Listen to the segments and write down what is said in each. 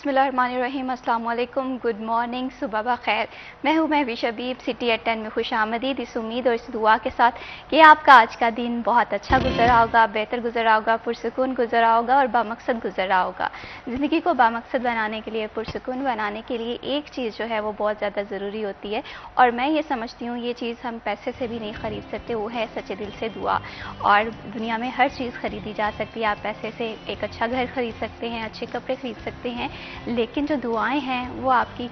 बिस्मिल्लाहिर्रहमानिर्रहीम, अस्सलाम वालेकुम, गुड मॉर्निंग, सुबह बखैर। मैं हूँ महविश हबीब, सिटी एट 10 में खुशामदीद। इस उम्मीद और इस दुआ के साथ कि आपका आज का दिन बहुत अच्छा गुजरा होगा, बेहतर गुजरा होगा, पुरसुकून गुजरा होगा और बामकसद गुजरा होगा। ज़िंदगी को बामकसद बनाने के लिए, पुरसुकून बनाने के लिए एक चीज़ जो है वो बहुत ज़्यादा ज़रूरी होती है और मैं ये समझती हूँ ये चीज़ हम पैसे से भी नहीं ख़रीद सकते, वो है सच्चे दिल से दुआ। और दुनिया में हर चीज़ ख़रीदी जा सकती है। आप पैसे से एक अच्छा घर ख़रीद सकते हैं, अच्छे कपड़े ख़रीद सकते हैं, लेकिन जो दुआएं हैं वो आपकी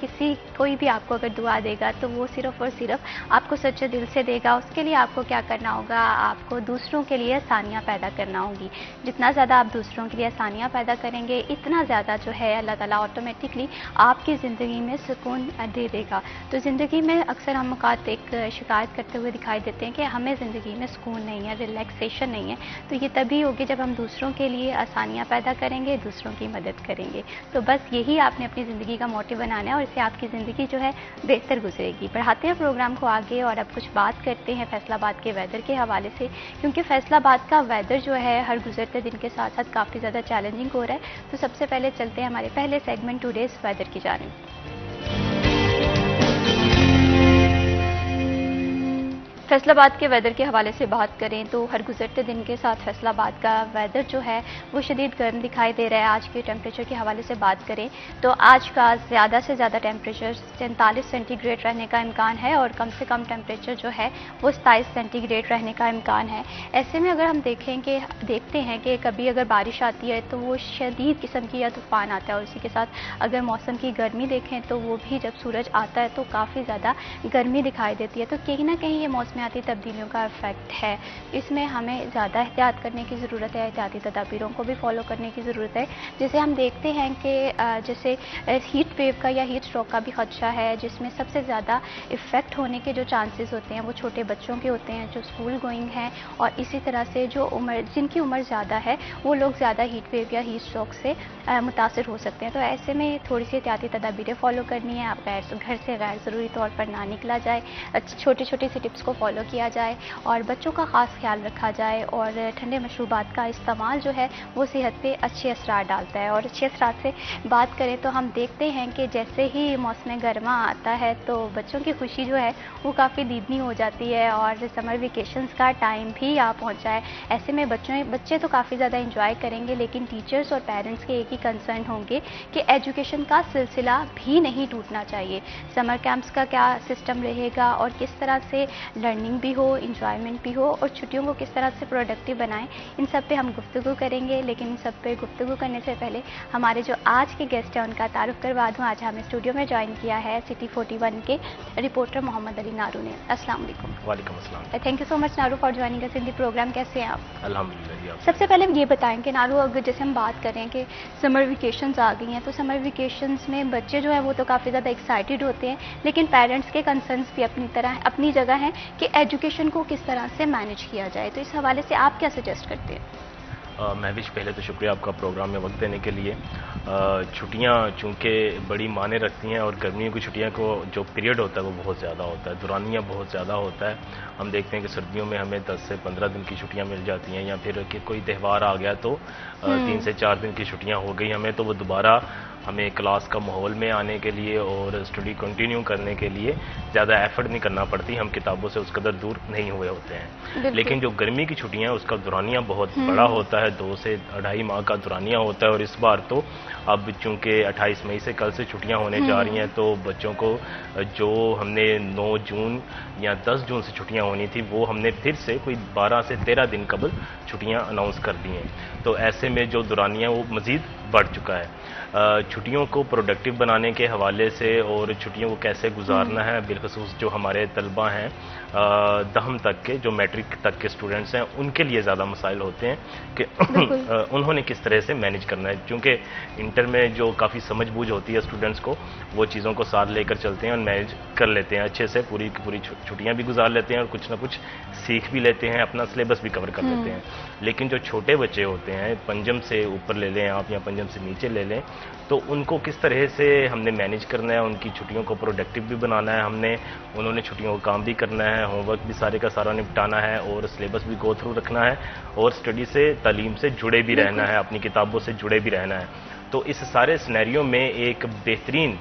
कोई भी आपको अगर दुआ देगा तो वो सिर्फ़ और सिर्फ आपको सच्चे दिल से देगा। उसके लिए आपको क्या करना होगा, आपको दूसरों के लिए आसानियाँ पैदा करना होगी। जितना ज़्यादा आप दूसरों के लिए आसानियाँ पैदा करेंगे, इतना ज़्यादा जो है अल्लाह ताला ऑटोमेटिकली आपकी ज़िंदगी में सुकून दे देगा। तो ज़िंदगी में अक्सर हम औक़ात एक शिकायत करते हुए दिखाई देते हैं कि हमें ज़िंदगी में सुकून नहीं है, रिलैक्सेशन नहीं है। तो ये तभी होगी जब हम दूसरों के लिए आसानियाँ पैदा करेंगे, दूसरों की मदद करेंगे। तो बस यही आपने अपनी ज़िंदगी का मोटिव बनाना है और इससे आपकी ज़िंदगी जो है बेहतर गुजरेगी। बढ़ाते हैं प्रोग्राम को आगे और अब कुछ बात करते हैं फैसलाबाद के वेदर के हवाले से, क्योंकि फैसलाबाद का वेदर जो है हर गुजरते दिन के साथ साथ काफ़ी ज़्यादा चैलेंजिंग हो रहा है। तो सबसे पहले चलते हैं हमारे पहले सेगमेंट टुडेज़ वेदर की जानिब। फैसलाबाद के वेदर के हवाले से बात करें तो हर गुजरते दिन के साथ फैसलाबाद का वेदर जो है वो शदीद गर्म दिखाई दे रहा है। आज के टेम्परेचर के हवाले से बात करें तो आज का ज़्यादा से ज़्यादा टेम्परेचर 43 सेंटीग्रेड रहने का इम्कान है और कम से कम टेम्परेचर जो है वो 27 सेंटीग्रेड रहने का इम्कान है। ऐसे में अगर हम देखते हैं कि कभी अगर बारिश आती है तो वो शदीद किस्म की या तूफ़ान आता है और इसी के साथ अगर मौसम की गर्मी देखें तो वो भी जब सूरज आता है तो काफ़ी ज़्यादा गर्मी दिखाई देती है। तो कहीं ना कहीं ये मौसमियाती तब्दीलियों का इफ़ेक्ट है। इसमें हमें ज़्यादा एहतियात करने की ज़रूरत है, एहतियाती तदाबीरों को भी फॉलो करने की ज़रूरत है। जैसे हम देखते हैं कि जैसे हीट वेव का या हीट स्ट्रोक का भी ख़दशा है, जिसमें सबसे ज़्यादा इफ़ेक्ट होने के जो चांसेस होते हैं वो छोटे बच्चों के होते हैं जो स्कूल गोइंग हैं, और इसी तरह से जिनकी उम्र ज़्यादा है वो लोग ज़्यादा हीट वेव या हीट स्ट्रोक से मुतासर हो सकते हैं। तो ऐसे में थोड़ी सी एहतियाती तदाबीरें फ़ॉलो करनी है। आप घर से गैर ज़रूरी तौर पर ना निकला जाए, छोटी छोटी सी टिप्स को फॉलो किया जाए और बच्चों का ख़ास ख्याल रखा जाए। और ठंडे मशरूबात का इस्तेमाल जो है वो सेहत पे अच्छे असरार डालता है। और अच्छे असरार से बात करें तो हम देखते हैं कि जैसे ही मौसम गर्मा आता है तो बच्चों की खुशी जो है वो काफ़ी दीदनी हो जाती है और समर वेकेशंस का टाइम भी आ पहुँचा है। ऐसे में बच्चे तो काफ़ी ज़्यादा इंजॉय करेंगे, लेकिन टीचर्स और पेरेंट्स के एक ही कंसर्न होंगे कि एजुकेशन का सिलसिला भी नहीं टूटना चाहिए। समर कैंप्स का क्या सिस्टम रहेगा और किस तरह से लर्निंग भी हो, इंजॉयमेंट भी हो और छुट्टियों को किस तरह से प्रोडक्टिव बनाएं, इन सब पे हम गुफ्तगू करेंगे। लेकिन इन सब पे गुफ्तगू करने से पहले हमारे जो आज के गेस्ट हैं उनका तारुफ करवा दूं। आज हमें स्टूडियो में ज्वाइन किया है सिटी 41 के रिपोर्टर मोहम्मद अली नारू ने। अस्सलाम वालेकुम। वालेकुम अस्सलाम। Thank you so much Naru for joining us in the program. कैसे हैं आप? अल्हम्दुलिल्लाह। सबसे पहले ये बताएं कि नारू, अगर जैसे हम बात करें कि समर वेकेशंस आ गई हैं तो समर वेकेशंस में बच्चे जो है वो तो काफ़ी ज़्यादा एक्साइटेड होते हैं, लेकिन पेरेंट्स के कंसर्न्स भी अपनी जगह हैं कि एजुकेशन को किस तरह से मैनेज किया जाए। तो इस हवाले से आप क्या सजेस्ट करते हैं? महविश, पहले तो शुक्रिया आपका प्रोग्राम में वक्त देने के लिए। छुट्टियां चूँकि बड़ी माने रखती हैं और गर्मियों की छुट्टियां को जो पीरियड होता है वो बहुत ज़्यादा होता है, दुरानिया बहुत ज़्यादा होता है। हम देखते हैं कि सर्दियों में हमें 10 से 15 दिन की छुट्टियां मिल जाती हैं, या फिर कि कोई त्यौहार आ गया तो 3 से 4 दिन की छुट्टियां हो गई हमें, तो वो दोबारा हमें क्लास का माहौल में आने के लिए और स्टडी कंटिन्यू करने के लिए ज़्यादा एफर्ट नहीं करना पड़ती, हम किताबों से उस कदर दूर नहीं हुए होते हैं। लेकिन जो गर्मी की छुट्टियां हैं उसका दुरानिया बहुत बड़ा होता है, 2 से 2.5 माह का दुरानिया होता है। और इस बार तो अब चूँकि 28 मई से कल से छुट्टियां होने जा रही हैं, तो बच्चों को जो हमने 9 जून या 10 जून से छुट्टियां होनी थी वो हमने फिर से कोई 12 से 13 दिन कबल छुट्टियां अनाउंस कर दी हैं। तो ऐसे में जो दुरानिया वो मज़ीद बढ़ चुका है। छुट्टियों को प्रोडक्टिव बनाने के हवाले से और छुट्टियों को कैसे गुजारना है, बिलखसूस जो हमारे तलबा हैं दहम तक के, जो मैट्रिक तक के स्टूडेंट्स हैं, उनके लिए ज़्यादा मसाइल होते हैं कि उन्होंने किस तरह से मैनेज करना है। क्योंकि इंटर में जो काफ़ी समझ बूझ होती है स्टूडेंट्स को, वो चीज़ों को साथ लेकर चलते हैं और मैनेज कर लेते हैं अच्छे से, पूरी की पूरी छुट्टियाँ भी गुजार लेते हैं और कुछ ना कुछ सीख भी लेते हैं, अपना सिलेबस भी कवर कर लेते हैं। लेकिन जो छोटे बच्चे होते हैं, पंजम से ऊपर ले लें आप या पंजम से नीचे ले लें, तो उनको किस तरह से हमने मैनेज करना है, उनकी छुट्टियों को प्रोडक्टिव भी बनाना है, उन्होंने छुट्टियों को काम भी करना है, होमवर्क भी सारे का सारा निपटाना है और सिलेबस भी गो थ्रू रखना है और स्टडी से, तालीम से जुड़े भी रहना है, अपनी किताबों से जुड़े भी रहना है। तो इस सारे सिनेरियो में एक बेहतरीन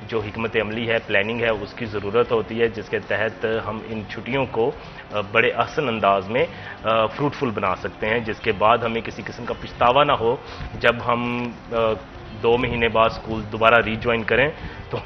जो हिकमत अमली है, प्लानिंग है, उसकी ज़रूरत होती है, जिसके तहत हम इन छुट्टियों को बड़े आसान अंदाज में फ्रूटफुल बना सकते हैं, जिसके बाद हमें किसी किस्म का पछतावा ना हो जब हम 2 महीने बाद स्कूल दोबारा रीज्वाइन करें तो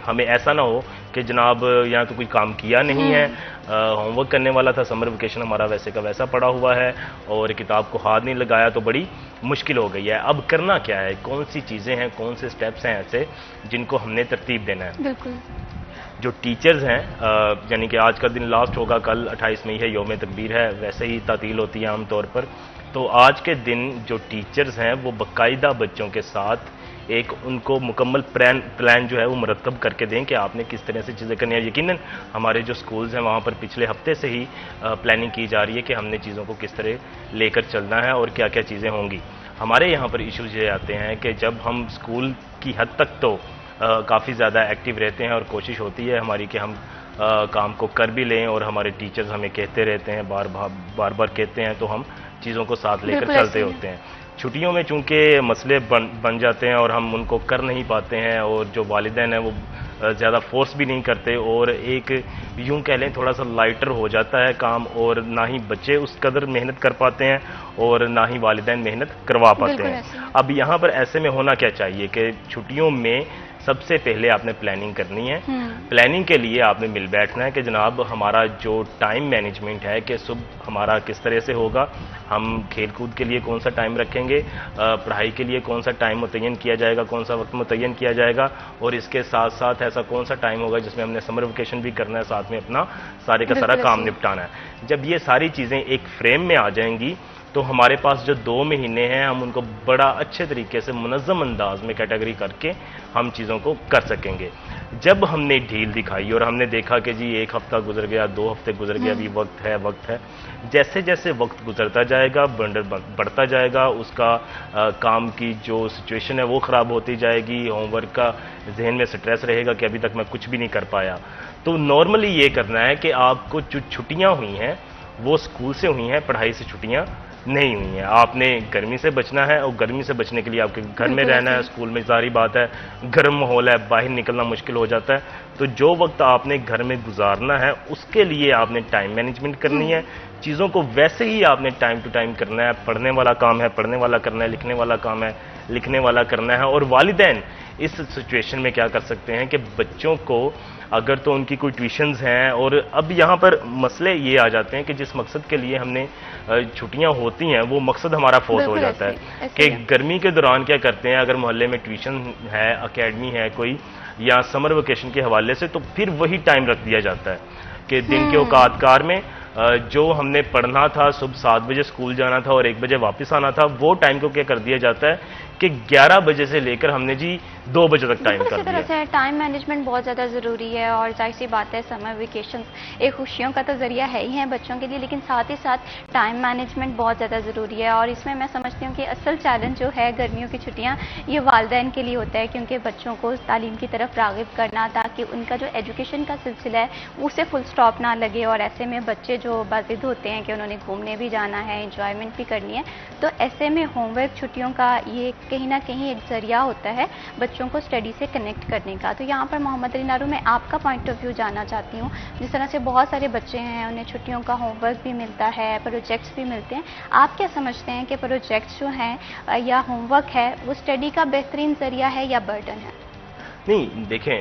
हमें ऐसा ना हो कि जनाब यहाँ तो कोई काम किया नहीं है, होमवर्क करने वाला था, समर वेकेशन हमारा वैसे का वैसा पड़ा हुआ है और किताब को हाथ नहीं लगाया तो बड़ी मुश्किल हो गई है। अब करना क्या है, कौन सी चीज़ें हैं, कौन से स्टेप्स हैं ऐसे जिनको हमने तरतीब देना है। बिल्कुल। जो टीचर्स हैं, यानी कि आज का दिन लास्ट होगा, कल 28 मई है, यौम तकबीर है, वैसे ही तातील होती है आमतौर पर, तो आज के दिन जो टीचर्स हैं वो बाकायदा बच्चों के साथ एक उनको मुकम्मल प्लान जो है वो मुरतब करके दें कि आपने किस तरह से चीज़ें करनी है। यकीनन हमारे जो स्कूल्स हैं वहाँ पर पिछले हफ्ते से ही प्लानिंग की जा रही है कि हमने चीज़ों को किस तरह लेकर चलना है और क्या क्या चीज़ें होंगी। हमारे यहाँ पर इश्यूज ये आते हैं कि जब हम स्कूल की हद तक तो काफ़ी ज़्यादा एक्टिव रहते हैं और कोशिश होती है हमारी कि हम काम को कर भी लें और हमारे टीचर्स हमें कहते रहते हैं, बार बार कहते हैं, तो हम चीज़ों को साथ लेकर चलते होते हैं। छुट्टियों में चूंकि मसले बन जाते हैं और हम उनको कर नहीं पाते हैं और जो वालिदैन हैं वो ज़्यादा फोर्स भी नहीं करते और एक यूं कह लें थोड़ा सा लाइटर हो जाता है काम, और ना ही बच्चे उस कदर मेहनत कर पाते हैं और ना ही वालिदैन मेहनत करवा पाते हैं। अब यहाँ पर ऐसे में होना क्या चाहिए कि छुट्टियों में सबसे पहले आपने प्लानिंग करनी है। प्लानिंग के लिए आपने मिल बैठना है कि जनाब हमारा जो टाइम मैनेजमेंट है कि सुबह हमारा किस तरह से होगा, हम खेल कूद के लिए कौन सा टाइम रखेंगे, पढ़ाई के लिए कौन सा टाइम मुतय्यन किया जाएगा, कौन सा वक्त मुतय्यन किया जाएगा, और इसके साथ साथ ऐसा कौन सा टाइम होगा जिसमें हमने समर वेकेशन भी करना है, साथ में अपना सारे का सारा काम निपटाना है। जब ये सारी चीज़ें एक फ्रेम में आ जाएंगी तो हमारे पास जो 2 महीने हैं हम उनको बड़ा अच्छे तरीके से मुनज़्ज़म अंदाज में कैटेगरी करके हम चीज़ों को कर सकेंगे। जब हमने ढील दिखाई और हमने देखा कि जी 1 हफ्ता गुजर गया, 2 हफ्ते गुजर गया, अभी वक्त है, जैसे जैसे वक्त गुजरता जाएगा, बंडल बढ़ता जाएगा, उसका काम की जो सिचुएशन है वो ख़राब होती जाएगी, होमवर्क का जहन में स्ट्रेस रहेगा कि अभी तक मैं कुछ भी नहीं कर पाया। तो नॉर्मली ये करना है कि आपको जो छुट्टियाँ हुई हैं वो स्कूल से हुई हैं, पढ़ाई से छुट्टियाँ नहीं हुई है। आपने गर्मी से बचना है और गर्मी से बचने के लिए आपके घर में रहना है। स्कूल में सारी बात है, गर्म माहौल है, बाहर निकलना मुश्किल हो जाता है, तो जो वक्त आपने घर में गुजारना है उसके लिए आपने टाइम मैनेजमेंट करनी है। चीज़ों को वैसे ही आपने टाइम टू टाइम करना है। पढ़ने वाला काम है पढ़ने वाला करना है, लिखने वाला काम है लिखने वाला करना है। और वालिदैन इस सिचुएशन में क्या कर सकते हैं कि बच्चों को अगर तो उनकी कोई ट्यूशन्स हैं, और अब यहाँ पर मसले ये आ जाते हैं कि जिस मकसद के लिए हमने छुट्टियाँ होती हैं वो मकसद हमारा फोर्स हो जाता है कि गर्मी के दौरान क्या करते हैं, अगर मोहल्ले में ट्यूशन है, एकेडमी है कोई, या समर वेकेशन के हवाले से, तो फिर वही टाइम रख दिया जाता है कि दिन के औकात कार में जो हमने पढ़ना था, सुबह 7 बजे स्कूल जाना था और 1 बजे वापस आना था, वो टाइम को क्या कर दिया जाता है कि 11 बजे से लेकर हमने जी 2 बजे तक टाइम कर दिया। से टाइम मैनेजमेंट बहुत ज़्यादा ज़रूरी है और जाहिर सी बात है समर वेकेशंस एक खुशियों का तो ज़रिया है ही है बच्चों के लिए, लेकिन साथ ही साथ टाइम मैनेजमेंट बहुत ज़्यादा ज़रूरी है। और इसमें मैं समझती हूँ कि असल चैलेंज जो है गर्मियों की छुट्टियाँ ये वालिदैन के लिए होता है, क्योंकि बच्चों को तालीम की तरफ राग़िब करना ताकि उनका जो एजुकेशन का सिलसिला है उसे फुल स्टॉप ना लगे। और ऐसे में बच्चे जो बाज़िद होते हैं कि उन्होंने घूमने भी जाना है, इंजॉयमेंट भी करनी है, तो ऐसे में होमवर्क छुट्टियों का ये कहीं ना कहीं एक ज़रिया होता है बच्चों को स्टडी से कनेक्ट करने का। तो यहाँ पर मोहम्मद अली नारू, मैं आपका पॉइंट ऑफ व्यू जानना चाहती हूँ। जिस तरह से बहुत सारे बच्चे हैं उन्हें छुट्टियों का होमवर्क भी मिलता है, प्रोजेक्ट्स भी मिलते हैं, आप क्या समझते हैं कि प्रोजेक्ट्स जो हैं या होमवर्क है वो स्टडी का बेहतरीन ज़रिया है या बर्डन है? नहीं, देखें,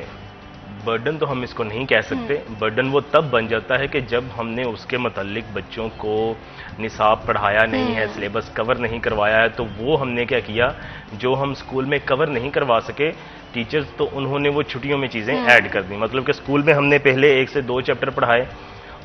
बर्डन तो हम इसको नहीं कह सकते। बर्डन वो तब बन जाता है कि जब हमने उसके मुतालिक बच्चों को निसाब पढ़ाया नहीं है, सिलेबस कवर नहीं करवाया है, तो वो हमने क्या किया, जो हम स्कूल में कवर नहीं करवा सके टीचर्स, तो उन्होंने वो छुट्टियों में चीज़ें ऐड कर दी। मतलब कि स्कूल में हमने पहले 1 से 2 चैप्टर पढ़ाए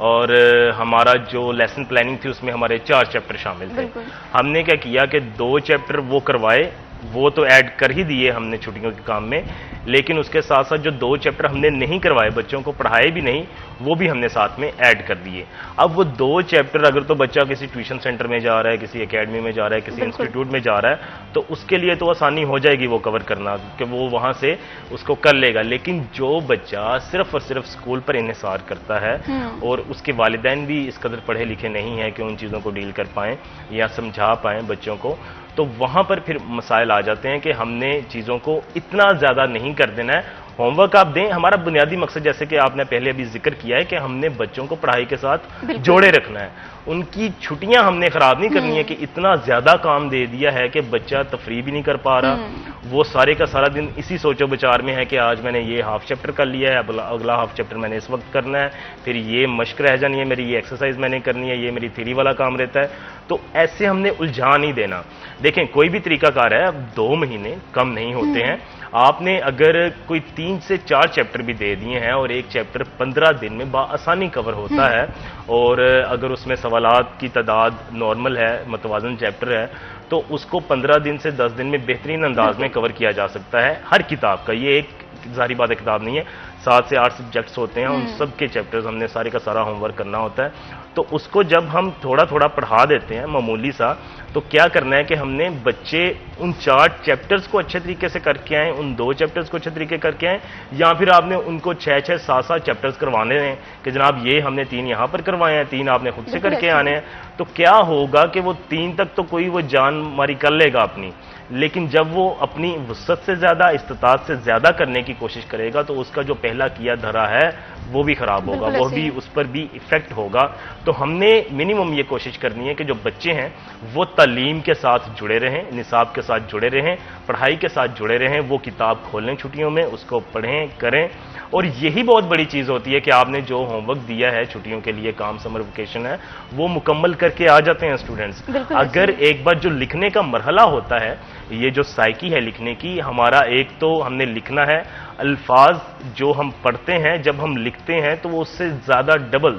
और हमारा जो लेसन प्लानिंग थी उसमें हमारे 4 चैप्टर शामिल थे। हमने क्या किया कि 2 चैप्टर वो करवाए, वो तो ऐड कर ही दिए हमने छुट्टियों के काम में, लेकिन उसके साथ साथ जो 2 चैप्टर हमने नहीं करवाए, बच्चों को पढ़ाए भी नहीं, वो भी हमने साथ में ऐड कर दिए। अब वो 2 चैप्टर अगर तो बच्चा किसी ट्यूशन सेंटर में जा रहा है, किसी एकेडमी में जा रहा है, किसी इंस्टीट्यूट में जा रहा है, तो उसके लिए तो आसानी हो जाएगी वो कवर करना, कि वो वहां से उसको कर लेगा। लेकिन जो बच्चा सिर्फ और सिर्फ स्कूल पर इन्हिसार करता है और उसके वालिदैन भी इस कदर पढ़े लिखे नहीं है कि उन चीज़ों को डील कर पाएं या समझा पाएं बच्चों को, तो वहां पर फिर मसाइल आ जाते हैं कि हमने चीज़ों को इतना ज़्यादा नहीं कर देना है। होमवर्क आप दें, हमारा बुनियादी मकसद जैसे कि आपने पहले अभी जिक्र किया है कि हमने बच्चों को पढ़ाई के साथ जोड़े रखना है, उनकी छुट्टियां हमने खराब नहीं करनी है कि इतना ज्यादा काम दे दिया है कि बच्चा तफरी भी नहीं कर पा रहा, वो सारे का सारा दिन इसी सोचो विचार में है कि आज मैंने ये हाफ चैप्टर कर लिया है, अब अगला हाफ चैप्टर मैंने इस वक्त करना है, फिर ये मश्क रह जानी है मेरी, ये एक्सरसाइज मैंने करनी है, ये मेरी थ्योरी वाला काम रहता है। तो ऐसे हमने उलझा नहीं देना। देखें, कोई भी तरीकाकार है, अब 2 महीने कम नहीं होते हैं। आपने अगर कोई 3 से 4 चैप्टर भी दे दिए हैं और एक चैप्टर 15 दिन में आसानी कवर होता है, और अगर उसमें सवालात की तादाद नॉर्मल है, मतवाजन चैप्टर है, तो उसको 15 दिन से 10 दिन में बेहतरीन अंदाज में कवर किया जा सकता है हर किताब का। ये एक जारी बात किताब नहीं है, 7 से 8 सब्जेक्ट्स होते हैं, उन सब के चैप्टर्स हमने सारे का सारा होमवर्क करना होता है। तो उसको जब हम थोड़ा थोड़ा पढ़ा देते हैं मामूली सा, तो क्या करना है कि हमने बच्चे उन 4 चैप्टर्स को अच्छे तरीके से करके आए, उन 2 चैप्टर्स को अच्छे तरीके करके आए, या फिर आपने उनको 6-6, 7-7 चैप्टर्स करवाने हैं कि जनाब ये हमने 3 यहां पर करवाए हैं, 3 आपने खुद से करके आने हैं। तो क्या होगा कि वो 3 तक तो कोई वो जान मारी कर लेगा अपनी, लेकिन जब वो अपनी वसअत से ज्यादा, इस्तात से ज्यादा करने की कोशिश करेगा, तो उसका जो पहला किया धरा है वो भी खराब होगा, वो भी, उस पर भी इफेक्ट होगा। तो हमने मिनिमम ये कोशिश करनी है कि जो बच्चे हैं वो तालीम के साथ जुड़े रहें, निसाब के साथ जुड़े रहें, पढ़ाई के साथ जुड़े रहें, वो किताब खोलें छुट्टियों में, उसको पढ़ें करें। और यही बहुत बड़ी चीज होती है कि आपने जो होमवर्क दिया है छुट्टियों के लिए, काम समर वेकेशन है, वो मुकम्मल करके आ जाते हैं स्टूडेंट्स। अगर एक बार जो लिखने का मरहला होता है, ये जो साइकी है लिखने की, हमारा एक तो हमने लिखना है, अल्फाज जो हम पढ़ते हैं जब हम लिखते हैं तो वो उससे ज्यादा डबल,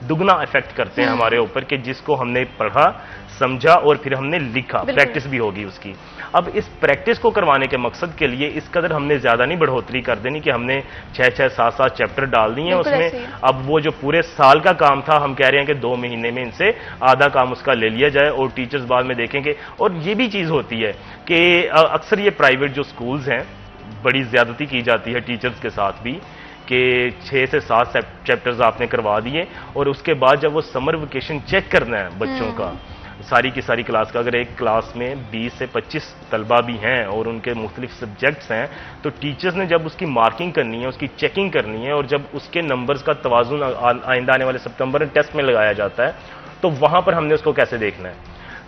दुगना इफेक्ट करते हैं हमारे ऊपर, कि जिसको हमने पढ़ा, समझा और फिर हमने लिखा, प्रैक्टिस भी होगी उसकी। अब इस प्रैक्टिस को करवाने के मकसद के लिए इस कदर हमने ज्यादा नहीं बढ़ोतरी कर देनी कि हमने 6-6, 7-7 चैप्टर डाल दिए हैं उसमें। अब वो जो पूरे साल का काम था, हम कह रहे हैं कि 2 महीने में इनसे आधा काम उसका ले लिया जाए, और टीचर्स बाद में देखेंगे। और ये भी चीज होती है कि अक्सर ये प्राइवेट जो स्कूल्स हैं, बड़ी ज्यादती की जाती है टीचर्स के साथ भी, कि 6 से 7 चैप्टर्स आपने करवा दिए, और उसके बाद जब वो समर वेकेशन चेक करना है बच्चों का, सारी की सारी क्लास का, अगर एक क्लास में 20 से 25 तलबा भी हैं और उनके मुख्तलिफ सब्जेक्ट्स हैं, तो टीचर्स ने जब उसकी मार्किंग करनी है, उसकी चेकिंग करनी है, और जब उसके नंबर्स का तवाजुन आइंदा आने वाले सितंबर में टेस्ट में लगाया जाता है, तो वहां पर हमने उसको कैसे देखना है,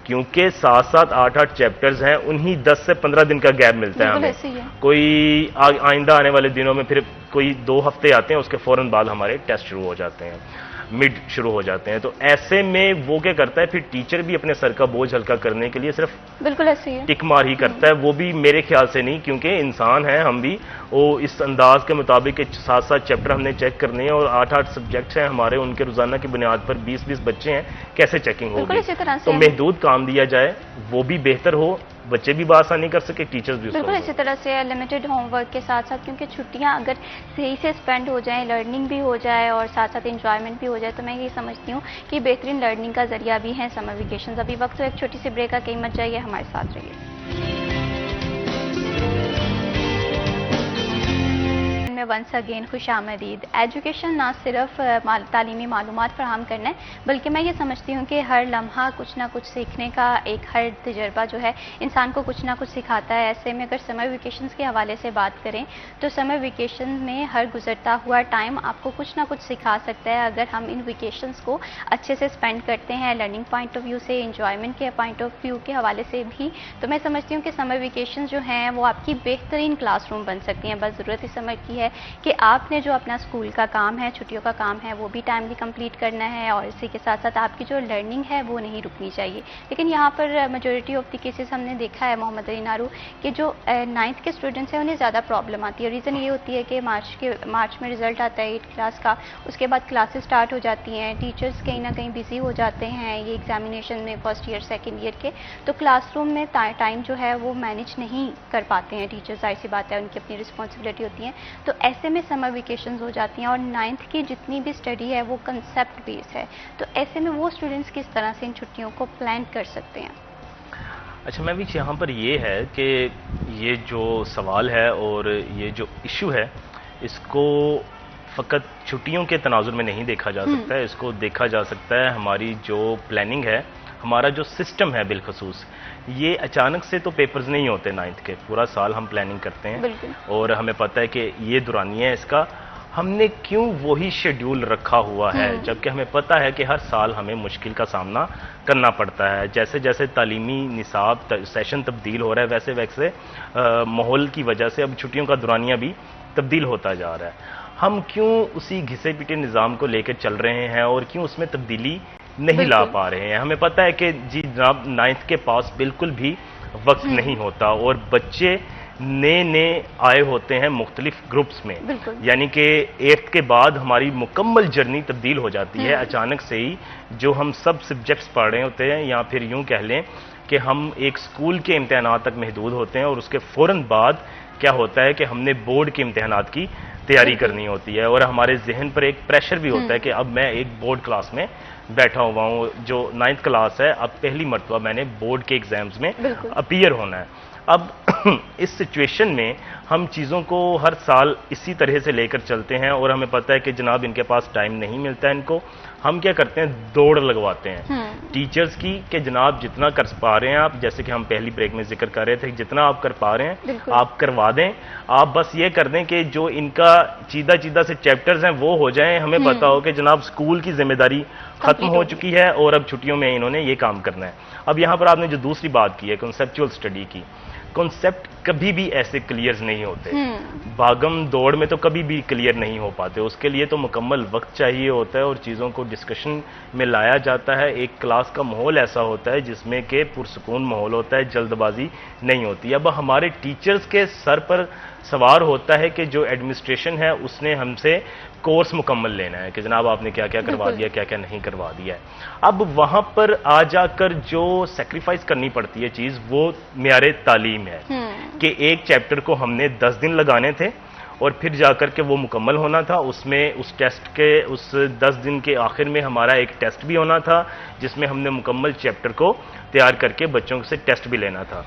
क्योंकि 7-7, 8-8 चैप्टर्स हैं, उन्हीं 10 से 15 दिन का गैप मिलता है हमें। कोई आइंदा आने वाले दिनों में फिर कोई 2 हफ्ते आते हैं, उसके फौरन बाद हमारे टेस्ट शुरू हो जाते हैं, मिड शुरू हो जाते हैं। तो ऐसे में वो क्या करता है, फिर टीचर भी अपने सर का बोझ हल्का करने के लिए सिर्फ बिल्कुल ऐसे ही टिक मार ही करता है, वो भी मेरे ख्याल से नहीं, क्योंकि इंसान है हम भी, वो इस अंदाज के मुताबिक 7-7 चैप्टर हमने चेक करने हैं, और 8-8 सब्जेक्ट्स हैं हमारे, उनके रोजाना की बुनियाद पर 20-20 बच्चे हैं, कैसे चेकिंग होगी। तो महदूद काम दिया जाए, वो भी बेहतर हो, बच्चे भी बासानी कर सके, टीचर्स भी। बिल्कुल इसी तरह से लिमिटेड होमवर्क के साथ साथ, क्योंकि छुट्टियां अगर सही से स्पेंड हो जाएं, लर्निंग भी हो जाए और साथ साथ एंजॉयमेंट भी हो जाए, तो मैं ये समझती हूँ कि बेहतरीन लर्निंग का जरिया भी है समर वेकेशन। अभी वक्त तो एक छोटी सी ब्रेक का, कहीं मत जाइए, हमारे साथ रहिए। वंस अगेन खुश आमदीद। एजुकेशन ना सिर्फ तालीमी मालूमात फराहम करना है, बल्कि मैं ये समझती हूँ कि हर लम्हा कुछ ना कुछ सीखने का, एक हर तजर्बा जो है इंसान को कुछ ना कुछ सिखाता है। ऐसे में अगर समर वेकेशंस के हवाले से बात करें, तो समर वेकेशन में हर गुजरता हुआ टाइम आपको कुछ ना कुछ सिखा सकता है, अगर हम इन वेकेशंस को अच्छे से स्पेंड करते हैं, लर्निंग पॉइंट ऑफ व्यू से, इंजॉयमेंट के पॉइंट ऑफ व्यू के हवाले से भी। तो मैं समझती हूँ कि समर वेकेशन जो हैं वो आपकी बेहतरीन क्लासरूम बन सकती हैं। बस ज़रूरत इस समय की है कि आपने जो अपना स्कूल का काम है, छुट्टियों का काम है, वो भी टाइमली कंप्लीट करना है और इसी के साथ साथ आपकी जो लर्निंग है वो नहीं रुकनी चाहिए। लेकिन यहाँ पर मेजॉरिटी ऑफ द केसेस हमने देखा है मोहम्मद अली नारू कि जो 9th के स्टूडेंट्स हैं उन्हें ज़्यादा प्रॉब्लम आती है। रीज़न ये होती है कि मार्च में रिजल्ट आता है 8th क्लास का, उसके बाद क्लासेस स्टार्ट हो जाती हैं, टीचर्स कहीं ना कहीं बिजी हो जाते हैं ये एग्जामिनेशन में फर्स्ट ईयर सेकेंड ईयर के, तो क्लासरूम में टाइम जो है वो मैनेज नहीं कर पाते हैं टीचर्स, जाहिर सी बात है उनकी अपनी रिस्पॉन्सिबिलिटी होती है। तो ऐसे में समर वेकेशंस हो जाती हैं और 9th की जितनी भी स्टडी है वो कंसेप्ट बेस्ड है, तो ऐसे में वो स्टूडेंट्स किस तरह से इन छुट्टियों को प्लान कर सकते हैं? अच्छा, मैं भी यहाँ पर ये है कि ये जो सवाल है और ये जो इशू है इसको फ़कत छुट्टियों के तनाजुर में नहीं देखा जा सकता है, इसको देखा जा सकता है हमारी जो प्लानिंग है, हमारा जो सिस्टम है बिलखसूस। ये अचानक से तो पेपर्स नहीं होते 9th के, पूरा साल हम प्लानिंग करते हैं और हमें पता है कि ये दुरानिया है इसका, हमने क्यों वही शेड्यूल रखा हुआ है, जबकि हमें पता है कि हर साल हमें मुश्किल का सामना करना पड़ता है। जैसे जैसे तालीमी निसाब सेशन तब्दील हो रहा है वैसे वैसे माहौल की वजह से अब छुट्टियों का दुरानिया भी तब्दील होता जा रहा है। हम क्यों उसी घिसे पिटे निज़ाम को लेकर चल रहे हैं और क्यों उसमें तब्दीली नहीं ला पा रहे हैं? हमें पता है कि जी जनाब 9th के पास बिल्कुल भी वक्त नहीं होता और बच्चे नए आए होते हैं मुख्तलिफ ग्रुप्स में, यानी कि 8th के बाद हमारी मुकम्मल जर्नी तब्दील हो जाती है। अचानक से ही जो हम सब सब्जेक्ट्स पढ़ रहे होते हैं, या फिर यूं कह लें कि हम एक स्कूल के इम्तिहानात तक महदूद होते हैं और उसके फ़ौरन बाद क्या होता है कि हमने बोर्ड के इम्तिहानात की तैयारी करनी होती है और हमारे जहन पर एक प्रेशर भी होता है कि अब मैं एक बोर्ड क्लास में बैठा हुआ हूँ, जो 9th क्लास है, अब पहली मरतबा मैंने बोर्ड के एग्जाम्स में अपीयर होना है। अब इस सिचुएशन में हम चीज़ों को हर साल इसी तरह से लेकर चलते हैं और हमें पता है कि जनाब इनके पास टाइम नहीं मिलता है इनको। हम क्या करते हैं, दौड़ लगवाते हैं टीचर्स की कि जनाब जितना कर पा रहे हैं आप, जैसे कि हम पहली ब्रेक में जिक्र कर रहे थे, जितना आप कर पा रहे हैं आप करवा दें, आप बस ये कर दें कि जो इनका चीदा से चैप्टर्स हैं वो हो जाएं। हमें पता हो कि जनाब स्कूल की जिम्मेदारी खत्म हो चुकी है और अब छुट्टियों में इन्होंने ये काम करना है। अब यहाँ पर आपने जो दूसरी बात की है कॉन्सेप्चुअल स्टडी की, कॉन्सेप्ट कभी भी ऐसे क्लियर नहीं होते, भागम दौड़ में तो कभी भी क्लियर नहीं हो पाते, उसके लिए तो मुकम्मल वक्त चाहिए होता है और चीज़ों को डिस्कशन में लाया जाता है। एक क्लास का माहौल ऐसा होता है जिसमें कि पुरसुकून माहौल होता है, जल्दबाजी नहीं होती। अब हमारे टीचर्स के सर पर सवार होता है कि जो एडमिनिस्ट्रेशन है उसने हमसे कोर्स मुकम्मल लेना है कि जनाब आपने क्या क्या करवा दिया, क्या क्या नहीं करवा दिया है। अब वहां पर आ जाकर जो सेक्रीफाइस करनी पड़ती है चीज, वो म्यारे तालीम है कि एक चैप्टर को हमने 10 दिन लगाने थे और फिर जाकर के वो मुकम्मल होना था। उसमें उस टेस्ट के उस 10 दिन के आखिर में हमारा एक टेस्ट भी होना था जिसमें हमने मुकम्मल चैप्टर को तैयार करके बच्चों से टेस्ट भी लेना था।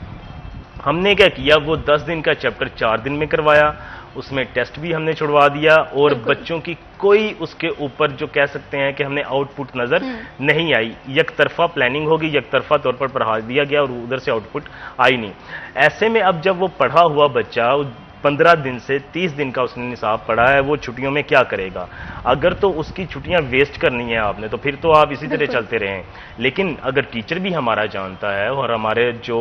हमने क्या किया, वो 10 दिन का चैप्टर 4 दिन में करवाया, उसमें टेस्ट भी हमने छुड़वा दिया और बच्चों की कोई उसके ऊपर जो कह सकते हैं कि हमने आउटपुट नजर नहीं आई। एक तरफा प्लानिंग होगी, एक तरफा तौर पर पढ़ा दिया गया और उधर से आउटपुट आई नहीं। ऐसे में अब जब वो पढ़ा हुआ बच्चा 15 दिन से 30 दिन का उसने निसाब पढ़ा है, वो छुट्टियों में क्या करेगा? अगर तो उसकी छुट्टियां वेस्ट करनी है आपने, तो फिर तो आप इसी तरह चलते रहें। लेकिन अगर टीचर भी हमारा जानता है और हमारे जो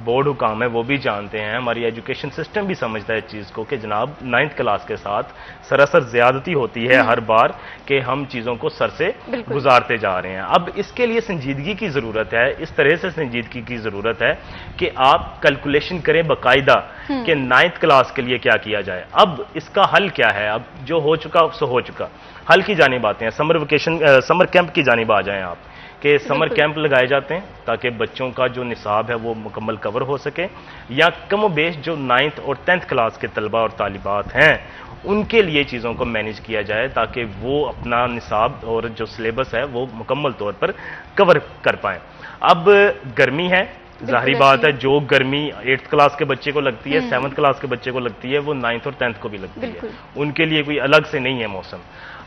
बोर्ड हुकाम है वो भी जानते हैं, हमारी एजुकेशन सिस्टम भी समझता है इस चीज़ को कि जनाब 9th क्लास के साथ सरासर ज्यादती होती है हर बार कि हम चीज़ों को सर से गुजारते जा रहे हैं। अब इसके लिए संजीदगी की ज़रूरत है, इस तरह से संजीदगी की ज़रूरत है कि आप कैलकुलेशन करें बाकायदा कि 9th क्लास के लिए क्या किया जाए। अब इसका हल क्या है? अब जो हो चुका सो हो चुका, हल की जानिब आते हैं। समर कैंप की जानिब आ जाएं आप कि समर कैंप लगाए जाते हैं ताकि बच्चों का जो निसाब है वो मुकम्मल कवर हो सके, या कम बेश जो 9th और 10th क्लास के तलबा और तालिबात हैं उनके लिए चीज़ों को मैनेज किया जाए ताकि वो अपना निसाब और जो सिलेबस है वो मुकम्मल तौर पर कवर कर पाएँ। अब गर्मी है, जाहिर बात है जो गर्मी 8th क्लास के बच्चे को लगती है, 7th क्लास के बच्चे को लगती है, वो 9th और 10th को भी लगती है, उनके लिए कोई अलग से नहीं है मौसम।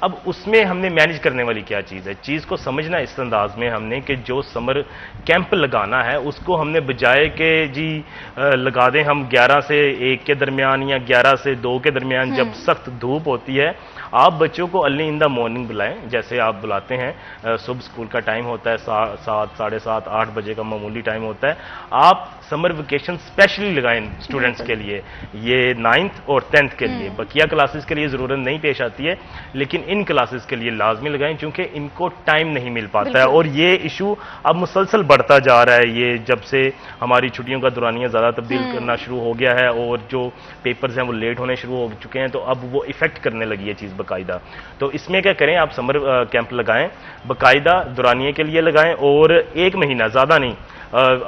अब उसमें हमने मैनेज करने वाली क्या चीज़ है, चीज़ को समझना इस अंदाज में हमने कि जो समर कैंप लगाना है उसको हमने बजाय के जी लगा दें हम 11 से 1 के दरमियान या 11 से 2 के दरमियान जब सख्त धूप होती है, आप बच्चों को अर्ली इन द मॉर्निंग बुलाएं, जैसे आप बुलाते हैं सुबह स्कूल का टाइम होता है 7, साढ़े 7, 8 बजे का मामूली टाइम होता है। आप समर वेकेशन स्पेशली लगाएं स्टूडेंट्स के लिए, ये 9th और 10th के लिए। बकिया क्लासेस के लिए ज़रूरत नहीं पेश आती है, लेकिन इन क्लासेस के लिए लाजमी लगाएं क्योंकि इनको टाइम नहीं मिल पाता है और ये इशू अब मुसलसल बढ़ता जा रहा है। ये जब से हमारी छुट्टियों का दौरानिया ज़्यादा तब्दील करना शुरू हो गया है और जो पेपर्स हैं वो लेट होने शुरू हो चुके हैं, तो अब वो इफेक्ट करने लगी है चीज़ बाकायदा। तो इसमें क्या करें, आप समर कैंप लगाएं, बाकायदा दौरानिए के लिए लगाएं और 1 महीना, ज़्यादा नहीं,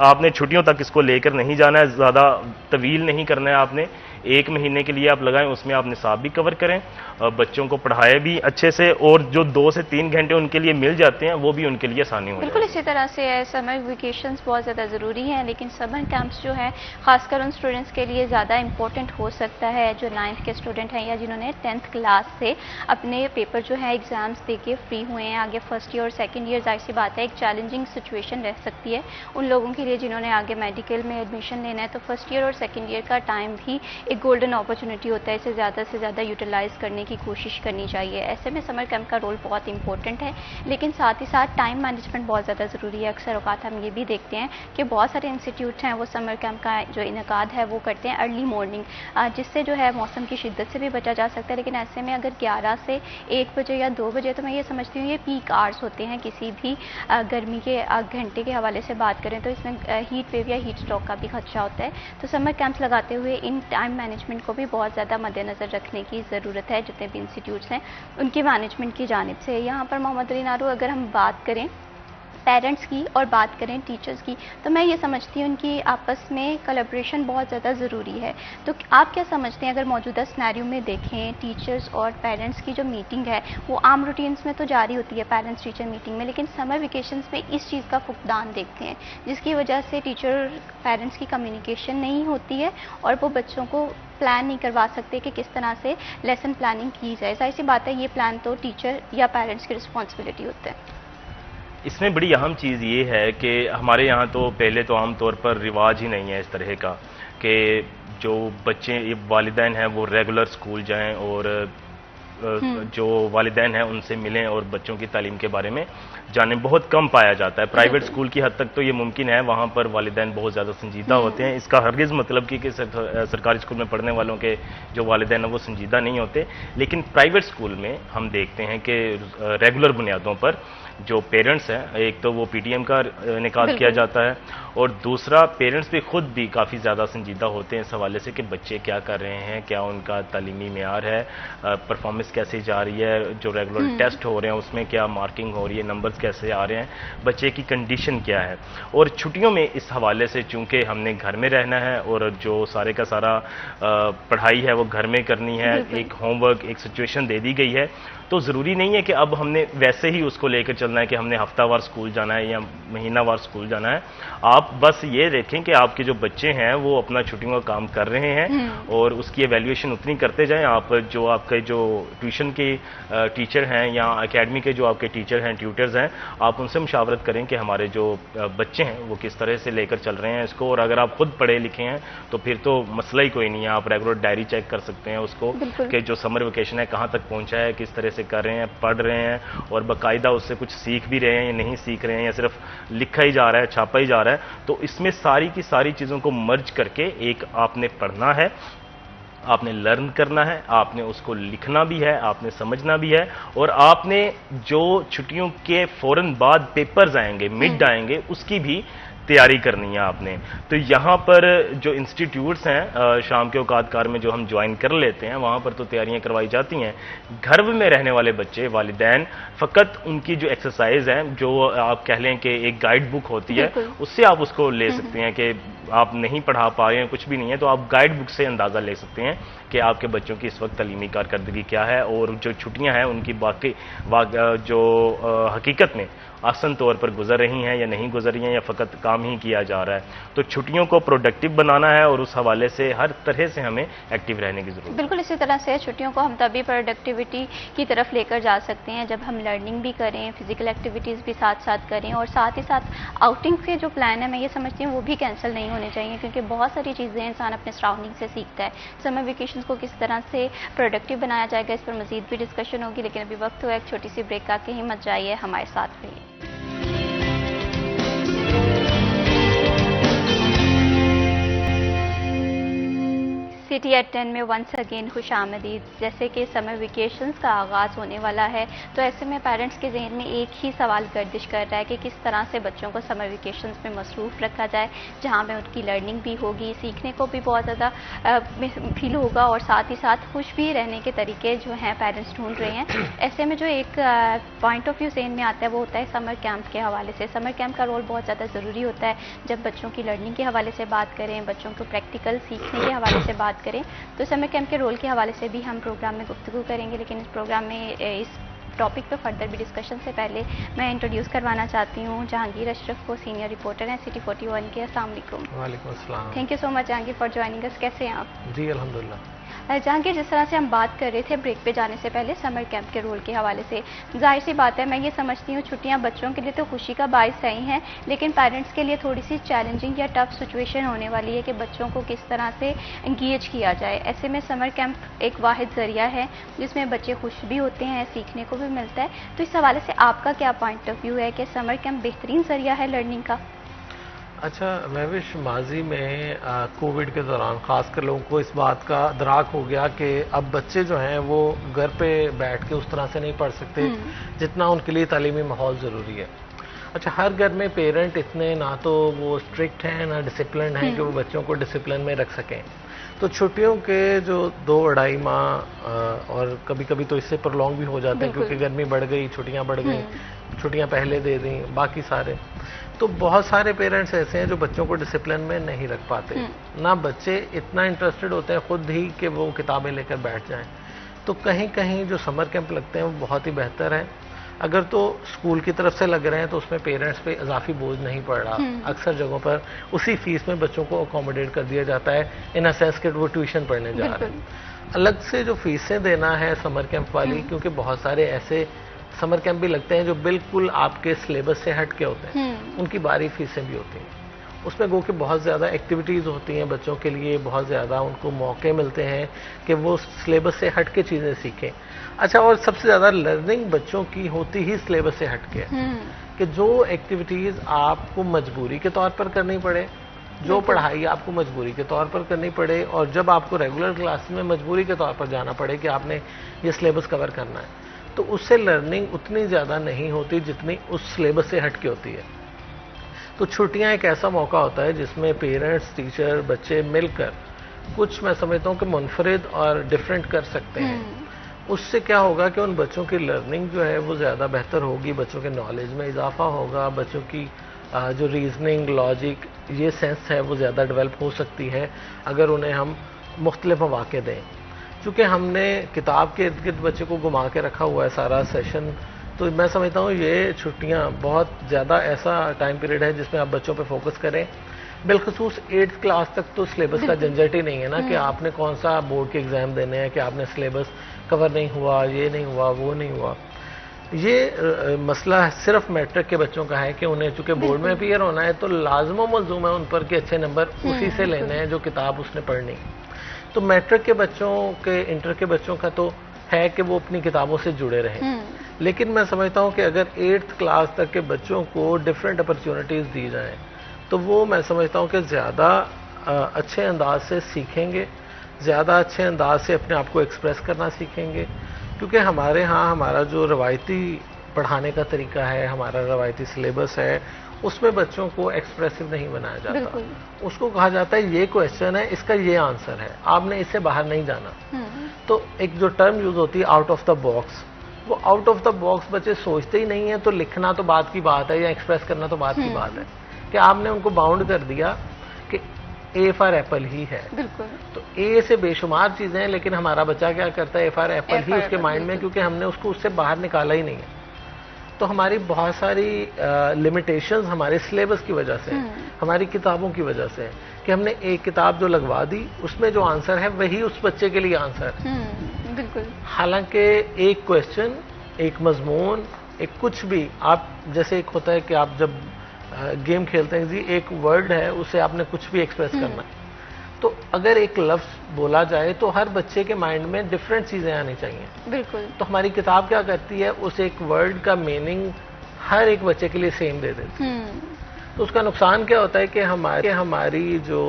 आपने छुट्टियों तक इसको लेकर नहीं जाना है, ज़्यादा तवील नहीं करना है आपने। 1 महीने के लिए आप लगाएं, उसमें आप निसाब भी कवर करें, बच्चों को पढ़ाएं भी अच्छे से और जो 2 से 3 घंटे उनके लिए मिल जाते हैं वो भी उनके लिए आसानी हो बिल्कुल। जाएगी। इसी तरह से समर वेकेशंस बहुत ज़्यादा ज़रूरी हैं, लेकिन समर कैंप्स जो है खासकर उन स्टूडेंट्स के लिए ज़्यादा इंपॉर्टेंट हो सकता है जो 9th के स्टूडेंट हैं या जिन्होंने 10th क्लास से अपने पेपर जो है एग्ज़ाम्स दे के फ्री हुए हैं। आगे फर्स्ट ईयर और सेकेंड ईयर जाहिर सी बात है एक चैलेंजिंग सिचुएशन रह सकती है उन लोगों के लिए जिन्होंने आगे मेडिकल में एडमिशन लेना है। तो फर्स्ट ईयर और सेकेंड ईयर का टाइम भी एक गोल्डन अपॉर्चुनिटी होता है, इसे ज़्यादा से ज़्यादा यूटिलाइज करने की कोशिश करनी चाहिए। ऐसे में समर कैंप का रोल बहुत इंपॉर्टेंट है, लेकिन साथ ही साथ टाइम मैनेजमेंट बहुत ज़्यादा ज़रूरी है। अक्सर औकात हम ये भी देखते हैं कि बहुत सारे इंस्टीट्यूट हैं वो समर कैंप का जो इनकाद है वो करते हैं अर्ली मॉर्निंग, जिससे जो है मौसम की शिद्दत से भी बचा जा सकता है। लेकिन ऐसे में अगर 11 से 1 बजे या 2 बजे, तो मैं ये समझती हूँ ये पीक आवर्स होते हैं किसी भी गर्मी के घंटे के हवाले से बात करें तो इसमें हीट वेव या हीट स्ट्रोक का भी खदशा होता है। तो समर कैंप्स लगाते हुए इन टाइम मैनेजमेंट को भी बहुत ज़्यादा मद्देनज़र रखने की ज़रूरत है जितने भी इंस्टीट्यूट्स हैं उनकी मैनेजमेंट की जानिब से। यहाँ पर मोहम्मद अली नारू, अगर हम बात करें पेरेंट्स की और बात करें टीचर्स की, तो मैं ये समझती हूँ उनकी आपस में कोलैबोरेशन बहुत ज़्यादा ज़रूरी है। तो आप क्या समझते हैं, अगर मौजूदा सिनेरियो में देखें टीचर्स और पेरेंट्स की जो मीटिंग है वो आम रूटीन्स में तो जारी होती है पेरेंट्स टीचर मीटिंग में, लेकिन समर वेकेशंस में इस चीज़ का फुकदान देखते हैं जिसकी वजह से टीचर पेरेंट्स की कम्युनिकेशन नहीं होती है और वो बच्चों को प्लान नहीं करवा सकते कि किस तरह से लेसन प्लानिंग की जाए। जाहिर सी बात है ये प्लान तो टीचर या पेरेंट्स की रिस्पॉन्सिबिलिटी होता है। इसमें बड़ी अहम चीज़ ये है कि हमारे यहाँ तो पहले तो आम तौर पर रिवाज ही नहीं है इस तरह का कि जो बच्चे वालिदैन हैं वो रेगुलर स्कूल जाएं और जो वालिदैन हैं उनसे मिलें और बच्चों की तालीम के बारे में जानें, बहुत कम पाया जाता है। प्राइवेट स्कूल की हद तक तो ये मुमकिन है, वहाँ पर वालिदैन बहुत ज़्यादा संजीदा होते हैं। इसका हरगिज़ मतलब कि सरकारी स्कूल में पढ़ने वालों के जो वालिदैन हैं वो संजीदा नहीं होते, लेकिन प्राइवेट स्कूल में हम देखते हैं कि रेगुलर बुनियादों पर जो पेरेंट्स हैं, एक तो वो पीटीएम का इनेकाद किया जाता है और दूसरा पेरेंट्स भी खुद भी काफ़ी ज़्यादा संजीदा होते हैं इस हवाले से कि बच्चे क्या कर रहे हैं, क्या उनका तालीमी मेयार है, परफॉर्मेंस कैसे जा रही है, जो रेगुलर टेस्ट हो रहे हैं उसमें क्या मार्किंग हो रही है, नंबर्स कैसे आ रहे हैं, बच्चे की कंडीशन क्या है। और छुट्टियों में इस हवाले से चूंकि हमने घर में रहना है और जो सारे का सारा पढ़ाई है वो घर में करनी है, एक होमवर्क, एक सिचुएशन दे दी गई है, तो ज़रूरी नहीं है कि अब हमने वैसे ही उसको लेकर चलना है कि हमने हफ्तावार स्कूल जाना है या महीनावार स्कूल जाना है। आप बस ये देखें कि आपके जो बच्चे हैं वो अपना छुट्टियों का काम कर रहे हैं और उसकी एवेल्यूएशन उतनी करते जाएं। आप जो आपके जो ट्यूशन के टीचर हैं या एकेडमी के जो आपके टीचर हैं, ट्यूटर्स हैं, आप उनसे मुशावरत करें कि हमारे जो बच्चे हैं वो किस तरह से लेकर चल रहे हैं इसको। और अगर आप खुद पढ़े लिखे हैं तो फिर तो मसला ही कोई नहीं है, आप रेगुलर डायरी चेक कर सकते हैं उसको कि जो समर वेकेशन है कहाँ तक पहुँचा है, किस तरह से कर रहे हैं, पढ़ रहे हैं और बाकायदा उससे कुछ सीख भी रहे हैं या नहीं सीख रहे हैं या सिर्फ लिखा ही जा रहा है, छापा ही जा रहा है। तो इसमें सारी की सारी चीज़ों को मर्ज करके एक आपने पढ़ना है, आपने लर्न करना है, आपने उसको लिखना भी है, आपने समझना भी है और आपने जो छुट्टियों के फौरन बाद पेपर्स आएंगे, मिड आएंगे, उसकी भी तैयारी करनी है आपने। तो यहाँ पर जो इंस्टीट्यूट्स हैं शाम के औकात में जो हम ज्वाइन कर लेते हैं वहाँ पर तो तैयारियाँ करवाई जाती हैं। घर में रहने वाले बच्चे वालिदैन फ़कत उनकी जो एक्सरसाइज है, जो आप कह लें कि एक गाइड बुक होती है, उससे आप उसको ले सकते हैं कि आप नहीं पढ़ा पा रहे हैं, कुछ भी नहीं है, तो आप गाइड बुक से अंदाज़ा ले सकते हैं कि आपके बच्चों की इस वक्त तालीमी कारकर्दगी क्या है और जो छुट्टियां हैं उनकी बाकी जो हकीकत में आसान तौर पर गुजर रही हैं या नहीं गुजर रही हैं, या फ़कत काम ही किया जा रहा है। तो छुट्टियों को प्रोडक्टिव बनाना है और उस हवाले से हर तरह से हमें एक्टिव रहने की ज़रूरत है। बिल्कुल इसी तरह से छुट्टियों को हम तभी प्रोडक्टिविटी की तरफ लेकर जा सकते हैं जब हम लर्निंग भी करें, फिजिकल एक्टिविटीज़ भी साथ साथ करें, और साथ ही साथ आउटिंग के जो प्लान है मैं ये समझती हूँ वो भी कैंसिल नहीं होने चाहिए, क्योंकि बहुत सारी चीज़ें इंसान अपने सराउंडिंग से सीखता है। समर वेकेशन को किस तरह से प्रोडक्टिव बनाया जाएगा, इस पर मजीद भी डिस्कशन होगी, लेकिन अभी वक्त हुआ एक छोटी सी ब्रेक का। कहीं मत जाइए, हमारे साथ रहिए। सिटी एट 10 में वंस अगेन खुश आमदीद। जैसे कि समर वेकेशंस का आगाज़ होने वाला है, तो ऐसे में पेरेंट्स के जहन में एक ही सवाल गर्दिश कर रहा है कि किस तरह से बच्चों को समर वेकेशंस में मसरूफ़ रखा जाए, जहां में उनकी लर्निंग भी होगी, सीखने को भी बहुत ज़्यादा फील होगा, और साथ ही साथ खुश भी रहने के तरीके जो हैं पेरेंट्स ढूंढ रहे हैं। ऐसे में जो एक पॉइंट ऑफ व्यू जहन में आता है वो होता है समर कैंप के हवाले से। समर कैंप का रोल बहुत ज़्यादा ज़रूरी होता है जब बच्चों की लर्निंग के हवाले से बात करें, बच्चों को प्रैक्टिकल सीखने के हवाले से बात करें। तो समर कैंप के रोल के हवाले से भी हम प्रोग्राम में गुफ्तगू करेंगे, लेकिन इस प्रोग्राम में इस टॉपिक पे फर्दर भी डिस्कशन से पहले मैं इंट्रोड्यूस करवाना चाहती हूँ जहांगीर अशरफ को, सीनियर रिपोर्टर हैं सिटी 41 के। अस्सलाम वालेकुम। वालेकुम अस्सलाम। Thank you so much Jahangir for joining अस। कैसे हैं आप? जी अल्हम्दुलिल्लाह। जहांगीर, जिस तरह से हम बात कर रहे थे ब्रेक पे जाने से पहले समर कैंप के रोल के हवाले से, जाहिर सी बात है मैं ये समझती हूँ छुट्टियाँ बच्चों के लिए तो खुशी का बायस रही हैं, लेकिन पेरेंट्स के लिए थोड़ी सी चैलेंजिंग या टफ सिचुएशन होने वाली है कि बच्चों को किस तरह से इंगेज किया जाए। ऐसे में समर कैंप एक वाहिद ज़रिया है जिसमें बच्चे खुश भी होते हैं, सीखने को भी मिलता है। तो इस हवाले से आपका क्या पॉइंट ऑफ व्यू है कि समर कैंप बेहतरीन ज़रिया है लर्निंग का? अच्छा महविश, माजी में कोविड के दौरान ख़ासकर लोगों को इस बात का अदराक हो गया कि अब बच्चे जो हैं वो घर पे बैठ के उस तरह से नहीं पढ़ सकते जितना उनके लिए तालीमी माहौल ज़रूरी है। अच्छा, हर घर में पेरेंट इतने ना तो वो स्ट्रिक्ट हैं ना डिसिप्लिन हैं कि वो बच्चों को डिसिप्लिन में रख सकें। तो छुट्टियों के जो 2-2.5 माह और कभी कभी तो इससे प्रोलॉन्ग भी हो जाते हैं क्योंकि गर्मी बढ़ गई, छुट्टियां बढ़ गई, छुट्टियां पहले दे दी, बाकी सारे। तो बहुत सारे पेरेंट्स ऐसे हैं जो बच्चों को डिसिप्लिन में नहीं रख पाते, ना बच्चे इतना इंटरेस्टेड होते हैं खुद ही कि वो किताबें लेकर बैठ जाएं। तो कहीं कहीं जो समर कैंप लगते हैं वो बहुत ही बेहतर है। अगर तो स्कूल की तरफ से लग रहे हैं तो उसमें पेरेंट्स पे इजाफी बोझ नहीं पड़ रहा। अक्सर जगहों पर उसी फीस में बच्चों को अकोमोडेट कर दिया जाता है इन अ सेंस कि वो ट्यूशन पढ़ने जा रहे हैं। अलग से जो फीसें देना है समर कैंप वाली, क्योंकि बहुत सारे ऐसे समर कैंप भी लगते हैं जो बिल्कुल आपके सिलेबस से हट के होते हैं, उनकी बारी फीसें भी होती हैं। उसमें गो के बहुत ज़्यादा एक्टिविटीज़ होती हैं बच्चों के लिए, बहुत ज़्यादा उनको मौके मिलते हैं कि वो सिलेबस से हट के चीज़ें सीखें। अच्छा, और सबसे ज़्यादा लर्निंग बच्चों की होती ही सिलेबस से हट के, कि जो एक्टिविटीज़ आपको मजबूरी के तौर पर करनी पड़े, जो पढ़ाई आपको मजबूरी के तौर पर करनी पड़े, और जब आपको रेगुलर क्लास में मजबूरी के तौर पर जाना पड़े कि आपने ये सिलेबस कवर करना है, तो उससे लर्निंग उतनी ज़्यादा नहीं होती जितनी उस सिलेबस से हट के होती है। तो छुट्टियां एक ऐसा मौका होता है जिसमें पेरेंट्स, टीचर, बच्चे मिलकर कुछ, मैं समझता हूँ कि मुनफरिद और डिफरेंट कर सकते हैं। उससे क्या होगा कि उन बच्चों की लर्निंग जो है वो ज़्यादा बेहतर होगी, बच्चों के नॉलेज में इजाफा होगा, बच्चों की जो रीजनिंग, लॉजिक, ये सेंस है वो ज़्यादा डेवलप हो सकती है अगर उन्हें हम मुख्तलिफ मौके दें। चूँकि हमने किताब के इर्द गिर्द बच्चे को घुमा के रखा हुआ है सारा सेशन, तो मैं समझता हूँ ये छुट्टियाँ बहुत ज़्यादा ऐसा टाइम पीरियड है जिसमें आप बच्चों पे फोकस करें। बिलखसूस 8th क्लास तक तो सिलेबस का झंझट ही नहीं है ना कि आपने कौन सा बोर्ड के एग्ज़ाम देने हैं, कि आपने सिलेबस कवर नहीं हुआ, ये नहीं हुआ, वो नहीं हुआ। ये मसला सिर्फ मैट्रिक के बच्चों का है कि उन्हें चूँकि बोर्ड में अपीयर होना है तो लाजम मलजूम है उन पर कि अच्छे नंबर उसी से लेने हैं जो किताब उसने पढ़नी। तो मैट्रिक के बच्चों के, इंटर के बच्चों का तो है कि वो अपनी किताबों से जुड़े रहें, लेकिन मैं समझता हूँ कि अगर 8th क्लास तक के बच्चों को डिफरेंट अपॉर्चुनिटीज़ दी जाएं तो वो, मैं समझता हूँ कि ज़्यादा अच्छे अंदाज से सीखेंगे, ज़्यादा अच्छे अंदाज से अपने आप को एक्सप्रेस करना सीखेंगे। क्योंकि हमारे यहाँ हमारा जो रवायती पढ़ाने का तरीका है, हमारा रवायती सिलेबस है, उसमें बच्चों को एक्सप्रेसिव नहीं बनाया जाता। उसको कहा जाता है ये क्वेश्चन है, इसका ये आंसर है, आपने इससे बाहर नहीं जाना। तो एक जो टर्म यूज होती है आउट ऑफ द बॉक्स, वो आउट ऑफ द बॉक्स बच्चे सोचते ही नहीं है। तो लिखना तो बात की बात है या एक्सप्रेस करना तो बात की बात है कि आपने उनको बाउंड कर दिया कि ए फॉर एप्पल ही है। तो ए से बेशुमार चीजें हैं, लेकिन हमारा बच्चा क्या करता है, ए फॉर एप्पल ही उसके माइंड में, क्योंकि हमने उसको उससे बाहर निकाला ही नहीं है। तो हमारी बहुत सारी लिमिटेशंस हमारे सिलेबस की वजह से, हमारी किताबों की वजह से, कि हमने एक किताब जो लगवा दी उसमें जो आंसर है वही उस बच्चे के लिए आंसर। बिल्कुल। हालांकि एक क्वेश्चन, एक मजमून, एक कुछ भी, आप जैसे एक होता है कि आप जब गेम खेलते हैं जी, एक वर्ड है उसे आपने कुछ भी एक्सप्रेस करना है, तो अगर एक लफ्ज बोला जाए तो हर बच्चे के माइंड में डिफरेंट चीजें आनी चाहिए। बिल्कुल। तो हमारी किताब क्या करती है, उस एक वर्ड का मीनिंग हर एक बच्चे के लिए सेम दे देती है। तो उसका नुकसान क्या होता है कि हमारी जो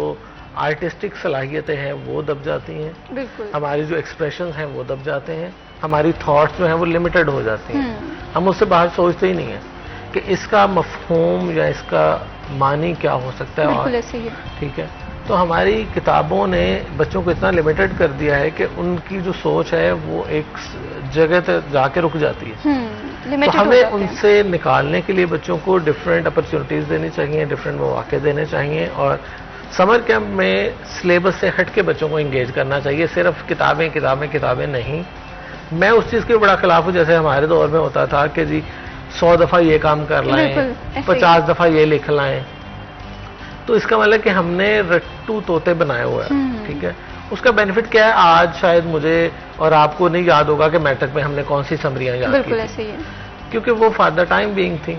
आर्टिस्टिक सलाहियतें हैं वो दब जाती हैं, बिल्कुल। हमारी जो एक्सप्रेशंस हैं वो दब जाते हैं, हमारी थॉट्स जो हैं वो लिमिटेड हो जाती हैं। हम उससे बाहर सोचते ही नहीं है कि इसका मफहूम या इसका मानी क्या हो सकता है। बिल्कुल ऐसे ही है। ठीक है, तो हमारी किताबों ने बच्चों को इतना लिमिटेड कर दिया है कि उनकी जो सोच है वो एक जगह तक जाके रुक जाती है। तो हमें उनसे निकालने के लिए बच्चों को डिफरेंट अपॉर्चुनिटीज देनी चाहिए, डिफरेंट मौके देने चाहिए, और समर कैंप में सिलेबस से हट के बच्चों को एंगेज करना चाहिए। सिर्फ किताबें किताबें किताबें नहीं। मैं उस चीज़ के बड़ा खिलाफ हूँ, जैसे हमारे दौर में होता था कि जी 100 दफ़ा ये काम कर लाएं, 50 दफ़ा ये लिख लाएं, तो इसका मतलब कि हमने रट्टू तोते बनाए हुए हैं। ठीक है, उसका बेनिफिट क्या है, आज शायद मुझे और आपको नहीं याद होगा कि मैट्रिक में हमने कौन सी समरियां याद की। बिल्कुल ऐसे ही है, क्योंकि वो फॉर द टाइम बीइंग थी।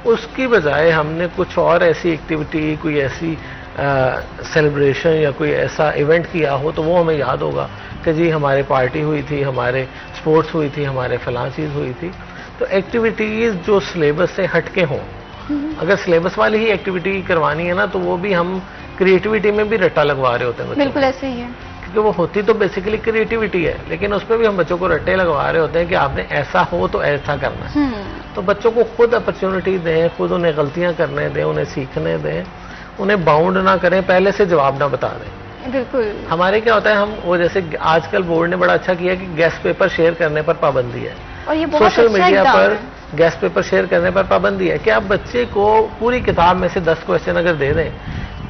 उसकी बजाय हमने कुछ और ऐसी एक्टिविटी, कोई ऐसी सेलिब्रेशन या कोई ऐसा इवेंट किया हो तो वो हमें याद होगा कि जी हमारे पार्टी हुई थी, हमारे स्पोर्ट्स हुई थी, हमारे फलां चीज़ हुई थी। तो एक्टिविटीज़ जो सिलेबस से हटके हों, अगर सिलेबस वाली ही एक्टिविटी करवानी है ना, तो वो भी हम क्रिएटिविटी में भी रट्टा लगवा रहे होते हैं। बिल्कुल ऐसे ही है, क्योंकि वो होती तो बेसिकली क्रिएटिविटी है, लेकिन उसमें भी हम बच्चों को रट्टे लगवा रहे होते हैं कि आपने ऐसा हो तो ऐसा करना है। तो बच्चों को खुद अपॉर्चुनिटी दें, खुद उन्हें गलतियां करने दें, उन्हें सीखने दें, उन्हें बाउंड ना करें, पहले से जवाब ना बता दें। बिल्कुल। हमारे क्या होता है, हम वो जैसे आजकल बोर्ड ने बड़ा अच्छा किया कि गेस्ट पेपर शेयर करने पर पाबंदी है, और ये बहुत सोशल अच्छा मीडिया पर गेस्ट पेपर शेयर करने पर पाबंदी है कि आप बच्चे को पूरी किताब में से 10 क्वेश्चन अगर दे दें,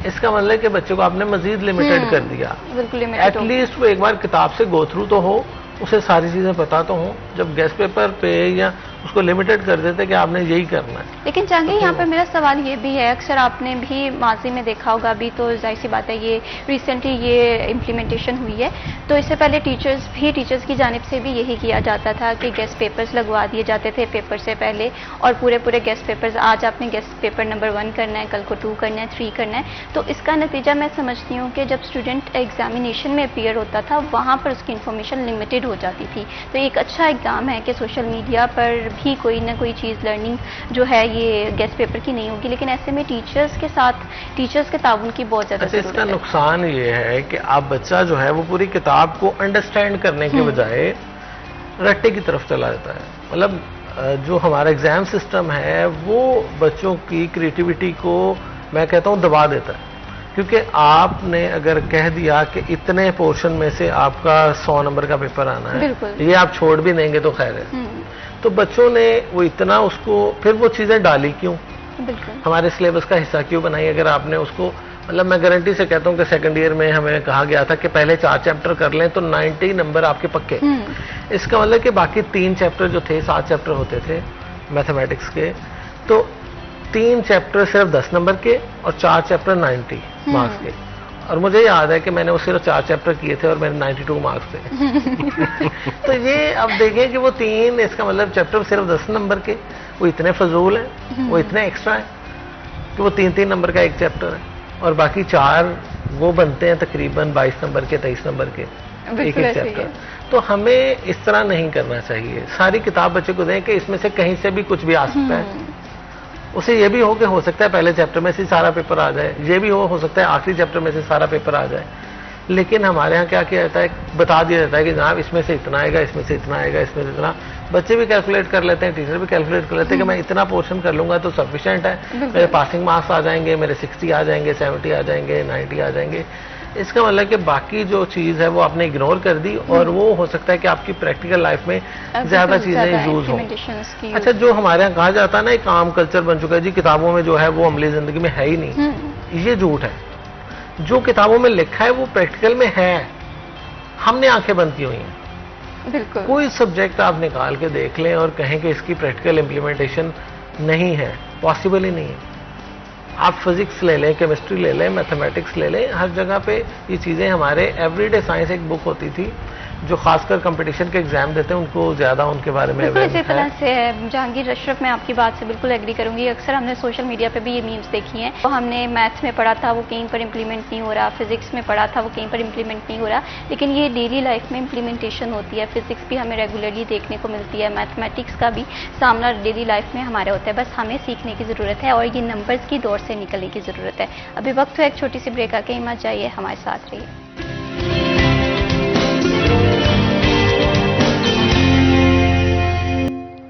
इसका मतलब कि बच्चे को आपने मजीद लिमिटेड कर दिया। बिल्कुल, एटलीस्ट वो एक बार किताब से गो थ्रू तो हो, उसे सारी चीजें पता तो हो। जब गेस्ट पेपर पे या उसको लिमिटेड कर देते कि आपने यही करना है। लेकिन जहांगीर, यहाँ पे मेरा सवाल ये भी है, अक्सर आपने भी माजी में देखा होगा, अभी तो जाहिर सी बात है ये रिसेंटली ये इम्प्लीमेंटेशन हुई है, तो इससे पहले टीचर्स की जानिब से भी यही किया जाता था कि गेस्ट पेपर्स लगवा दिए जाते थे पेपर से पहले, और पूरे गेस्ट पेपर्स, आज आपने गेस्ट पेपर नंबर 1 करना है, कल को 2 करना है, 3 करना है। तो इसका नतीजा मैं समझती हूँ कि जब स्टूडेंट एग्जामिनेशन में अपीयर होता था वहाँ पर उसकी इन्फॉर्मेशन लिमिटेड हो जाती थी। तो एक अच्छा इकदाम है कि सोशल मीडिया पर भी कोई ना कोई चीज़ लर्निंग जो है ये गेस्ट पेपर की नहीं होगी, लेकिन ऐसे में टीचर्स के साथ टीचर्स के ताउन की बहुत ज़्यादा ज़रूरत है। इसका नुकसान ये है कि आप बच्चा जो है वो पूरी किताब को अंडरस्टैंड करने के बजाय रट्टे की तरफ चला जाता है। मतलब जो हमारा एग्जाम सिस्टम है वो बच्चों की क्रिएटिविटी को मैं कहता हूँ दबा देता है, क्योंकि आपने अगर कह दिया कि इतने पोर्शन में से आपका 100 नंबर का पेपर आना है, ये आप छोड़ भी देंगे तो खैर है। तो बच्चों ने वो इतना उसको फिर वो चीजें डाली क्यों, हमारे सिलेबस का हिस्सा क्यों बनाई? अगर आपने उसको, मतलब मैं गारंटी से कहता हूँ कि सेकंड ईयर में हमें कहा गया था कि पहले 4 चैप्टर कर लें तो 90 नंबर आपके पक्के। इसका मतलब कि बाकी 3 चैप्टर जो थे, 7 चैप्टर होते थे मैथमेटिक्स के, तो 3 चैप्टर सिर्फ 10 नंबर के और 4 चैप्टर 90 मार्क्स के। और मुझे याद है कि मैंने वो सिर्फ 4 चैप्टर किए थे और मेरे 92 मार्क्स थे। तो ये अब देखें कि वो 3, इसका मतलब चैप्टर सिर्फ 10 नंबर के, वो इतने फजूल हैं, वो इतने एक्स्ट्रा हैं कि वो 3-3 नंबर का एक चैप्टर है, और बाकी 4 वो बनते हैं तकरीबन 22 नंबर के, 23 नंबर के एक चैप्टर। तो हमें इस तरह नहीं करना चाहिए। सारी किताब बच्चे को दें कि इसमें से कहीं से भी कुछ भी आ सकता है। उसे ये भी हो सकता है पहले चैप्टर में से सारा पेपर आ जाए, ये भी हो सकता है आखिरी चैप्टर में से सारा पेपर आ जाए। लेकिन हमारे यहाँ क्या किया जाता है, बता दिया जाता है कि जनाब इसमें से इतना आएगा, इसमें से इतना आएगा, इसमें से इतना। बच्चे भी कैलकुलेट कर लेते हैं, टीचर भी कैलकुलेट कर लेते हैं कि मैं इतना पोर्शन कर लूंगा तो सफिशिएंट है, मेरे पासिंग मार्क्स आ जाएंगे, मेरे 60 आ जाएंगे, 70 आ जाएंगे, 90 आ जाएंगे। इसका मतलब कि बाकी जो चीज़ है वो आपने इग्नोर कर दी, और वो हो सकता है कि आपकी प्रैक्टिकल लाइफ में ज़्यादा चीज़ें यूज हों। अच्छा, जो हमारे यहाँ कहा जाता है ना, एक आम कल्चर बन चुका है जी, किताबों में जो है वो अमली ज़िंदगी में है ही नहीं, ये झूठ है। जो किताबों में लिखा है वो प्रैक्टिकल में है, हमने आंखें बंद की हुई हैं। बिल्कुल। कोई सब्जेक्ट आप निकाल के देख लें और कहें कि इसकी प्रैक्टिकल इम्प्लीमेंटेशन नहीं है, पॉसिबल ही नहीं है। आप फिजिक्स ले लें, केमिस्ट्री ले लें, मैथमेटिक्स ले लें, हर जगह पे ये चीज़ें हमारे एवरीडे साइंस एक बुक होती थी जो खासकर कंपटीशन के एग्जाम देते हैं उनको ज़्यादा उनके बारे में बिल्कुल इसी तरह से है। जहांगीर अशरफ, मैं आपकी बात से बिल्कुल एग्री करूंगी। अक्सर हमने सोशल मीडिया पे भी ये मीम्स देखी हैं। तो हमने मैथ्स में पढ़ा था वो कहीं पर इम्प्लीमेंट नहीं हो रहा, फिजिक्स में पढ़ा था वो कहीं पर इम्प्लीमेंट नहीं हो रहा, लेकिन ये डेली लाइफ में इम्प्लीमेंटेशन होती है। फिजिक्स भी हमें रेगुलरली देखने को मिलती है, मैथमेटिक्स का भी सामना डेली लाइफ में हमारे होता है। बस हमें सीखने की ज़रूरत है और ये नंबर्स की दौर से निकलने की ज़रूरत है। अभी वक्त है एक छोटी सी ब्रेक, आके मत जाइए, हमारे साथ रहिए।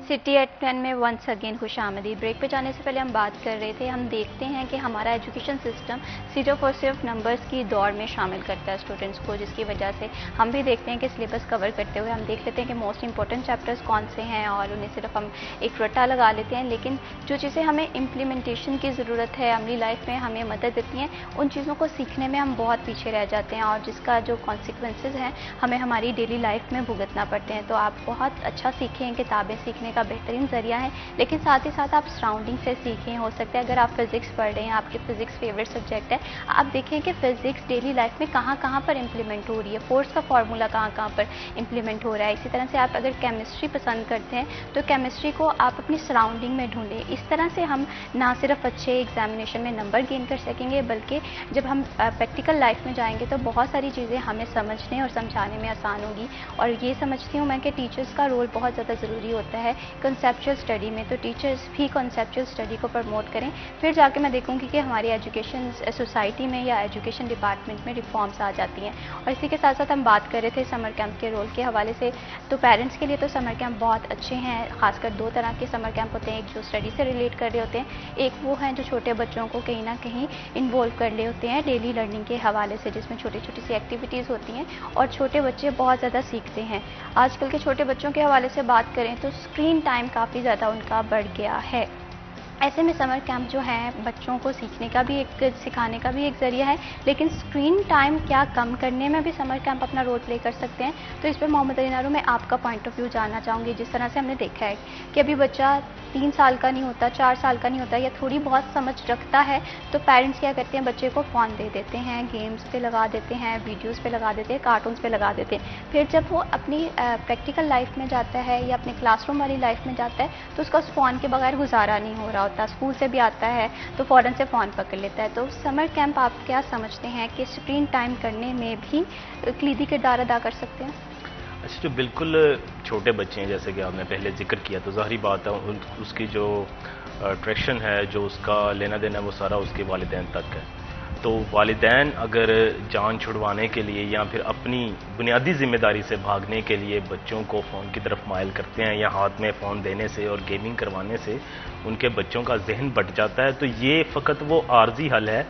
सिटी एट 10 में वंस अगेन खुश आमदीद। ब्रेक पे जाने से पहले हम बात कर रहे थे, हम देखते हैं कि हमारा एजुकेशन सिस्टम सिर्फ और सिर्फ नंबर्स की दौड़ में शामिल करता है स्टूडेंट्स को, जिसकी वजह से हम भी देखते हैं कि सिलेबस कवर करते हुए हम देख लेते हैं कि मोस्ट इंपॉर्टेंट चैप्टर्स कौन से हैं और उन्हें सिर्फ हम एक रट्टा लगा लेते हैं। लेकिन जो चीज़ें हमें इम्प्लीमेंटेशन की ज़रूरत है, अमली लाइफ में हमें मदद देती हैं, उन चीज़ों को सीखने में हम बहुत पीछे रह जाते हैं और जिसका जो कॉन्सिक्वेंसेज हैं हमें हमारी डेली लाइफ में भुगतना पड़ते हैं। तो आप बहुत अच्छा सीखें, किताबें सीखने का बेहतरीन जरिया है, लेकिन साथ ही साथ आप सराउंडिंग से सीखें। हो सकता है अगर आप फिजिक्स पढ़ रहे हैं, आपके फिजिक्स फेवरेट सब्जेक्ट है, आप देखें कि फिजिक्स डेली लाइफ में कहाँ कहाँ पर इंप्लीमेंट हो रही है, फोर्स का फॉर्मूला कहाँ कहाँ पर इंप्लीमेंट हो रहा है। इसी तरह से आप अगर केमिस्ट्री पसंद करते हैं तो केमिस्ट्री को आप अपनी सराउंडिंग में ढूंढें। इस तरह से हम ना सिर्फ अच्छे एग्जामिनेशन में नंबर गेन कर सकेंगे, बल्कि जब हम प्रैक्टिकल लाइफ में जाएंगे तो बहुत सारी चीज़ें हमें समझने और समझाने में आसान होगी। और ये समझती हूँ मैं कि टीचर्स का रोल बहुत ज़्यादा ज़रूरी होता है कॉन्सेप्चुअल स्टडी में। तो टीचर्स भी कॉन्सेप्चुअल स्टडी को प्रमोट करें, फिर जाके मैं देखूंगी कि हमारी एजुकेशन सोसाइटी में या एजुकेशन डिपार्टमेंट में रिफॉर्म्स आ जाती हैं। और इसी के साथ साथ हम बात कर रहे थे समर कैंप के रोल के हवाले से। तो पेरेंट्स के लिए तो समर कैंप बहुत अच्छे हैं, खासकर दो तरह के समर कैंप होते हैं। एक जो स्टडी से रिलेट कर रहे होते हैं, एक वो हैं जो छोटे बच्चों को कहीं ना कहीं इन्वॉल्व कर रहे होते हैं डेली लर्निंग के हवाले से, जिसमें छोटी छोटी सी एक्टिविटीज़ होती हैं और छोटे बच्चे बहुत ज़्यादा सीखते हैं। आजकल के छोटे बच्चों के हवाले से बात करें तो स्क्रीन टाइम काफ़ी ज़्यादा उनका बढ़ गया है। ऐसे में समर कैंप जो है बच्चों को सीखने का भी एक, सिखाने का भी एक ज़रिया है, लेकिन स्क्रीन टाइम क्या कम करने में भी समर कैंप अपना रोल प्ले कर सकते हैं। तो इस पर मोहम्मद अली नारू, मैं आपका पॉइंट ऑफ व्यू जानना चाहूँगी। जिस तरह से हमने देखा है कि अभी बच्चा 3 साल का नहीं होता, 4 साल का नहीं होता, या थोड़ी बहुत समझ रखता है, तो पेरेंट्स क्या करते हैं, बच्चे को फ़ोन दे देते हैं, गेम्स पे लगा देते हैं, वीडियोस पे लगा देते हैं, कार्टून्स पे लगा देते हैं। फिर जब वो अपनी प्रैक्टिकल लाइफ में जाता है या अपने क्लासरूम वाली लाइफ में जाता है तो उसका उस फ़ोन के बगैर गुजारा नहीं हो रहा होता। स्कूल से भी आता है तो फ़ौरन से फ़ोन पकड़ लेता है। तो समर कैंप आप क्या समझते हैं कि स्क्रीन टाइम करने में भी कलीदी किरदार अदा कर सकते हैं? अच्छा, जो बिल्कुल छोटे बच्चे हैं, जैसे कि आपने पहले जिक्र किया, तो ज़ाहिर बात है उसकी जो अट्रैक्शन है, जो उसका लेना देना है, वो सारा उसके वालिदैन तक है। तो वालिदैन अगर जान छुड़वाने के लिए या फिर अपनी बुनियादी जिम्मेदारी से भागने के लिए बच्चों को फ़ोन की तरफ माइल करते हैं या हाथ में फ़ोन देने से और गेमिंग करवाने से उनके बच्चों का जहन बट जाता है, तो ये फ़कत वो आर्जी हल है।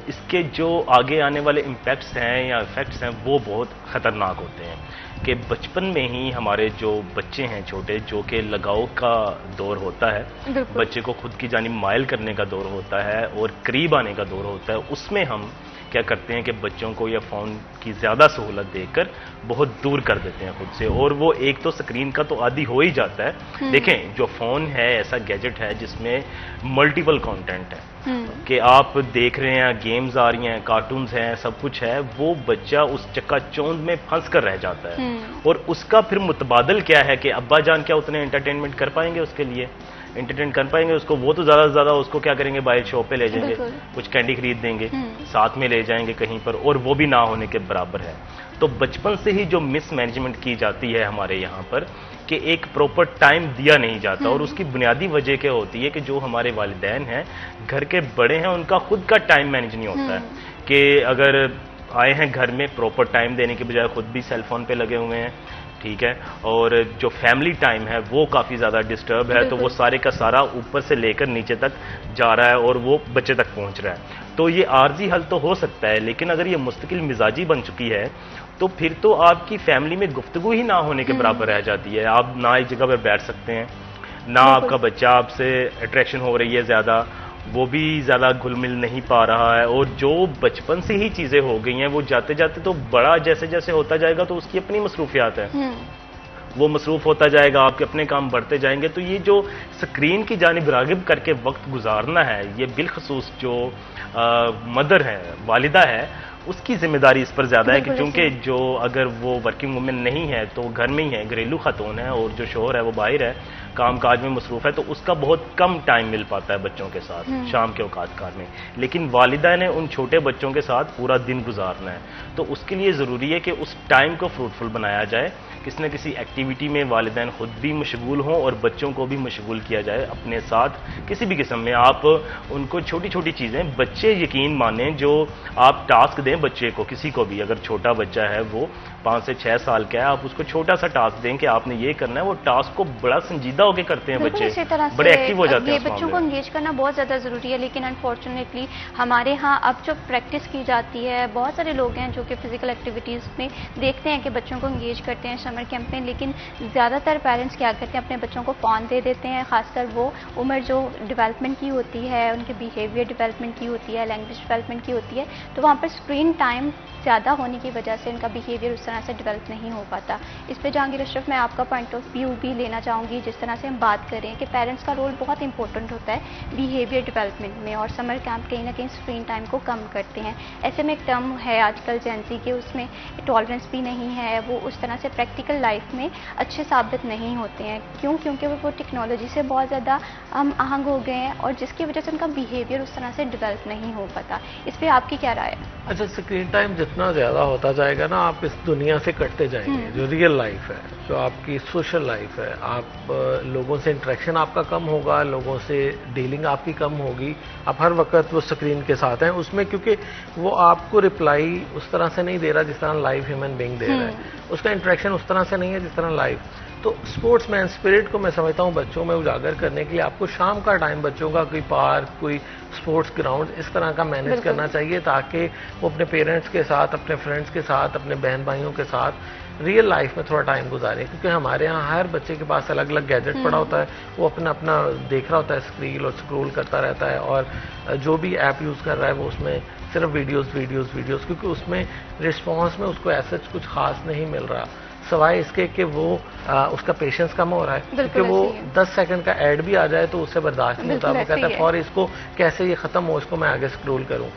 इसके जो आगे आने वाले इम्पैक्ट्स हैं या इफ़ेक्ट्स हैं वो बहुत ख़तरनाक होते हैं। कि बचपन में ही हमारे जो बच्चे हैं छोटे, जो कि लगाव का दौर होता है, बच्चे को खुद की जानिब माइल करने का दौर होता है और करीब आने का दौर होता है, उसमें हम क्या करते हैं कि बच्चों को यह फ़ोन की ज़्यादा सहूलत देकर बहुत दूर कर देते हैं खुद से, और वो एक तो स्क्रीन का तो आदी हो ही जाता है। देखें, जो फ़ोन है ऐसा गैजेट है जिसमें मल्टीपल कंटेंट है कि आप देख रहे हैं, गेम्स आ रही हैं, कार्टून्स हैं, सब कुछ है, वो बच्चा उस चक्काचौंध में फंस कर रह जाता है। और उसका फिर मुतबादल क्या है कि अब्बा जान क्या उतने एंटरटेनमेंट कर पाएंगे, उसके लिए एंटरटेन कर पाएंगे उसको, वो तो ज़्यादा से ज़्यादा उसको क्या करेंगे, बाहर शॉप पे ले जाएंगे, कुछ कैंडी खरीद देंगे, साथ में ले जाएंगे कहीं पर, और वो भी ना होने के बराबर है। तो बचपन से ही जो मिसमैनेजमेंट की जाती है हमारे यहाँ पर कि एक प्रॉपर टाइम दिया नहीं जाता, और उसकी बुनियादी वजह क्या होती है कि जो हमारे वालिदैन हैं, घर के बड़े हैं, उनका खुद का टाइम मैनेज नहीं होता है। कि अगर आए हैं घर में, प्रॉपर टाइम देने के बजाय खुद भी सेलफोन पे लगे हुए हैं, ठीक है, और जो फैमिली टाइम है वो काफ़ी ज़्यादा डिस्टर्ब है, तो वो सारे का सारा ऊपर से लेकर नीचे तक जा रहा है और वो बच्चे तक पहुंच रहा है। तो ये आर्जी हल तो हो सकता है, लेकिन अगर ये मुस्तकिल मिजाजी बन चुकी है तो फिर तो आपकी फैमिली में गुफ्तगू ही ना होने के बराबर रह जाती है। आप ना एक जगह पर बैठ सकते हैं, ना आपका बच्चा आपसे अट्रैक्शन हो रही है ज़्यादा, वो भी ज़्यादा घुल मिल नहीं पा रहा है, और जो बचपन से ही चीज़ें हो गई हैं वो जाते जाते तो बड़ा जैसे जैसे होता जाएगा तो उसकी अपनी मसरूफियात है। वो मसरूफ़ होता जाएगा, आपके अपने काम बढ़ते जाएंगे। तो ये जो स्क्रीन की जानिब रागिब करके वक्त गुजारना है, ये बिलखसूस जो मदर है, वालिदा है, उसकी जिम्मेदारी इस पर ज़्यादा है कि चूंकि जो अगर वो वर्किंग वुमेन नहीं है तो घर में ही है, घरेलू खातून है, और जो शोहर है वो बाहर है, काम काज में मसरूफ़ है, तो उसका बहुत कम टाइम मिल पाता है बच्चों के साथ शाम के औकात कार में। लेकिन वालिदा ने उन छोटे बच्चों के साथ पूरा दिन गुजारना है, तो उसके लिए ज़रूरी है कि उस टाइम को फ्रूटफुल बनाया जाए, किसी न किसी एक्टिविटी में वालिदैन खुद भी मशगूल हों और बच्चों को भी मशगूल किया जाए अपने साथ। किसी भी किस्म में आप उनको छोटी छोटी चीज़ें, बच्चे यकीन मानें, जो आप टास्क दें बच्चे को, किसी को भी, अगर छोटा बच्चा है वो 5 से 6 साल का है, आप उसको छोटा सा टास्क दें कि आपने ये करना है, वो टास्क को बड़ा संजीदा होकर करते हैं बच्चे, इसी तरह बड़े एक्टिव हो जाते हैं। बच्चों को एंगेज करना बहुत ज़्यादा ज़रूरी है, लेकिन अनफॉर्चुनेटली हमारे यहाँ अब जो प्रैक्टिस की जाती है, बहुत सारे लोग हैं जो कि फिजिकल एक्टिविटीज़ में देखते हैं कि बच्चों को एंगेज करते हैं समर कैंप में, लेकिन ज़्यादातर पेरेंट्स क्या करते हैं, अपने बच्चों को फ़ोन दे देते हैं। खासकर वो उम्र जो डेवलपमेंट की होती है, उनके बिहेवियर डेवलपमेंट की होती है, लैंग्वेज डेवलपमेंट की होती है, तो वहाँ पर स्क्रीन टाइम ज़्यादा होने की वजह से उनका बिहेवियर उस तरह से डेवलप नहीं हो पाता। इस पे जहांगीर अशरफ, मैं आपका पॉइंट ऑफ व्यू भी लेना चाहूँगी। जिस तरह से हम बात करें कि पेरेंट्स का रोल बहुत इंपॉर्टेंट होता है बिहेवियर डेवलपमेंट में, और समर कैंप कहीं ना कहीं स्क्रीन टाइम को कम करते हैं। ऐसे में एक टर्म है आजकल जेंजी के, उसमें टॉलरेंस भी नहीं है, वो उस तरह से प्रैक्टिकल लाइफ में अच्छे साबित नहीं होते हैं। क्यों? क्योंकि वो टेक्नोलॉजी से बहुत ज़्यादा हम आहंग हो गए हैं, और जिसकी वजह से उनका बिहेवियर उस तरह से डेवलप नहीं हो पाता। इस पर आपकी क्या राय है? अच्छा, स्क्रीन टाइम जितना ज़्यादा होता जाएगा ना, आप इस दुनिया से कटते जाएंगे। जो रियल लाइफ है, जो आपकी सोशल लाइफ है, आप लोगों से इंटरेक्शन आपका कम होगा, लोगों से डीलिंग आपकी कम होगी। आप हर वक्त वो स्क्रीन के साथ हैं उसमें, क्योंकि वो आपको रिप्लाई उस तरह से नहीं दे रहा जिस तरह लाइव ह्यूमन बीइंग दे रहा है, उसका इंटरेक्शन उस तरह से नहीं है जिस तरह लाइव। तो स्पोर्ट्समैन स्पिरिट को मैं समझता हूँ बच्चों में उजागर करने के लिए आपको शाम का टाइम बच्चों का कोई पार्क, कोई स्पोर्ट्स ग्राउंड इस तरह का मैनेज करना चाहिए, ताकि वो अपने पेरेंट्स के साथ, अपने फ्रेंड्स के साथ, अपने बहन भाइयों के साथ रियल लाइफ में थोड़ा टाइम गुजारें। क्योंकि हमारे यहाँ हर बच्चे के पास अलग अलग गैजेट पड़ा होता है, वो अपना अपना देख रहा होता है स्क्रीन और स्क्रॉल करता रहता है, और जो भी ऐप यूज़ कर रहा है वो उसमें सिर्फ वीडियोज़, क्योंकि उसमें रिस्पॉन्स में उसको ऐसा कुछ खास नहीं मिल रहा, सवाए इसके कि वो उसका पेशेंस कम हो रहा है, क्योंकि वो 10 सेकंड का ऐड भी आ जाए तो उससे बर्दाश्त नहीं होता। वो कहता है फौर इसको कैसे ये ख़त्म हो, इसको मैं आगे स्क्रॉल करूं।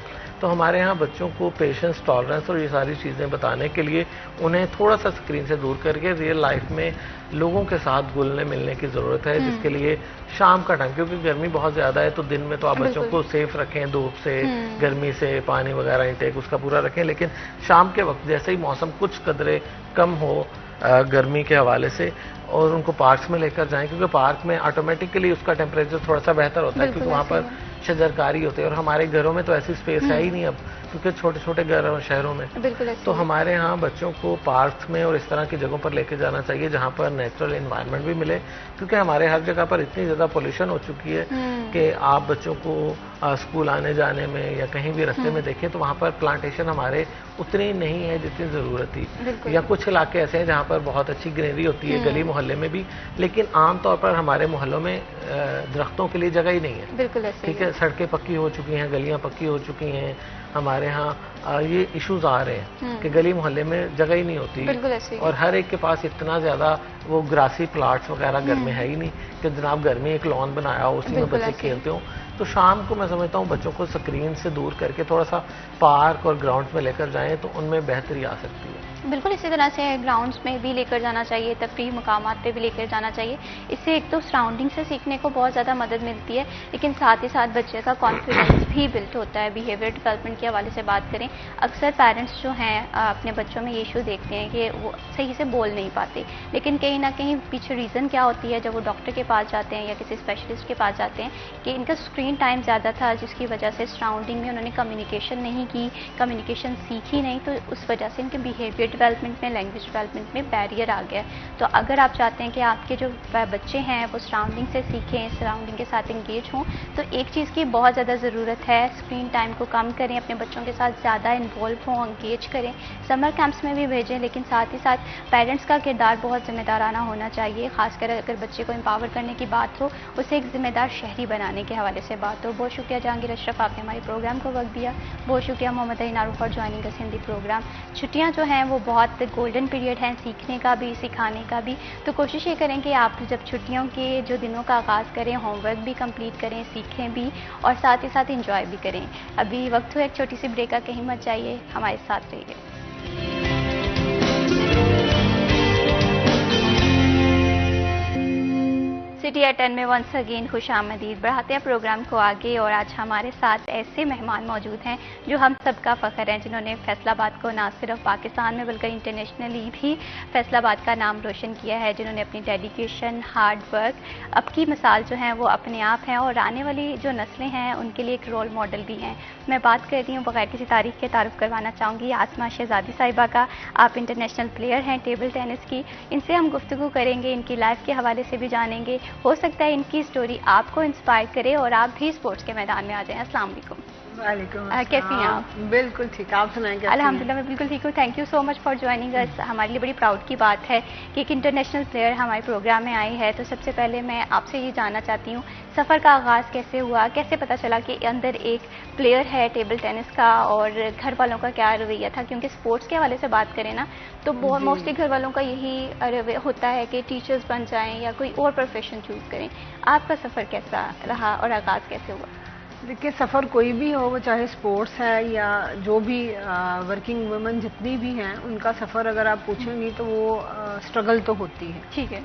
तो हमारे यहाँ बच्चों को पेशेंस, टॉलरेंस और ये सारी चीज़ें बताने के लिए उन्हें थोड़ा सा स्क्रीन से दूर करके रियल लाइफ में लोगों के साथ घुलने मिलने की ज़रूरत है, जिसके लिए शाम का टाइम, क्योंकि गर्मी बहुत ज़्यादा है, तो दिन में तो आप बच्चों को सेफ रखें, धूप से, गर्मी से, पानी वगैरह इंटेक उसका पूरा रखें, लेकिन शाम के वक्त जैसे ही मौसम कुछ कदरे कम हो गर्मी के हवाले से, और उनको पार्क्स में लेकर जाएं, क्योंकि पार्क में ऑटोमेटिकली उसका टेम्परेचर थोड़ा सा बेहतर होता है, क्योंकि वहाँ पर शजरकारी होती है, और हमारे घरों में तो ऐसी स्पेस है ही नहीं अब, क्योंकि छोटे छोटे घर हैं शहरों में। तो हमारे यहाँ बच्चों को पार्क में और इस तरह की जगहों पर लेके जाना चाहिए जहाँ पर नेचुरल एनवायरनमेंट भी मिले, क्योंकि हमारे हर जगह पर इतनी ज़्यादा पोल्यूशन हो चुकी है कि आप बच्चों को स्कूल आने जाने में या कहीं भी रास्ते में देखें तो वहाँ पर प्लांटेशन हमारे उतनी नहीं है जितनी ज़रूरत थी, या कुछ इलाके ऐसे हैं जहाँ पर बहुत अच्छी ग्रीनरी होती है गली मोहल्ले में भी, लेकिन आमतौर पर हमारे मोहल्लों में दरख्तों के लिए जगह ही नहीं है। बिल्कुल ऐसे ठीक है, सड़कें पक्की हो चुकी हैं, गलियां पक्की हो चुकी हैं, हमारे यहाँ ये इश्यूज आ रहे हैं कि गली मोहल्ले में जगह ही नहीं होती, और हर एक के पास इतना ज़्यादा वो ग्रासी प्लाट्स वगैरह घर में है ही नहीं कि जनाब घर में एक लॉन बनाया हो, उसी में बच्चे खेलते हो। तो शाम को मैं समझता हूँ बच्चों को स्क्रीन से दूर करके थोड़ा सा पार्क और ग्राउंड्स में लेकर जाएं तो उनमें बेहतरी आ सकती है। बिल्कुल इसी तरह से ग्राउंड्स में भी लेकर जाना चाहिए, तफरीह मकामात पे भी लेकर जाना चाहिए। इससे एक तो सराउंडिंग से सीखने को बहुत ज़्यादा मदद मिलती है, लेकिन साथ ही साथ बच्चे का कॉन्फिडेंस भी बिल्ड होता है। बिहेवियर डेवलपमेंट के हवाले से बात करें, अक्सर पेरेंट्स जो हैं अपने बच्चों में ये इशू देखते हैं कि वो सही से बोल नहीं पाते, लेकिन कहीं ना कहीं पीछे रीज़न क्या होती है, जब वो डॉक्टर के पास जाते हैं या किसी स्पेशलिस्ट के पास जाते हैं कि इनका स्क्रीन टाइम ज़्यादा था, जिसकी वजह से सराउंडिंग में उन्होंने कम्युनिकेशन नहीं की, कम्युनिकेशन सीखी नहीं, तो उस वजह से इनके बिहेवियर डेवलपमेंट में, लैंग्वेज डेवलपमेंट में बैरियर आ गया। तो अगर आप चाहते हैं कि आपके जो बच्चे हैं वो सराउंडिंग से सीखें, सराउंडिंग के साथ इंगेज हों, तो एक चीज़ की बहुत ज़्यादा ज़रूरत है, स्क्रीन टाइम को कम करें, अपने बच्चों के साथ ज़्यादा इन्वॉल्व हों, इंगेज करें, समर कैंप्स में भी भेजें, लेकिन साथ ही साथ पेरेंट्स का किरदार बहुत जिम्मेदाराना होना चाहिए। खासकर अगर बच्चे को एम्पावर करने की बात हो, उसे एक जिम्मेदार शहरी बनाने के हवाले से बात हो। बहुत शुक्रिया जहांगीर अशरफ, आपने हमारे प्रोग्राम को वक्त दिया। बहुत शुक्रिया Mohammad Ahin Aroof for joining us in the program. छुट्टियाँ जो हैं वो बहुत गोल्डन पीरियड है सीखने का भी, सिखाने का भी। तो कोशिश ये करें कि आप जब छुट्टियों के जो दिनों का आगाज़ करें, होमवर्क भी कंप्लीट करें, सीखें भी और साथ ही साथ एंजॉय भी करें। अभी वक्त हुआ एक छोटी सी ब्रेक का, कहीं मत जाइए, हमारे साथ रहिए। सिटी एट 10 में वंस अगेन खुशामदीद। बढ़ाते हैं प्रोग्राम को आगे और आज हमारे साथ ऐसे मेहमान मौजूद हैं जो हम सबका फ़ख्र हैं, जिन्होंने फैसलाबाद को ना सिर्फ पाकिस्तान में बल्कि इंटरनेशनली भी फैसलाबाद का नाम रोशन किया है, जिन्होंने अपनी डेडिकेशन, हार्ड वर्क, अब की मिसाल जो हैं वो अपने आप हैं और आने वाली जो नस्लें हैं उनके लिए एक रोल मॉडल भी हैं। मैं बात कर रही हूँ बगैर किसी तारीख के तारुफ करवाना चाहूँगी आसमा शहजादी साहिबा का। आप इंटरनेशनल प्लेयर हैं टेबल टेनिस की। इनसे हम गुफ्तगू करेंगे, इनकी लाइफ के हवाले से भी जानेंगे। हो सकता है इनकी स्टोरी आपको इंस्पायर करे और आप भी स्पोर्ट्स के मैदान में आ जाएं। अस्सलाम वालेकुम। वालेकुम कैसी हैं आप? बिल्कुल ठीक, आप सुनाएं कैसी हैं? अल्हम्दुलिल्लाह मैं बिल्कुल ठीक हूँ। Thank you so much for joining अस। हमारे लिए बड़ी प्राउड की बात है कि एक इंटरनेशनल प्लेयर हमारे प्रोग्राम में आई है। तो सबसे पहले मैं आपसे ये जानना चाहती हूँ, सफ़र का आगाज़ कैसे हुआ, कैसे पता चला कि अंदर एक प्लेयर है टेबल टेनिस का, और घर वालों का क्या रवैया था? क्योंकि स्पोर्ट्स के हवाले से बात करें ना तो बहुत मोस्टली घर वालों का यही रवैया होता है कि टीचर्स बन जाएं या कोई और प्रोफेशन चूज़ करें। आपका सफ़र कैसा रहा और आगाज़ कैसे हुआ? देखिए, सफ़र कोई भी हो, वो चाहे स्पोर्ट्स है या जो भी वर्किंग वुमेन जितनी भी हैं, उनका सफ़र अगर आप पूछेंगी तो वो स्ट्रगल तो होती है। ठीक है।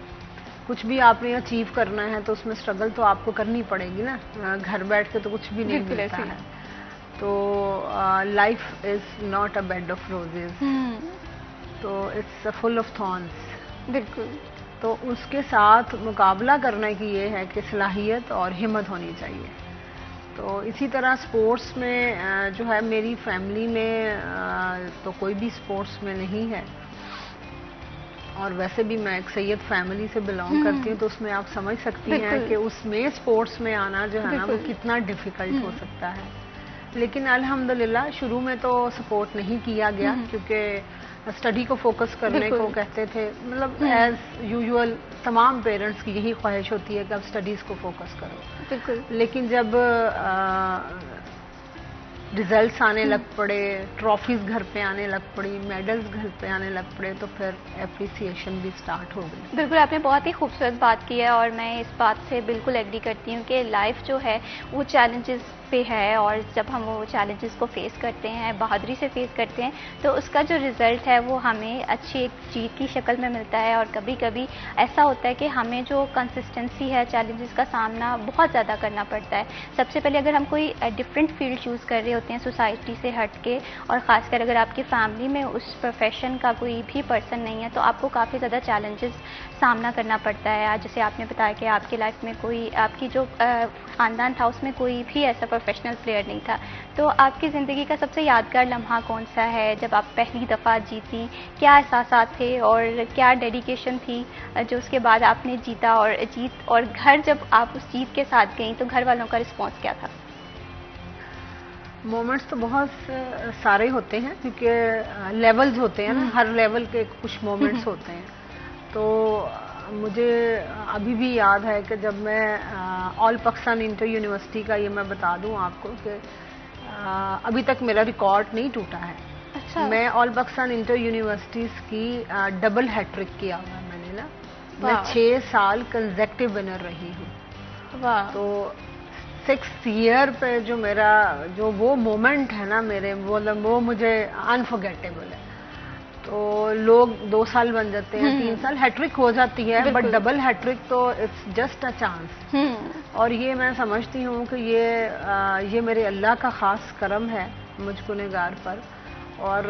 कुछ भी आपने अचीव करना है तो उसमें स्ट्रगल तो आपको करनी पड़ेगी ना। घर बैठ के तो कुछ भी नहीं मिलता है। तो life is not a bed of roses, तो इट्स फुल ऑफ थॉर्न्स। बिल्कुल। तो उसके साथ मुकाबला करने की ये है कि सलाहियत और हिम्मत होनी चाहिए। तो इसी तरह स्पोर्ट्स में जो है, मेरी फैमिली में तो कोई भी स्पोर्ट्स में नहीं है, और वैसे भी मैं एक सैयद फैमिली से बिलोंग करती हूँ, तो उसमें आप समझ सकती हैं कि उसमें स्पोर्ट्स में आना जो है ना वो कितना डिफ़िकल्ट हो सकता है। लेकिन अल्हम्दुलिल्लाह शुरू में तो सपोर्ट नहीं किया गया, क्योंकि स्टडी को फोकस करने को कहते थे। मतलब एज यूजुअल तमाम पेरेंट्स की यही ख्वाहिश होती है कि आप स्टडीज़ को फोकस करो। बिल्कुल। लेकिन जब रिजल्ट्स आने लग पड़े, ट्रॉफीज घर पे आने लग पड़ी, मेडल्स घर पे आने लग पड़े, तो फिर एप्रिसिएशन भी स्टार्ट हो गई। बिल्कुल, आपने बहुत ही खूबसूरत बात की है और मैं इस बात से बिल्कुल एग्री करती हूँ कि लाइफ जो है वो चैलेंजेस पे है, और जब हम वो चैलेंजेस को फेस करते हैं, बहादुरी से फेस करते हैं, तो उसका जो रिज़ल्ट है वो हमें अच्छी एक जीत की शक्ल में मिलता है। और कभी कभी ऐसा होता है कि हमें जो कंसिस्टेंसी है, चैलेंजेस का सामना बहुत ज़्यादा करना पड़ता है। सबसे पहले अगर हम कोई डिफरेंट फील्ड चूज़ कर रहे होते हैं सोसाइटी से हट के, और ख़ासकर अगर आपकी फैमिली में उस प्रोफेशन का कोई भी पर्सन नहीं है, तो आपको काफ़ी ज़्यादा चैलेंजेस सामना करना पड़ता है। आज जैसे आपने बताया कि आपकी लाइफ में कोई, आपकी जो ख़ानदान था उसमें कोई भी ऐसा प्रोफेशनल प्लेयर नहीं था। तो आपकी ज़िंदगी का सबसे यादगार लम्हा कौन सा है जब आप पहली दफ़ा जीती? क्या एहसासात थे और क्या डेडिकेशन थी जो उसके बाद आपने जीता? और घर जब आप उस जीत के साथ गई तो घर वालों का रिस्पॉन्स क्या था? मोमेंट्स तो बहुत सारे होते हैं, क्योंकि लेवल्स होते हैं ना, हर लेवल के कुछ मोमेंट्स होते हैं। तो मुझे अभी भी याद है कि जब मैं ऑल पाकिस्तान इंटर यूनिवर्सिटी का, ये मैं बता दूं आपको कि अभी तक मेरा रिकॉर्ड नहीं टूटा है। अच्छा। मैं ऑल पाकिस्तान इंटर यूनिवर्सिटीज़ की डबल हैट्रिक किया हुआ है मैंने ना। मैं 6 साल कंसेक्टिव विनर रही हूँ। वाह। तो 6th ईयर पे जो मेरा जो वो मोमेंट है ना मेरे, वो मुझे अनफॉरगेटेबल है। तो लोग 2 साल बन जाते हैं, 3 साल, हैट्रिक हो जाती है, बट डबल हैट्रिक तो इट्स जस्ट अ चांस। और ये मैं समझती हूँ कि ये मेरे अल्लाह का ख़ास करम है मुझ गुनहगार पर, और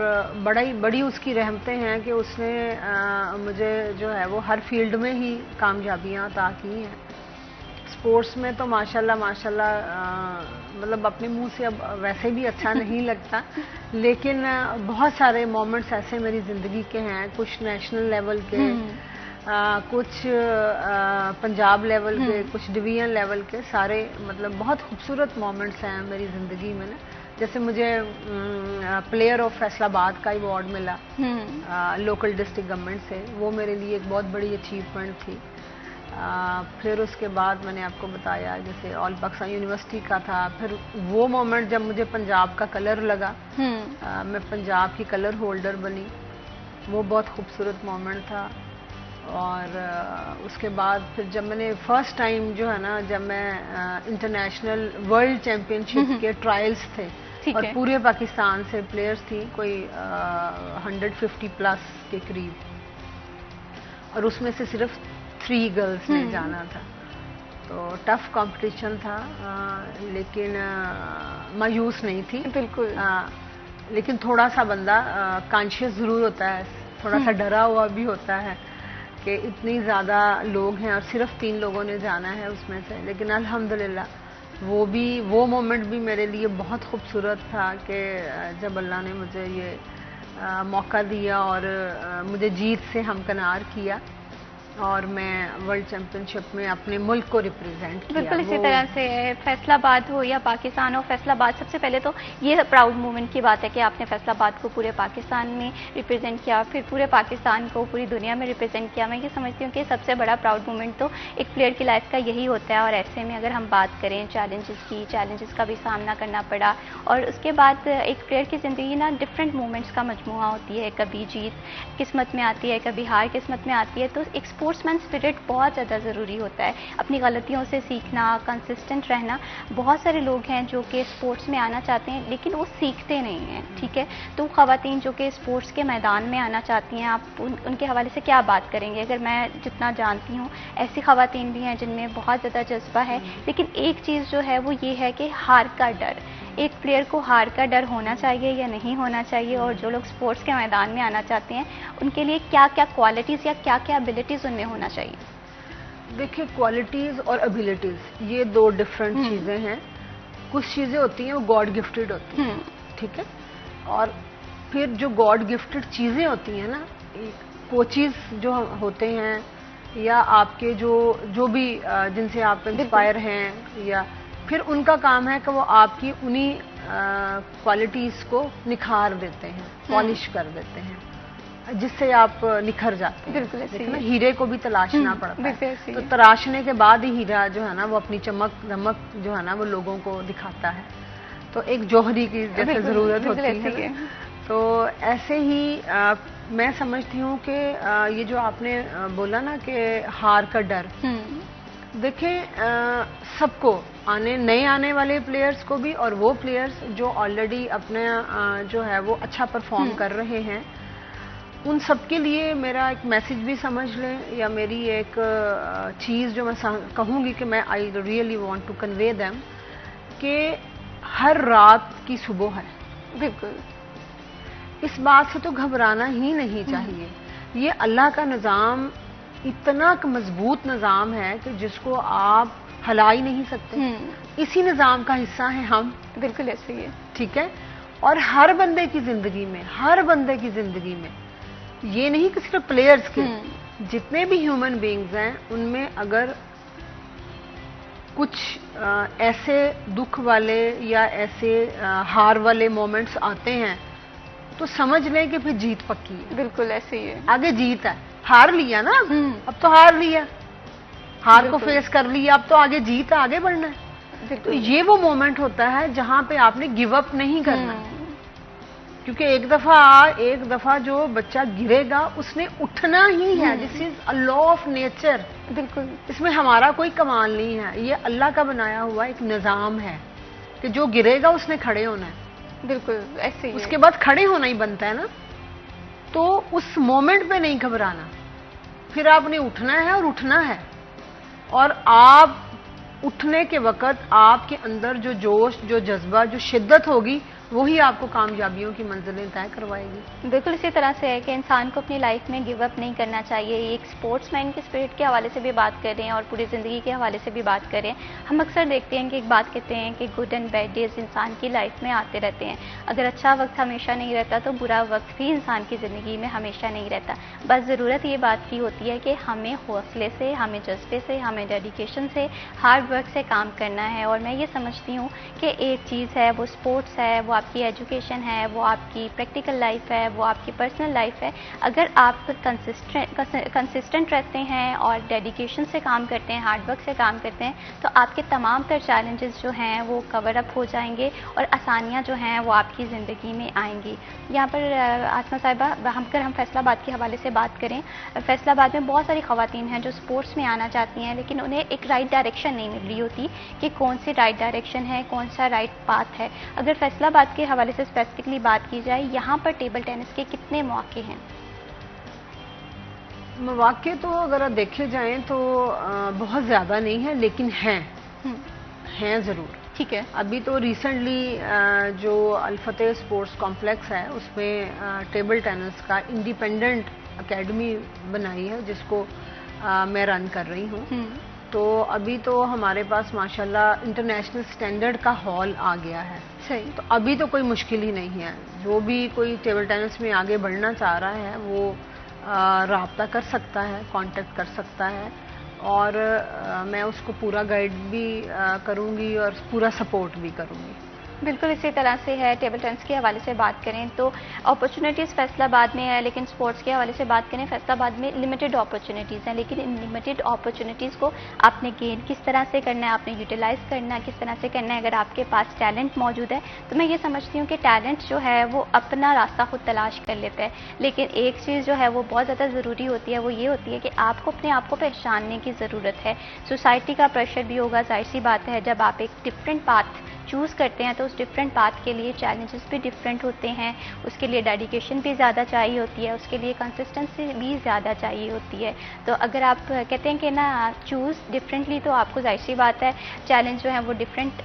बड़ी उसकी रहमतें हैं कि उसने मुझे जो है वो हर फील्ड में ही कामयाबियाँ अता की हैं। स्पोर्ट्स में तो माशाल्लाह मतलब अपने मुंह से अब वैसे भी अच्छा नहीं लगता, लेकिन बहुत सारे मोमेंट्स ऐसे मेरी ज़िंदगी के हैं, कुछ नेशनल लेवल के, कुछ पंजाब लेवल के, कुछ डिवीजन लेवल के, सारे मतलब बहुत खूबसूरत मोमेंट्स हैं मेरी ज़िंदगी में ना। जैसे मुझे प्लेयर ऑफ फैसलाबाद का अवार्ड मिला लोकल डिस्ट्रिक्ट गवर्नमेंट से, वो मेरे लिए एक बहुत बड़ी अचीवमेंट थी। फिर उसके बाद मैंने आपको बताया जैसे ऑल पाकिस्तान यूनिवर्सिटी का था। फिर वो मोमेंट जब मुझे पंजाब का कलर लगा, मैं पंजाब की कलर होल्डर बनी, वो बहुत खूबसूरत मोमेंट था। और उसके बाद फिर जब मैंने फर्स्ट टाइम जो है ना, जब मैं इंटरनेशनल वर्ल्ड चैम्पियनशिप के ट्रायल्स थे और पूरे पाकिस्तान से प्लेयर्स थी, कोई 150 प्लस के करीब, और उसमें से सिर्फ 3 गर्ल्स ने जाना था। तो टफ कंपटीशन था, लेकिन मायूस नहीं थी बिल्कुल। लेकिन थोड़ा सा बंदा कॉन्शियस जरूर होता है, थोड़ा सा डरा हुआ भी होता है कि इतनी ज़्यादा लोग हैं और सिर्फ 3 लोगों ने जाना है उसमें से। लेकिन अल्हम्दुलिल्लाह वो मोमेंट भी मेरे लिए बहुत खूबसूरत था कि जब अल्लाह ने मुझे ये मौका दिया और मुझे जीत से हमकिनार किया और मैं वर्ल्ड चैंपियनशिप में अपने मुल्क को रिप्रेजेंट किया। बिल्कुल इसी तरह से फैसलाबाद हो या पाकिस्तान हो, फैसलाबाद सबसे पहले तो ये प्राउड मोमेंट की बात है कि आपने फैसलाबाद को पूरे पाकिस्तान में रिप्रेजेंट किया, फिर पूरे पाकिस्तान को पूरी दुनिया में रिप्रेजेंट किया। मैं ये समझती हूँ कि सबसे बड़ा प्राउड मोमेंट तो एक प्लेयर की लाइफ का यही होता है। और ऐसे में अगर हम बात करें चैलेंजेस का भी सामना करना पड़ा, और उसके बाद एक प्लेयर की ज़िंदगी ना डिफरेंट मोमेंट्स का मजमूआ होती है। कभी जीत किस्मत में आती है, कभी हार किस्मत में आती है। तो एक स्पोर्ट्समैन स्पिरिट बहुत ज़्यादा ज़रूरी होता है, अपनी गलतियों से सीखना, कंसिस्टेंट रहना। बहुत सारे लोग हैं जो कि स्पोर्ट्स में आना चाहते हैं लेकिन वो सीखते नहीं हैं, ठीक है। तो ख़वातीन जो कि स्पोर्ट्स के मैदान में आना चाहती हैं, आप उनके हवाले से क्या बात करेंगे? अगर मैं जितना जानती हूँ ऐसी ख़वातीन भी हैं जिनमें बहुत ज़्यादा जज्बा है, लेकिन एक चीज़ जो है वो ये है कि हार का डर। एक प्लेयर को हार का डर होना चाहिए या नहीं होना चाहिए? और जो लोग स्पोर्ट्स के मैदान में आना चाहते हैं उनके लिए क्या क्या क्वालिटीज़ या क्या क्या एबिलिटीज़ उनमें होना चाहिए? देखिए, क्वालिटीज़ और एबिलिटीज़ ये 2 डिफरेंट चीज़ें हैं। कुछ चीज़ें होती हैं वो गॉड गिफ्टेड होती हैं, ठीक है। और फिर जो गॉड गिफ्टेड चीज़ें होती हैं ना, कोचेस जो होते हैं या आपके जो भी जिनसे आप इंस्पायर हैं, या फिर उनका काम है कि वो आपकी उन्हीं क्वालिटीज़ को निखार देते हैं, पॉलिश कर देते हैं, जिससे आप निखर जाते हैं। बिल्कुल ऐसे ही। हीरे को भी तलाशना पड़ता है, तो तराशने के बाद ही हीरा जो है ना वो अपनी चमक दमक जो है ना वो लोगों को दिखाता है। तो एक जौहरी की जैसे ज़रूरत होती है। तो ऐसे ही मैं समझती हूँ कि ये जो आपने बोला ना कि हार का डर, देखिए सबको नए आने वाले प्लेयर्स को भी और वो प्लेयर्स जो ऑलरेडी अपने जो है वो अच्छा परफॉर्म कर रहे हैं, उन सब के लिए मेरा एक मैसेज भी समझ लें, या मेरी एक चीज़ जो मैं कहूँगी कि मैं I really want to convey them, कि हर रात की सुबह है। बिल्कुल, इस बात से तो घबराना ही नहीं चाहिए। ये अल्लाह का निज़ाम इतना मजबूत निज़ाम है कि जिसको आप हिला ही नहीं सकते। इसी निज़ाम का हिस्सा है हम। बिल्कुल ऐसे ही है, ठीक है। और हर बंदे की जिंदगी में ये नहीं कि सिर्फ प्लेयर्स के, जितने भी ह्यूमन बीइंग्स हैं उनमें अगर कुछ ऐसे दुख वाले या ऐसे हार वाले मोमेंट्स आते हैं तो समझ लें कि फिर जीत पक्की है। बिल्कुल ऐसे ही है। आगे जीत है, हार लिया ना, अब तो हार लिया, हार को फेस कर लिया, अब तो आगे जीत है, आगे बढ़ना है। तो ये वो मोमेंट होता है जहां पे आपने गिव अप नहीं करना, क्योंकि एक दफा जो बच्चा गिरेगा उसने उठना ही है। This is a law of nature. बिल्कुल, इसमें हमारा कोई कमाल नहीं है, ये अल्लाह का बनाया हुआ एक निजाम है कि जो गिरेगा उसने खड़े होना है। बिल्कुल ऐसे ही। उसके बाद खड़े होना ही बनता है ना। तो उस मोमेंट पे नहीं घबराना, फिर आपने उठना है और उठना है। और आप उठने के वक्त आपके अंदर जो जोश, जो जज्बा, जो शिद्दत होगी, वही आपको कामयाबियों की मंजिलें तय करवाएगी। बिल्कुल इसी तरह से है कि इंसान को अपनी लाइफ में गिव अप नहीं करना चाहिए। एक स्पोर्ट्समैन के स्पिरिट के हवाले से भी बात करें और पूरी ज़िंदगी के हवाले से भी बात करें। हम अक्सर देखते हैं कि एक बात कहते हैं कि गुड एंड बैड डेज इंसान की लाइफ में आते रहते हैं। अगर अच्छा वक्त हमेशा नहीं रहता तो बुरा वक्त भी इंसान की ज़िंदगी में हमेशा नहीं रहता। बस ज़रूरत ये बात की होती है कि हमें हौसले से, हमें जज्बे से, हमें डेडिकेशन से, हार्ड वर्क से काम करना है। और मैं ये समझती हूँ कि एक चीज़ है वो स्पोर्ट्स है, वो आपकी एजुकेशन है, वो आपकी प्रैक्टिकल लाइफ है, वो आपकी पर्सनल लाइफ है, अगर आप कंसिस्टेंट रहते हैं और डेडिकेशन से काम करते हैं, हार्डवर्क से काम करते हैं, तो आपके तमाम तर चैलेंजेस जो हैं वो कवर अप हो जाएंगे और आसानियाँ जो हैं वो आपकी ज़िंदगी में आएंगी। यहाँ पर आसमा साहिबा, अगर हम फैसलाबाद के हवाले से बात करें, फैसलाबाद में बहुत सारी ख़वातीन हैं जो स्पोर्ट्स में आना चाहती हैं, लेकिन उन्हें एक राइट डायरेक्शन नहीं मिल रही होती कि कौन सी राइट डायरेक्शन है, कौन सा राइट पाथ है। अगर फैसलाबाद के हवाले से स्पेसिफिकली बात की जाए, यहाँ पर टेबल टेनिस के कितने मौके हैं? मौके तो अगर देखे जाएं तो बहुत ज़्यादा नहीं है, लेकिन हैं ज़रूर। ठीक है। अभी तो रिसेंटली जो अल-फतेह स्पोर्ट्स कॉम्प्लेक्स है उसमें टेबल टेनिस का इंडिपेंडेंट एकेडमी बनाई है, जिसको मैं रन कर रही हूँ। तो अभी तो हमारे पास माशाल्लाह इंटरनेशनल स्टैंडर्ड का हॉल आ गया है। सही। तो अभी तो कोई मुश्किल ही नहीं है। जो भी कोई टेबल टेनिस में आगे बढ़ना चाह रहा है वो राब्ता कर सकता है, कांटेक्ट कर सकता है, और मैं उसको पूरा गाइड भी करूँगी और पूरा सपोर्ट भी करूँगी। बिल्कुल इसी तरह से है। टेबल टेनिस के हवाले से बात करें तो अपॉर्चुनिटीज़ फैसलाबाद में है, लेकिन स्पोर्ट्स के हवाले से बात करें, फैसलाबाद में लिमिटेड अपॉर्चुनिटीज़ हैं, लेकिन इन लिमिटेड अपॉर्चुनिटीज़ को आपने गेन किस तरह से करना है, आपने यूटिलाइज़ करना है, किस तरह से करना है। अगर आपके पास टैलेंट मौजूद है तो मैं ये समझती हूँ कि टैलेंट जो है वो अपना रास्ता खुद तलाश कर लेता है, लेकिन एक चीज़ जो है वो बहुत ज़्यादा ज़रूरी होती है, वो ये होती है कि आपको अपने आप को पहचानने की ज़रूरत है। सोसाइटी का प्रेशर भी होगा, जाहिर सी बात है। जब आप एक डिफरेंट पाथ चूज़ करते हैं तो उस डिफरेंट पाथ के लिए चैलेंजेस भी डिफरेंट होते हैं, उसके लिए डेडिकेशन भी ज़्यादा चाहिए होती है, उसके लिए कंसिस्टेंसी भी ज़्यादा चाहिए होती है। तो अगर आप कहते हैं कि ना चूज़ डिफरेंटली, तो आपको जाहिर सी बात है चैलेंज जो है वो डिफरेंट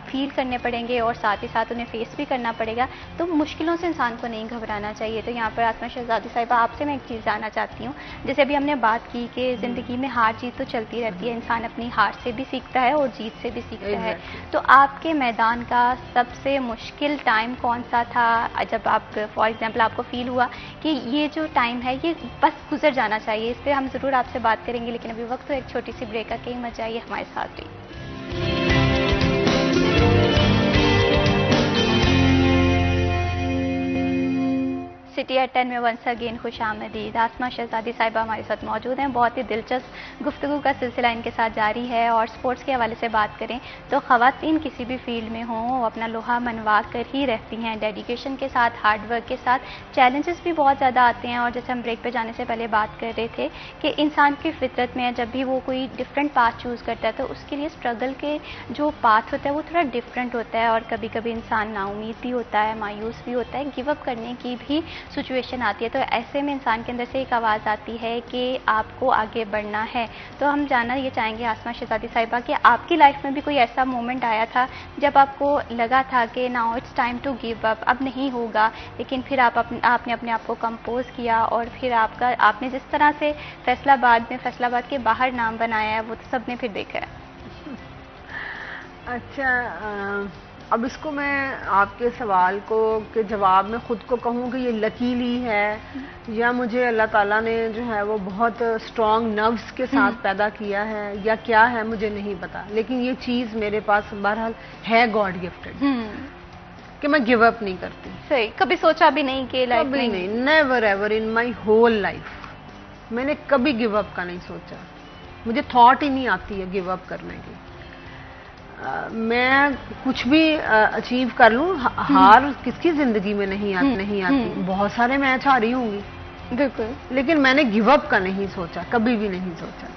फील करने पड़ेंगे और साथ ही साथ उन्हें फेस भी करना पड़ेगा। तो मुश्किलों से इंसान को नहीं घबराना चाहिए। तो यहाँ पर आसमा शहजादी साहिबा, आपसे मैं एक चीज़ जानना चाहती हूँ। जैसे अभी हमने बात की कि ज़िंदगी में हार जीत तो चलती रहती है, इंसान अपनी हार से भी सीखता है और जीत से भी सीखता है। तो आपके मैदान का सबसे मुश्किल टाइम कौन सा था, जब आप फॉर एग्जांपल आपको फील हुआ कि ये जो टाइम है ये बस गुजर जाना चाहिए? इस पर हम ज़रूर आपसे बात करेंगे, लेकिन अभी वक्त तो एक छोटी सी ब्रेक का, कहीं मत जाइए, हमारे साथ रहिए। सिटी एट 10 में वंस अगेन खुश आमदीद। आसमा शहजादी साहिबा हमारे साथ मौजूद हैं। बहुत ही दिलचस्प गुफ्तगू का सिलसिला इनके साथ जारी है। और स्पोर्ट्स के हवाले से बात करें तो ख़वातीन किसी भी फील्ड में हों, वो अपना लोहा मनवा कर ही रहती हैं, डेडिकेशन के साथ, हार्डवर्क के साथ। चैलेंजेस भी बहुत ज़्यादा आते हैं, और जैसे हम ब्रेक पे जाने से पहले बात कर रहे थे कि इंसान की फितरत में जब भी वो कोई डिफरेंट पाथ चूज़ करता है तो उसके लिए स्ट्रगल के जो पाथ होता है वो थोड़ा डिफरेंट होता है, और कभी कभी इंसान नाउमीद भी होता है, मायूस भी होता है, गिव अप करने की भी सिचुएशन आती है। तो ऐसे में इंसान के अंदर से एक आवाज़ आती है कि आपको आगे बढ़ना है। तो हम जानना ये चाहेंगे आसमा शहजादी साहिबा कि आपकी लाइफ में भी कोई ऐसा मोमेंट आया था जब आपको लगा था कि now it's time to give up, अब नहीं होगा, लेकिन फिर आपने अपने आप को कंपोज किया और फिर आपने जिस तरह से फैसलाबाद के बाहर नाम बनाया है वो तो सबने फिर देखा है। अच्छा, अब इसको मैं आपके सवाल को के जवाब में ख़ुद को कहूँ कि ये लकीली है या मुझे अल्लाह ताला ने जो है वो बहुत स्ट्रॉन्ग नर्व्स के साथ पैदा किया है या क्या है, मुझे नहीं पता। लेकिन ये चीज़ मेरे पास बहरहाल है गॉड गिफ्टेड कि मैं गिव अप नहीं करती। सही। कभी सोचा भी नहीं कि लाइफ में? कभी नहीं, never ever in my whole life मैंने कभी गिव अप का नहीं सोचा। मुझे थॉट ही नहीं आती है गिव अप करने की। मैं कुछ भी अचीव कर लूं, हार किसकी जिंदगी में नहीं आती। बहुत सारे मैच हारी होंगी बिल्कुल, लेकिन मैंने गिव अप का नहीं सोचा, कभी भी नहीं सोचा।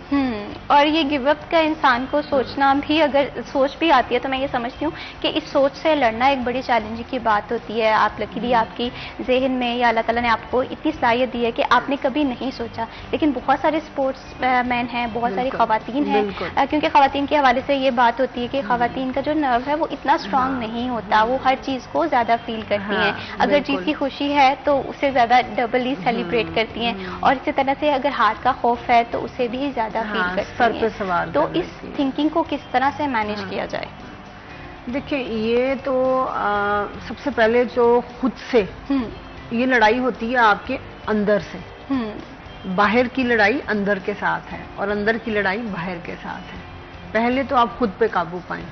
और ये गिव अप का इंसान को सोचना भी, अगर सोच भी आती है तो मैं ये समझती हूँ कि इस सोच से लड़ना एक बड़ी चैलेंजिंग की बात होती है। आप लकीली आपकी जहन में या अल्लाह ताला ने आपको इतनी सलाहियत दी है कि आपने कभी नहीं सोचा। लेकिन बहुत सारे स्पोर्ट्स मैन हैं, बहुत सारी ख़वातीन हैं, क्योंकि ख़वातीन के हवाले से ये बात होती है कि ख़वातीन का जो नर्व है वो इतना स्ट्रांग नहीं होता, वो हर चीज़ को ज़्यादा फील करती हैं। अगर जीत की खुशी है तो उसे ज़्यादा डबली सेलिब्रेट करती हैं, और इसी तरह से अगर हार का खौफ है तो उसे भी ज़्यादा फील करती हैं। सर पे सवार। तो इस थिंकिंग को किस तरह से मैनेज किया जाए? देखिए, ये तो सबसे पहले जो खुद से ये लड़ाई होती है आपके अंदर से। बाहर की लड़ाई अंदर के साथ है और अंदर की लड़ाई बाहर के साथ है। पहले तो आप खुद पे काबू पाएं।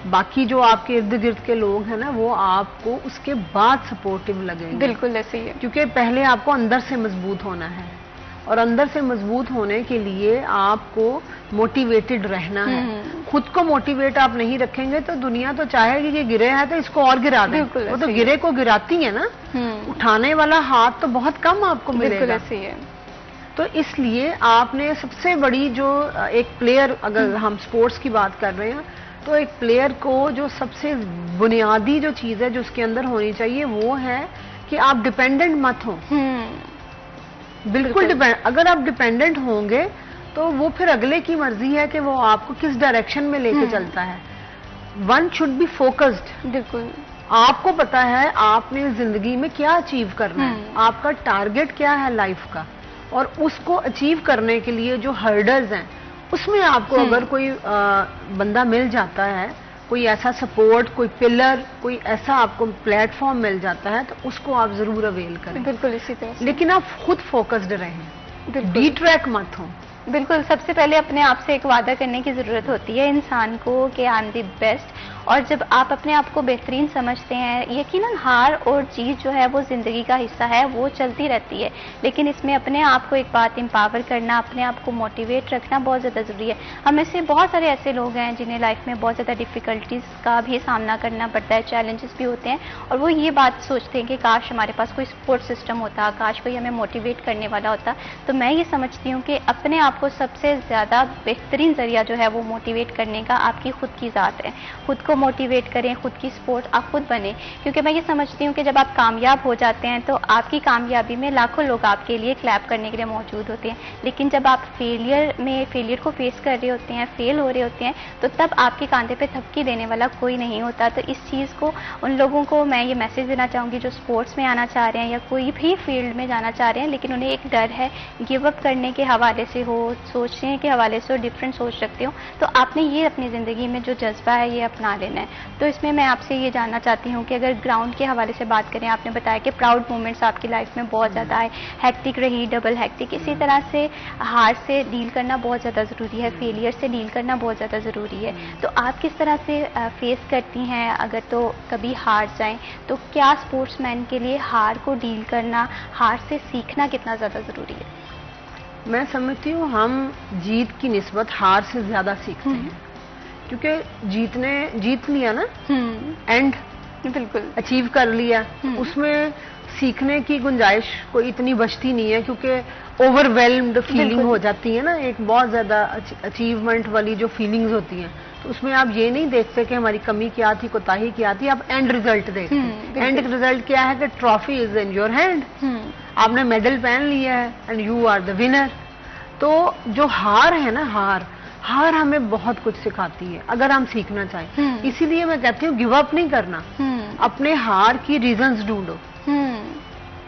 बाकी जो आपके इर्द गिर्द के लोग हैं ना, वो आपको उसके बाद सपोर्टिव लगेंगे। बिल्कुल ऐसे ही है। क्योंकि पहले आपको अंदर से मजबूत होना है, और अंदर से मजबूत होने के लिए आपको मोटिवेटेड रहना है। खुद को मोटिवेट आप नहीं रखेंगे तो दुनिया तो चाहेगी कि गिरे है तो इसको और गिरा दें। वो तो गिरे को गिराती है ना, उठाने वाला हाथ तो बहुत कम आपको मिलेगा। ऐसे ही है। तो इसलिए आपने सबसे बड़ी जो एक प्लेयर, अगर हम स्पोर्ट्स की बात कर रहे हैं, तो एक प्लेयर को जो सबसे बुनियादी जो चीज है जो उसके अंदर होनी चाहिए वो है कि आप डिपेंडेंट मत हो। बिल्कुल डिपेंड, अगर आप डिपेंडेंट होंगे तो वो फिर अगले की मर्जी है कि वो आपको किस डायरेक्शन में लेके चलता है। One should be focused. बिल्कुल, आपको पता है आपने जिंदगी में क्या अचीव करना है, आपका टारगेट क्या है लाइफ का, और उसको अचीव करने के लिए जो हर्डल्स हैं उसमें आपको अगर कोई बंदा मिल जाता है, कोई ऐसा सपोर्ट, कोई पिलर, कोई ऐसा आपको प्लेटफॉर्म मिल जाता है, तो उसको आप जरूर अवेल करें। बिल्कुल इसी तरह से। लेकिन आप खुद फोकस्ड रहें, डिट्रैक मत हो। बिल्कुल, सबसे पहले अपने आप से एक वादा करने की ज़रूरत होती है इंसान को कि आई एम द बेस्ट। और जब आप अपने आप को बेहतरीन समझते हैं, यकीनन हार और जीत जो है वो ज़िंदगी का हिस्सा है, वो चलती रहती है, लेकिन इसमें अपने आप को एक बात एम्पावर करना, अपने आप को मोटिवेट रखना बहुत ज़्यादा ज़रूरी है। हम में से बहुत सारे ऐसे लोग हैं जिन्हें लाइफ में बहुत ज़्यादा डिफ़िकल्टीज़ का भी सामना करना पड़ता है, चैलेंजेस भी होते हैं, और वो ये बात सोचते हैं कि काश हमारे पास कोई सपोर्ट सिस्टम होता, काश कोई हमें मोटिवेट करने वाला होता। तो मैं ये समझती हूँ कि अपने आप को सबसे ज़्यादा बेहतरीन ज़रिया जो है वो मोटिवेट करने का आपकी खुद की ज़ात है। खुद को मोटिवेट करें, खुद की सपोर्ट आप खुद बने, क्योंकि मैं ये समझती हूँ कि जब आप कामयाब हो जाते हैं तो आपकी कामयाबी में लाखों लोग आपके लिए क्लैप करने के लिए मौजूद होते हैं, लेकिन जब आप फेलियर को फेस कर रहे होते हैं, फेल हो रहे होते हैं, तो तब आपके कांधे पे थपकी देने वाला कोई नहीं होता। तो इस चीज़ को उन लोगों को मैं ये मैसेज देना चाहूँगी जो स्पोर्ट्स में आना चाह रहे हैं या कोई भी फील्ड में जाना चाह रहे हैं, लेकिन उन्हें एक डर है गिव अप करने के हवाले से हो, सोचने के हवाले से हो, डिफरेंट सोच रखते हो, तो आपने ये अपनी ज़िंदगी में जो जज्बा है ये अपना लेना है। तो इसमें मैं आपसे ये जानना चाहती हूँ कि अगर ग्राउंड के हवाले से बात करें, आपने बताया कि प्राउड मोमेंट्स आपकी लाइफ में बहुत ज़्यादा है, हेक्टिक रही, डबल हेक्टिक, इसी तरह से हार से डील करना बहुत ज़्यादा ज़रूरी है, फेलियर से डील करना बहुत ज़्यादा ज़रूरी है। तो आप किस तरह से फेस करती हैं अगर तो कभी हार जाएं, तो क्या स्पोर्ट्समैन के लिए हार को डील करना, हार से सीखना कितना ज़्यादा ज़रूरी है? मैं समझती हूँ हम जीत की निस्बत हार से ज्यादा सीखते हैं, क्योंकि जीत लिया ना, एंड बिल्कुल अचीव कर लिया, उसमें सीखने की गुंजाइश कोई इतनी बचती नहीं है, क्योंकि ओवरवेल्म्ड फीलिंग हो जाती है ना, एक बहुत ज्यादा अचीवमेंट वाली जो फीलिंग्स होती हैं, तो उसमें आप ये नहीं देखते कि हमारी कमी क्या थी, कोताही क्या थी, आप एंड रिजल्ट देखते हैं। एंड रिजल्ट क्या है कि trophy is in your hand, आपने मेडल पहन लिया है and you are the winner. तो जो हार है ना, हार हमें बहुत कुछ सिखाती है अगर हम सीखना चाहें। इसीलिए मैं कहती हूँ गिव अप नहीं करना, अपने हार की रीजंस ढूंढो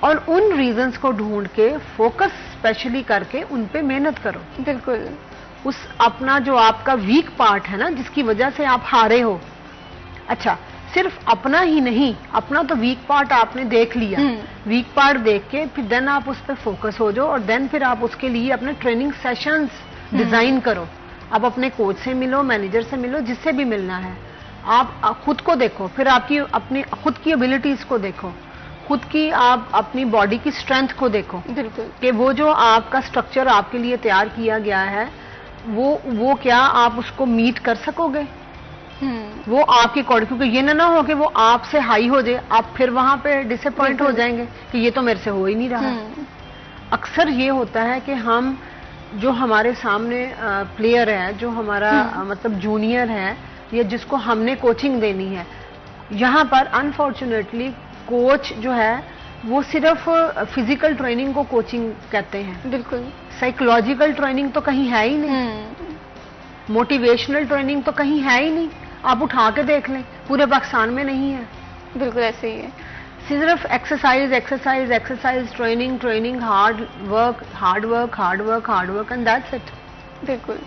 और उन रीजंस को ढूंढ के फोकस स्पेशली करके उन पे मेहनत करो। बिल्कुल, उस अपना जो आपका वीक पार्ट है ना, जिसकी वजह से आप हारे हो, अच्छा सिर्फ अपना ही नहीं, अपना तो वीक पार्ट आपने देख लिया, वीक पार्ट देख के फिर देन आप उस पर फोकस हो जाओ, और देन फिर आप उसके लिए अपने ट्रेनिंग सेशंस डिजाइन करो। आप अपने कोच से मिलो, मैनेजर से मिलो, जिससे भी मिलना है, आप खुद को देखो, फिर आपकी अपनी खुद की एबिलिटीज को देखो, खुद की आप अपनी बॉडी की स्ट्रेंथ को देखो। बिल्कुल, कि वो जो आपका स्ट्रक्चर आपके लिए तैयार किया गया है, वो क्या आप उसको मीट कर सकोगे? वो आपके अकॉर्डिंग, क्योंकि ये ना हो कि वो आपसे हाई हो जाए, आप फिर वहां पे डिसअपॉइंट हो जाएंगे कि ये तो मेरे से हो ही नहीं रहा। अक्सर ये होता है कि हम जो हमारे सामने प्लेयर है, जो हमारा मतलब जूनियर है, या जिसको हमने कोचिंग देनी है, यहाँ पर अनफॉर्चुनेटली कोच जो है वो सिर्फ फिजिकल ट्रेनिंग को कोचिंग कहते हैं। बिल्कुल, साइकोलॉजिकल ट्रेनिंग तो कहीं है ही नहीं, मोटिवेशनल ट्रेनिंग तो कहीं है ही नहीं। आप उठा के देख लें, पूरे पाकिस्तान में नहीं है। बिल्कुल ऐसे ही है, सिर्फ exercise, training, hard work and that's it. बिल्कुल,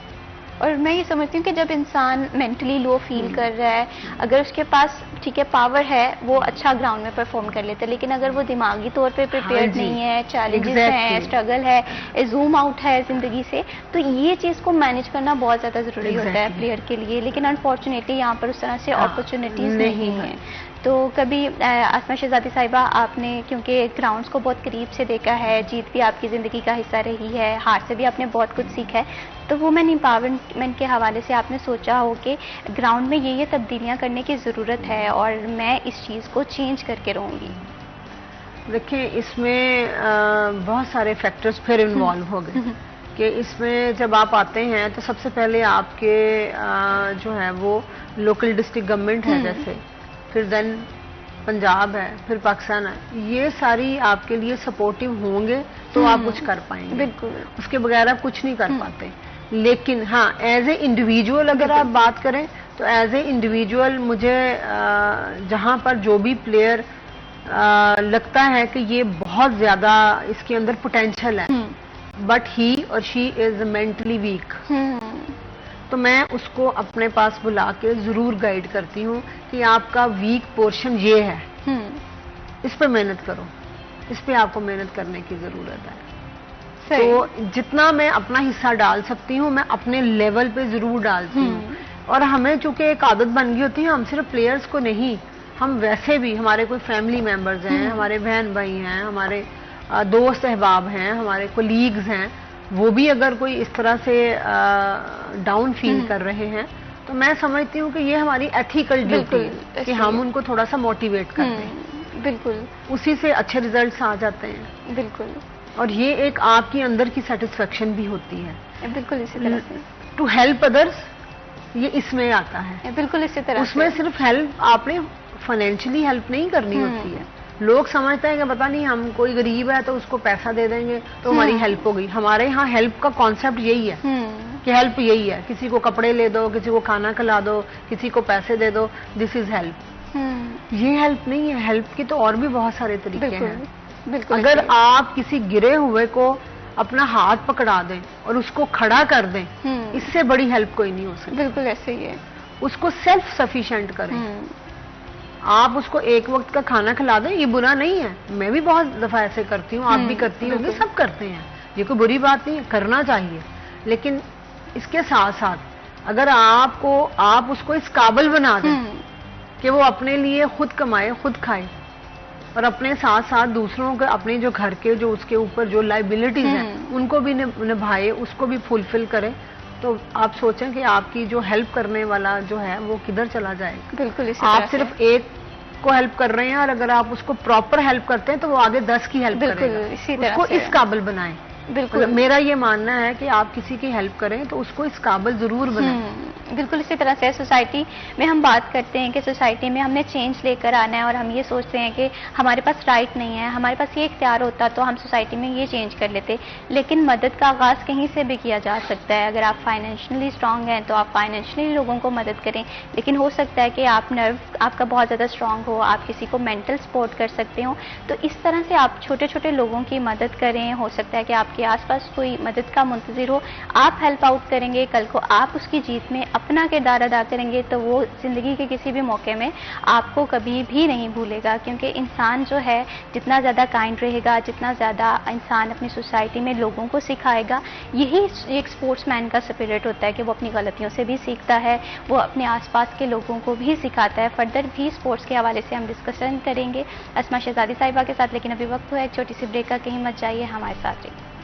और मैं ये समझती हूँ कि जब इंसान मेंटली लो फील कर रहा है, अगर उसके पास ठीक है पावर है, वो अच्छा ग्राउंड में परफॉर्म कर लेता है, लेकिन अगर वो दिमागी तौर पे प्रिपेयर्ड नहीं है, चैलेंजेस हैं, स्ट्रगल है, जूम आउट है जिंदगी से, तो ये चीज़ को मैनेज करना बहुत ज़्यादा ज़रूरी होता है प्लेयर के लिए। लेकिन अनफॉर्चुनेटली यहाँ पर उस तरह से अपॉर्चुनिटीज़ नहीं है। तो कभी आसमा शहजादी साहिबा, आपने क्योंकि ग्राउंड्स को बहुत करीब से देखा है, जीत भी आपकी ज़िंदगी का हिस्सा रही है, हार से भी आपने बहुत कुछ सीखा है, तो वुमेन एम्पावरमेंट के हवाले से आपने सोचा हो कि ग्राउंड में ये तब्दीलियां करने की ज़रूरत है और मैं इस चीज़ को चेंज करके रहूँगी? देखिए, इसमें बहुत सारे फैक्टर्स फिर इन्वॉल्व हो गए कि इसमें जब आप आते हैं तो सबसे पहले आपके जो है वो लोकल डिस्ट्रिक्ट गवर्नमेंट है, जैसे फिर देन पंजाब है, फिर पाकिस्तान है, ये सारी आपके लिए सपोर्टिव होंगे तो आप कुछ कर पाएंगे। बिल्कुल, उसके बगैर आप कुछ नहीं कर पाते। लेकिन हाँ, एज ए इंडिविजुअल अगर आप बात करें तो एज ए इंडिविजुअल मुझे जहां पर जो भी प्लेयर लगता है कि ये बहुत ज्यादा इसके अंदर पोटेंशियल है, बट ही और शी इज मेंटली वीक, तो मैं उसको अपने पास बुला के जरूर गाइड करती हूँ कि आपका वीक पोर्शन ये है, इस पे मेहनत करो, इस पे आपको मेहनत करने की जरूरत है। तो जितना मैं अपना हिस्सा डाल सकती हूँ मैं अपने लेवल पे जरूर डालती हूँ। और हमें चूंकि एक आदत बन गई होती है, हम सिर्फ प्लेयर्स को नहीं, हम वैसे भी हमारे कोई फैमिली मेंबर्स हैं, हमारे बहन भाई हैं, हमारे दोस्त अहबाब हैं, हमारे कोलीग्स हैं, वो भी अगर कोई इस तरह से डाउन फील कर रहे हैं तो मैं समझती हूँ कि ये हमारी एथिकल ड्यूटी है कि हम उनको थोड़ा सा मोटिवेट कर दें। बिल्कुल, उसी से अच्छे रिजल्ट्स आ जाते हैं। बिल्कुल, और ये एक आपकी अंदर की सेटिस्फेक्शन भी होती है। बिल्कुल इसी तरह से। टू हेल्प अदर्स, ये इसमें आता है। बिल्कुल इसी तरह उसमें सिर्फ हेल्प, आपने फाइनेंशियली हेल्प नहीं करनी होती है। लोग समझते हैं कि पता नहीं हम कोई गरीब है तो उसको पैसा दे देंगे तो हमारी हेल्प हो गई। हमारे यहाँ हेल्प का कॉन्सेप्ट यही है कि हेल्प यही है, किसी को कपड़े ले दो, किसी को खाना खिला दो, किसी को पैसे दे दो, दिस इज हेल्प। ये हेल्प नहीं है, हेल्प की तो और भी बहुत सारे तरीके हैं। बिल्कुल, अगर आप किसी गिरे हुए को अपना हाथ पकड़ा दें और उसको खड़ा कर दें, इससे बड़ी हेल्प कोई नहीं हो सकती। बिल्कुल ऐसे ही है। उसको सेल्फ सफिशिएंट करें। आप उसको एक वक्त का खाना खिला दें, ये बुरा नहीं है। मैं भी बहुत दफा ऐसे करती हूँ, आप भी करती होंगी, सब करते हैं, ये कोई बुरी बात नहीं है, करना चाहिए। लेकिन इसके साथ साथ अगर आप उसको इस काबिल बना दें कि वो अपने लिए खुद कमाए, खुद खाए, और अपने साथ साथ दूसरों के, अपने जो घर के जो उसके ऊपर जो लाइबिलिटीज हैं उनको भी निभाए, उसको भी फुलफिल करे, तो आप सोचें कि आपकी जो हेल्प करने वाला जो है वो किधर चला जाएगा। बिल्कुल, आप सिर्फ एक को हेल्प कर रहे हैं और अगर आप उसको प्रॉपर हेल्प करते हैं तो वो आगे 10 की हेल्प करेगा। इसी तरह उसको इस काबिल बनाएं। बिल्कुल, मेरा ये मानना है कि आप किसी की हेल्प करें तो उसको इस काबिल जरूर बनाएं। बिल्कुल इसी तरह से सोसाइटी में हम बात करते हैं कि सोसाइटी में हमने चेंज लेकर आना है और हम ये सोचते हैं कि हमारे पास राइट नहीं है, हमारे पास ये इख्तियार होता तो हम सोसाइटी में ये चेंज कर लेते। लेकिन मदद का आगाज़ कहीं से भी किया जा सकता है। अगर आप फाइनेंशियली स्ट्रांग हैं तो आप फाइनेंशियली लोगों को मदद करें, लेकिन हो सकता है कि आप नर्व आपका बहुत ज़्यादा स्ट्रांग हो, आप किसी को मेंटल सपोर्ट कर सकते हो, तो इस तरह से आप छोटे छोटे लोगों की मदद करें। हो सकता है कि आपके आसपास कोई मदद का मुंतज़िर हो, आप हेल्प आउट करेंगे, कल को आप उसकी जीत में अपना किरदार अदा करेंगे तो वो ज़िंदगी के किसी भी मौके में आपको कभी भी नहीं भूलेगा। क्योंकि इंसान जो है जितना ज़्यादा काइंड रहेगा, जितना ज़्यादा इंसान अपनी सोसाइटी में लोगों को सिखाएगा, यही एक स्पोर्ट्समैन का स्पिरिट होता है कि वो अपनी गलतियों से भी सीखता है, वो अपने आसपास के लोगों को भी सिखाता है। फर्दर भी स्पोर्ट्स के हवाले से हम डिस्कशन करेंगे आसमा शहजादी साहिबा के साथ, लेकिन अभी वक्त हुआ एक छोटी सी ब्रेक का, कहीं मत जाइए, हमारे साथ रहिए।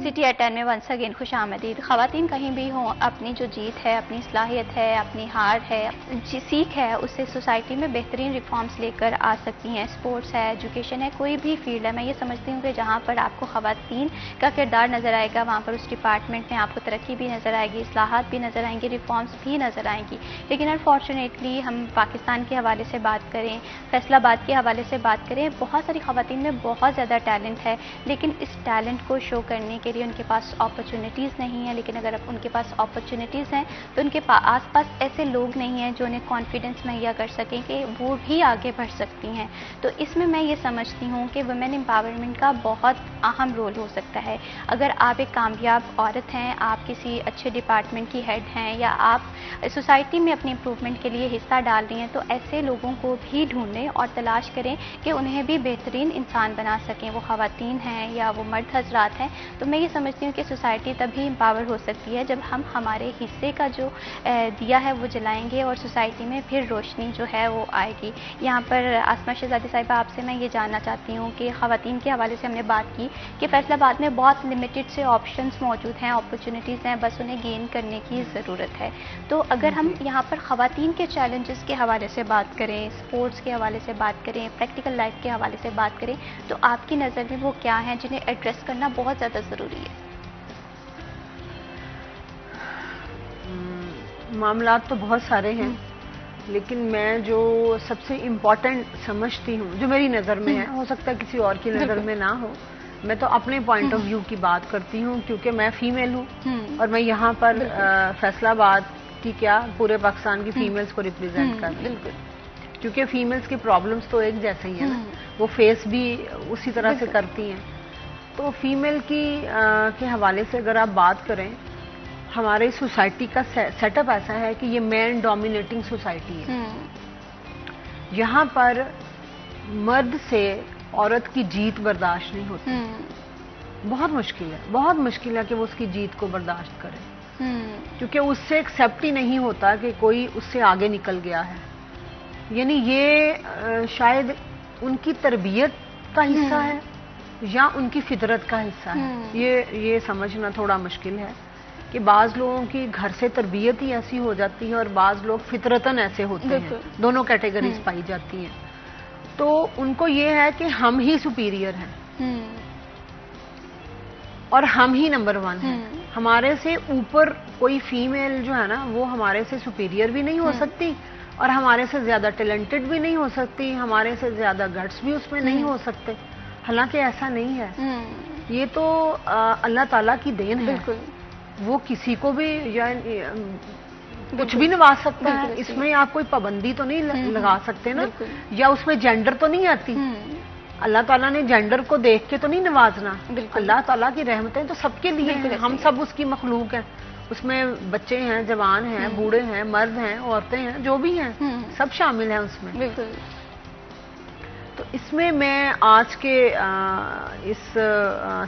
सिटी एट 10 में वंस अगेन खुश आमदीद। ख़वातीन कहीं भी हों, अपनी जो जीत है, अपनी सलाहियत है, अपनी हार है, सीख है, उससे सोसाइटी में बेहतरीन रिफॉर्म्स लेकर आ सकती हैं। स्पोर्ट्स है, एजुकेशन है, कोई भी फील्ड है, मैं ये समझती हूँ कि जहाँ पर आपको ख़वातीन का किरदार नज़र आएगा वहाँ पर उस डिपार्टमेंट में आपको तरक्की भी नज़र आएगी, इस्लाहात भी नज़र आएंगी, रिफॉर्म्स भी नज़र आएंगी। लेकिन अनफॉर्चुनेटली हम पाकिस्तान के हवाले से बात करें, फैसलाबाद के हवाले से बात करें, बहुत सारी ख़वातीन में बहुत ज़्यादा टैलेंट है, लेकिन इस टैलेंट को शो करने के लिए लिए उनके पास अपॉर्चुनिटीज़ नहीं है, लेकिन अगर उनके पास अपॉर्चुनिटीज़ हैं तो उनके आसपास ऐसे लोग नहीं हैं जो उन्हें कॉन्फिडेंस मुहैया कर सकें कि वो भी आगे बढ़ सकती हैं। तो इसमें मैं ये समझती हूँ कि वुमेन एम्पावरमेंट का बहुत अहम रोल हो सकता है। अगर आप एक कामयाब औरत हैं, आप किसी अच्छे डिपार्टमेंट की हेड हैं, या आप सोसाइटी में अपनी इम्प्रूवमेंट के लिए हिस्सा डाल रही हैं, तो ऐसे लोगों को भी ढूंढें और तलाश करें कि उन्हें भी बेहतरीन इंसान बना सकें, वो ख़वातीन हैं या वो मर्द हजरात हैं। तो मैं ये समझती हूँ कि सोसाइटी तभी एम्पावर हो सकती है जब हम हमारे हिस्से का जो दिया है वो जलाएंगे और सोसाइटी में फिर रोशनी जो है वो आएगी। यहाँ पर आसमा शहजादी साहिबा, आपसे मैं ये जानना चाहती हूँ कि ख़वातीन के हवाले से हमने बात की कि फैसलाबाद में बहुत लिमिटेड से ऑप्शंस मौजूद हैं, अपॉर्चुनिटीज़ हैं, बस उन्हें गेन करने की ज़रूरत है। तो अगर हम यहाँ पर ख़वातीन के चैलेंजेस के हवाले से बात करें, स्पोर्ट्स के हवाले से बात करें, प्रैक्टिकल लाइफ के हवाले से बात करें, तो आपकी नज़र में वो क्या हैं जिन्हें एड्रेस करना बहुत ज़्यादा ज़रूरी है? मामलात तो बहुत सारे हैं, लेकिन मैं जो सबसे इम्पोर्टेंट समझती हूँ, जो मेरी नज़र में है, हो सकता है किसी और की नज़र में ना हो, मैं तो अपने पॉइंट ऑफ व्यू की बात करती हूँ, क्योंकि मैं फीमेल हूँ और मैं यहाँ पर फैसलाबाद की क्या पूरे पाकिस्तान की फीमेल्स को रिप्रेजेंट कर रही हूँ, क्योंकि फीमेल्स की प्रॉब्लम्स तो एक जैसे ही है ना, वो फेस भी उसी तरह से करती हैं। तो फीमेल की के हवाले से अगर आप बात करें, हमारे सोसाइटी का सेटअप ऐसा है कि ये मैन डोमिनेटिंग सोसाइटी है। यहाँ पर मर्द से औरत की जीत बर्दाश्त नहीं होती। बहुत मुश्किल है, बहुत मुश्किल है कि वो उसकी जीत को बर्दाश्त करे, क्योंकि उससे एक्सेप्ट ही नहीं होता कि कोई उससे आगे निकल गया है। यानी ये शायद उनकी तरबियत का हिस्सा है या उनकी फितरत का हिस्सा है। ये समझना थोड़ा मुश्किल है कि बाज़ लोगों की घर से तरबियत ही ऐसी हो जाती है और बाज़ लोग फितरतन ऐसे होते हैं, दोनों कैटेगरीज पाई जाती हैं। तो उनको ये है कि हम ही सुपीरियर हैं और हम ही नंबर 1 हैं। हमारे से ऊपर कोई फीमेल जो है ना, वो हमारे से सुपीरियर भी नहीं हो सकती और हमारे से ज्यादा टैलेंटेड भी नहीं हो सकती, हमारे से ज्यादा गट्स भी उसमें नहीं हो सकते। हालांकि ऐसा नहीं है, ये तो अल्लाह ताला की देन है। वो किसी को भी या कुछ भी नवाज सकता है, इसमें आप कोई पाबंदी तो नहीं लगा सकते ना, या उसमें जेंडर तो नहीं आती। अल्लाह ताला ने जेंडर को देख के तो नहीं नवाजना। अल्लाह ताला की रहमतें तो सबके लिए हैं, हम सब उसकी मखलूक हैं। उसमें बच्चे हैं, जवान हैं, बूढ़े हैं, मर्द हैं, औरतें हैं, जो भी हैं, सब शामिल हैं उसमें। बिल्कुल। तो इसमें मैं आज के इस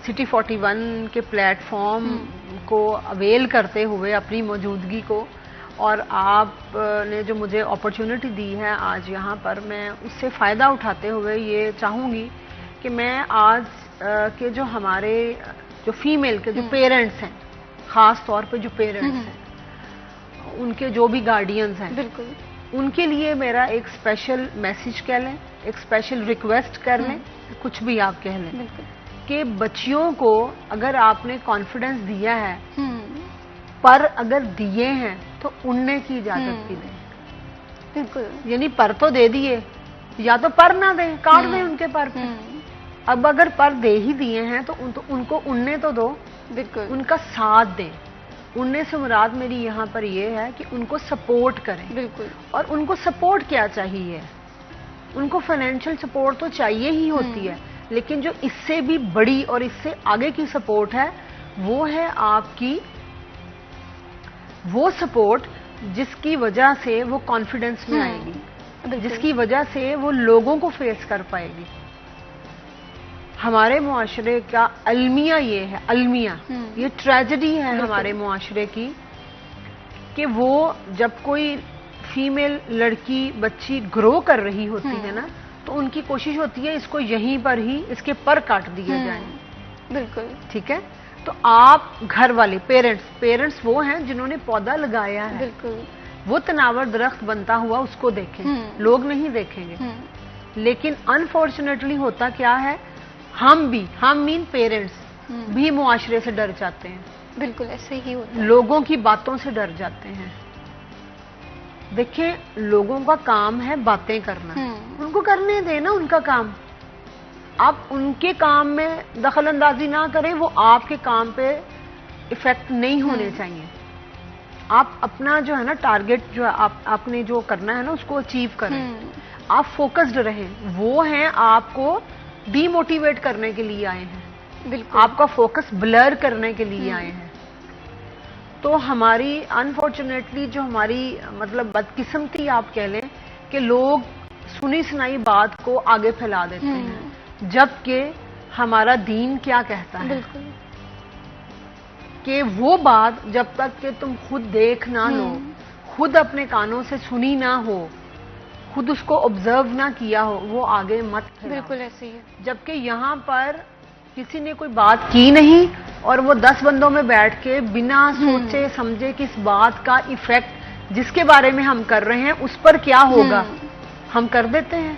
सिटी 41 के प्लेटफॉर्म को अवेल करते हुए अपनी मौजूदगी को, और आपने जो मुझे अपॉर्चुनिटी दी है आज यहाँ पर, मैं उससे फ़ायदा उठाते हुए ये चाहूँगी कि मैं आज के जो हमारे जो फीमेल के जो पेरेंट्स हैं, ख़ास तौर पे जो पेरेंट्स हैं, उनके जो भी गार्डियंस हैं, बिल्कुल उनके लिए मेरा एक स्पेशल मैसेज कह लें, एक स्पेशल रिक्वेस्ट कर लें, कुछ भी आप कह लें, कि बच्चियों को अगर आपने कॉन्फिडेंस दिया है, पर अगर दिए हैं तो उड़ने की इजाजत भी दें। बिल्कुल। यानी पर तो दे दिए, या तो पर ना दें, काट दें उनके पर पे। अब अगर पर दे ही दिए हैं तो उनको उड़ने तो दो, बिल्कुल उनका साथ दें। उड़ने से मुराद मेरी यहाँ पर ये है कि उनको सपोर्ट करें। बिल्कुल। और उनको सपोर्ट क्या चाहिए, उनको फाइनेंशियल सपोर्ट तो चाहिए ही होती है, लेकिन जो इससे भी बड़ी और इससे आगे की सपोर्ट है, वो है आपकी वो सपोर्ट जिसकी वजह से वो कॉन्फिडेंस में आएगी, जिसकी वजह से वो लोगों को फेस कर पाएगी। हमारे मुआशरे का अलमिया ये है, अलमिया ये ट्रेजेडी है हमारे मुआशरे की, कि वो जब कोई फीमेल लड़की बच्ची ग्रो कर रही होती है ना, तो उनकी कोशिश होती है इसको यहीं पर ही इसके पर काट दिए जाएं। बिल्कुल ठीक है। तो आप घर वाले पेरेंट्स वो हैं जिन्होंने पौधा लगाया है, बिल्कुल वो तनावर दरख्त बनता हुआ उसको देखें, लोग नहीं देखेंगे। लेकिन अनफॉर्चुनेटली होता क्या है, हम मीन पेरेंट्स भी मुआशरे से डर जाते हैं। बिल्कुल ऐसे ही होता है, लोगों की बातों से डर जाते हैं। देखिए, लोगों का काम है बातें करना, उनको करने देना उनका काम। आप उनके काम में दखल अंदाजी ना करें, वो आपके काम पे इफेक्ट नहीं होने चाहिए। आप अपना जो है ना टारगेट जो है आपने जो करना है ना उसको अचीव करें। आप फोकस्ड रहें। वो हैं आपको डीमोटिवेट करने के लिए आए हैं, बिल्कुल आपका फोकस ब्लर करने के लिए आए हैं। तो हमारी अनफॉर्चुनेटली जो हमारी मतलब बदकिस्मती आप कह लें कि लोग सुनी सुनाई बात को आगे फैला देते हैं, जबकि हमारा दीन क्या कहता है बिल्कुल कि वो बात जब तक कि तुम खुद देख ना लो, खुद अपने कानों से सुनी ना हो, खुद उसको ऑब्जर्व ना किया हो, वो आगे मत फैलाओ। बिल्कुल ऐसे ही है। जबकि यहाँ पर किसी ने कोई बात की नहीं और वो 10 बंदों में बैठ के बिना सोचे समझे कि इस बात का इफेक्ट जिसके बारे में हम कर रहे हैं उस पर क्या होगा, हम कर देते हैं।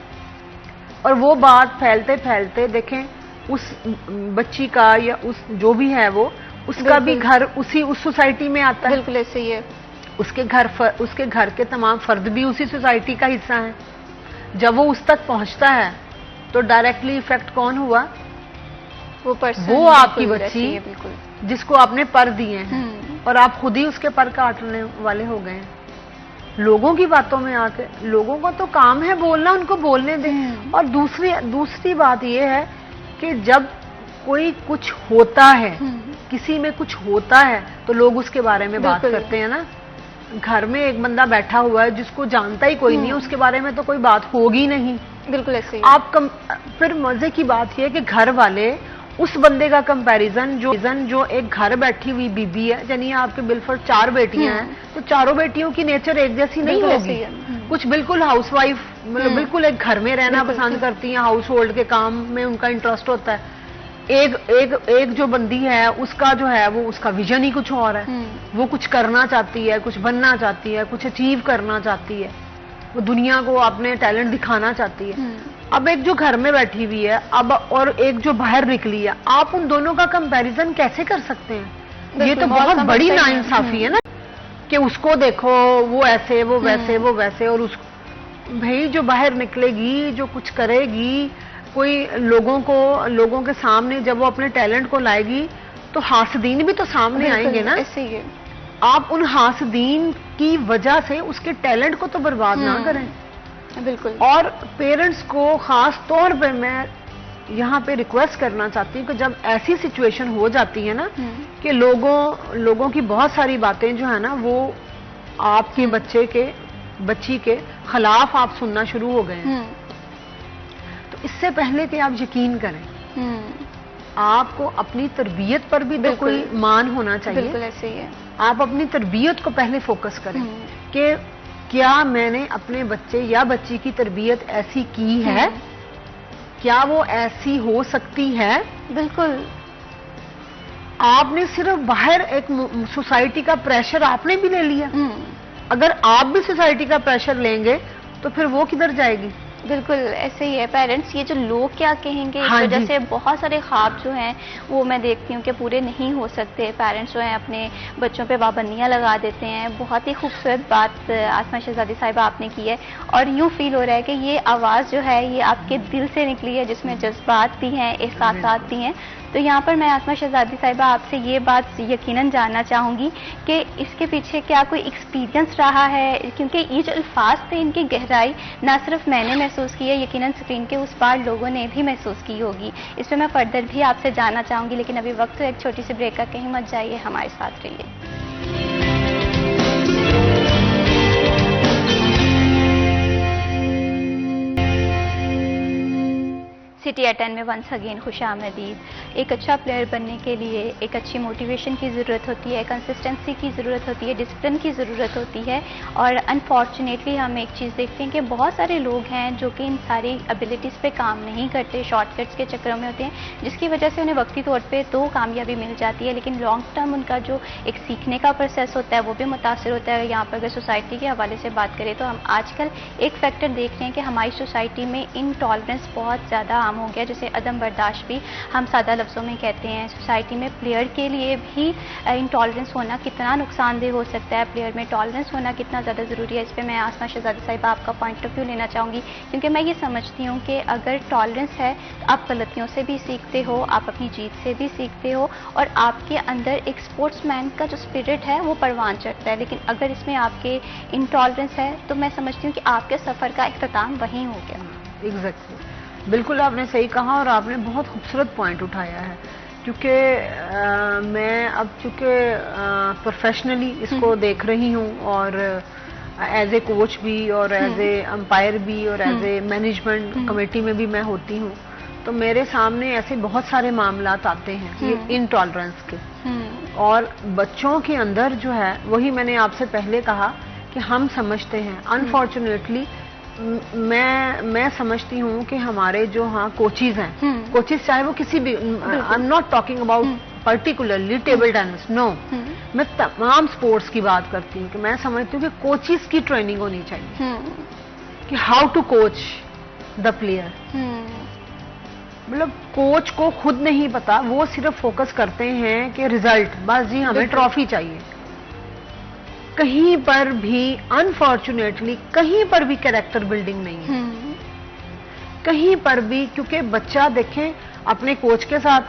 और वो बात फैलते फैलते देखें उस बच्ची का या उस जो भी है वो उसका भी घर उस सोसाइटी में आता है। बिल्कुल ऐसे ही है। उसके घर के तमाम फर्द भी उसी सोसाइटी का हिस्सा हैं। जब वो उस तक पहुंचता है तो डायरेक्टली इफेक्ट कौन हुआ? वो पर्सन, वो आपकी बिल्कुल बच्ची ऐसे ही है, बिल्कुल जिसको आपने पर दिए हैं और आप खुद ही उसके पर काटने वाले हो गए हैं। लोगों की बातों में आके, लोगों का तो काम है बोलना, उनको बोलने दें। और दूसरी बात यह है कि जब कोई कुछ होता है, किसी में कुछ होता है तो लोग उसके बारे में बात करते हैं ना। घर में एक बंदा बैठा हुआ है जिसको जानता ही कोई नहीं है, उसके बारे में तो कोई बात होगी नहीं। बिल्कुल ऐसे ही। फिर मजे की बात यह है कि घर वाले उस बंदे का कंपैरिजन जो एक घर बैठी हुई बीबी है, यानी आपके बिल्कुल 4 बेटियां हैं, तो चारों बेटियों की नेचर एक जैसी नहीं होगी। कुछ बिल्कुल हाउसवाइफ मतलब बिल्कुल एक घर में रहना पसंद करती हैं, हाउस होल्ड के काम में उनका इंटरेस्ट होता है। एक जो बंदी है उसका जो है वो उसका विजन ही कुछ और है। वो कुछ करना चाहती है, कुछ बनना चाहती है, कुछ अचीव करना चाहती है, वो दुनिया को अपने टैलेंट दिखाना चाहती है। अब एक जो घर में बैठी हुई है अब और एक जो बाहर निकली है, आप उन दोनों का कंपैरिजन कैसे कर सकते हैं? ये तो बहुत बड़ी नाइंसाफी है ना कि उसको देखो वो ऐसे वो वैसे वो वैसे, और उस भाई जो बाहर निकलेगी जो कुछ करेगी, कोई लोगों के सामने जब वो अपने टैलेंट को लाएगी तो हासदीन भी तो सामने आएंगे ना। ऐसे ही है। आप उन हासदीन की वजह से उसके टैलेंट को तो बर्बाद ना करें। बिल्कुल। और पेरेंट्स को खास तौर पे मैं यहाँ पे रिक्वेस्ट करना चाहती हूँ कि जब ऐसी सिचुएशन हो जाती है ना कि लोगों की बहुत सारी बातें जो है ना वो आपके बच्ची के खिलाफ आप सुनना शुरू हो गए हैं, तो इससे पहले कि आप यकीन करें, आपको अपनी तरबियत पर भी तो कोई मान होना चाहिए। बिल्कुल ऐसे ही है। आप अपनी तरबियत को पहले फोकस करें कि क्या मैंने अपने बच्चे या बच्ची की तरबियत ऐसी की है, क्या वो ऐसी हो सकती है। बिल्कुल। आपने सिर्फ बाहर एक सोसाइटी का प्रेशर आपने भी ले लिया। अगर आप भी सोसाइटी का प्रेशर लेंगे तो फिर वो किधर जाएगी? बिल्कुल ऐसे ही है। पेरेंट्स ये जो लोग क्या कहेंगे इस वजह से बहुत सारे ख्वाब जो हैं वो मैं देखती हूँ कि पूरे नहीं हो सकते। पेरेंट्स जो हैं अपने बच्चों पे पाबंदियाँ लगा देते हैं। बहुत ही खूबसूरत बात आसमा शहजादी साहिबा आपने की है और यूँ फील हो रहा है कि ये आवाज़ जो है ये आपके दिल से निकली है, जिसमें जज्बात भी हैं, एहसासात भी हैं। तो यहाँ पर मैं आसमा शहजादी साहिबा आपसे ये बात यकीनन जानना चाहूँगी कि इसके पीछे क्या कोई एक्सपीरियंस रहा है, क्योंकि ये जो अल्फाज थे इनकी गहराई ना सिर्फ मैंने महसूस की है, यकीनन स्क्रीन के उस पार लोगों ने भी महसूस की होगी। इसमें मैं फर्दर भी आपसे जानना चाहूँगी, लेकिन अभी वक्त एक छोटी सी ब्रेक का, कहीं मत जाइए, हमारे साथ रहिए। सिटी एट 10 में वंस अगेन खुश आमदीद। एक अच्छा प्लेयर बनने के लिए एक अच्छी मोटिवेशन की ज़रूरत होती है, कंसिस्टेंसी की ज़रूरत होती है, डिसिप्लिन की ज़रूरत होती है। और अनफॉर्चुनेटली हम एक चीज़ देखते हैं कि बहुत सारे लोग हैं जो कि इन सारी एबिलिटीज़ पे काम नहीं करते, शॉर्टकट्स के चक्करों में होते हैं, जिसकी वजह से उन्हें वक्ती तौर पे तो कामयाबी मिल जाती है, लेकिन लॉन्ग टर्म उनका जो एक सीखने का प्रोसेस होता है वो भी मुतासर होता है। यहाँ पर अगर सोसाइटी के हवाले से बात करें तो हम आजकल एक फैक्टर देख रहे हैं कि हमारी सोसाइटी में इनटॉलरेंस बहुत ज़्यादा आम आम हो गया, जैसे अदम बर्दाश्त भी हम सादा लफ्ज़ों में कहते हैं। सोसाइटी में प्लेयर के लिए भी इंटॉलरेंस होना कितना नुकसानदेह हो सकता है, प्लेयर में टॉलरेंस होना कितना ज़्यादा ज़रूरी है, इस पर मैं आसमा शहजादी साहिबा आपका पॉइंट ऑफ व्यू लेना चाहूँगी। क्योंकि मैं ये समझती हूँ कि अगर टॉलरेंस है तो आप गलतियों से भी सीखते हो, आप अपनी जीत से भी सीखते हो, और आपके अंदर एक स्पोर्ट्समैन का जो स्पिरिट है वो परवान चढ़ता है। लेकिन अगर इसमें आपके इंटॉलरेंस है तो मैं समझती हूँ कि आपके सफ़र का इख्तिताम वहीं हो गया। एग्जैक्टली, बिल्कुल आपने सही कहा और आपने बहुत खूबसूरत पॉइंट उठाया है। क्योंकि मैं अब चूँकि प्रोफेशनली इसको देख रही हूँ और एज ए कोच भी और एज ए अंपायर भी और एज ए मैनेजमेंट कमेटी में भी मैं होती हूँ, तो मेरे सामने ऐसे बहुत सारे मामलात आते हैं ये इनटॉलरेंस के। और बच्चों के अंदर जो है, वही मैंने आपसे पहले कहा कि हम समझते हैं, अनफॉर्चुनेटली मैं समझती हूँ कि हमारे जो कोचेज हैं, कोचेज चाहे वो किसी भी, I am not talking about particularly table tennis, no, मैं तमाम स्पोर्ट्स की बात करती हूँ कि मैं समझती हूँ कि कोचेज की ट्रेनिंग होनी चाहिए कि how to coach the player. मतलब कोच को खुद नहीं पता, वो सिर्फ फोकस करते हैं कि रिजल्ट, बस जी हमें ट्रॉफी चाहिए। कहीं पर भी अनफॉर्चुनेटली कहीं पर भी कैरेक्टर बिल्डिंग नहीं है, कहीं पर भी। क्योंकि बच्चा देखें अपने कोच के साथ,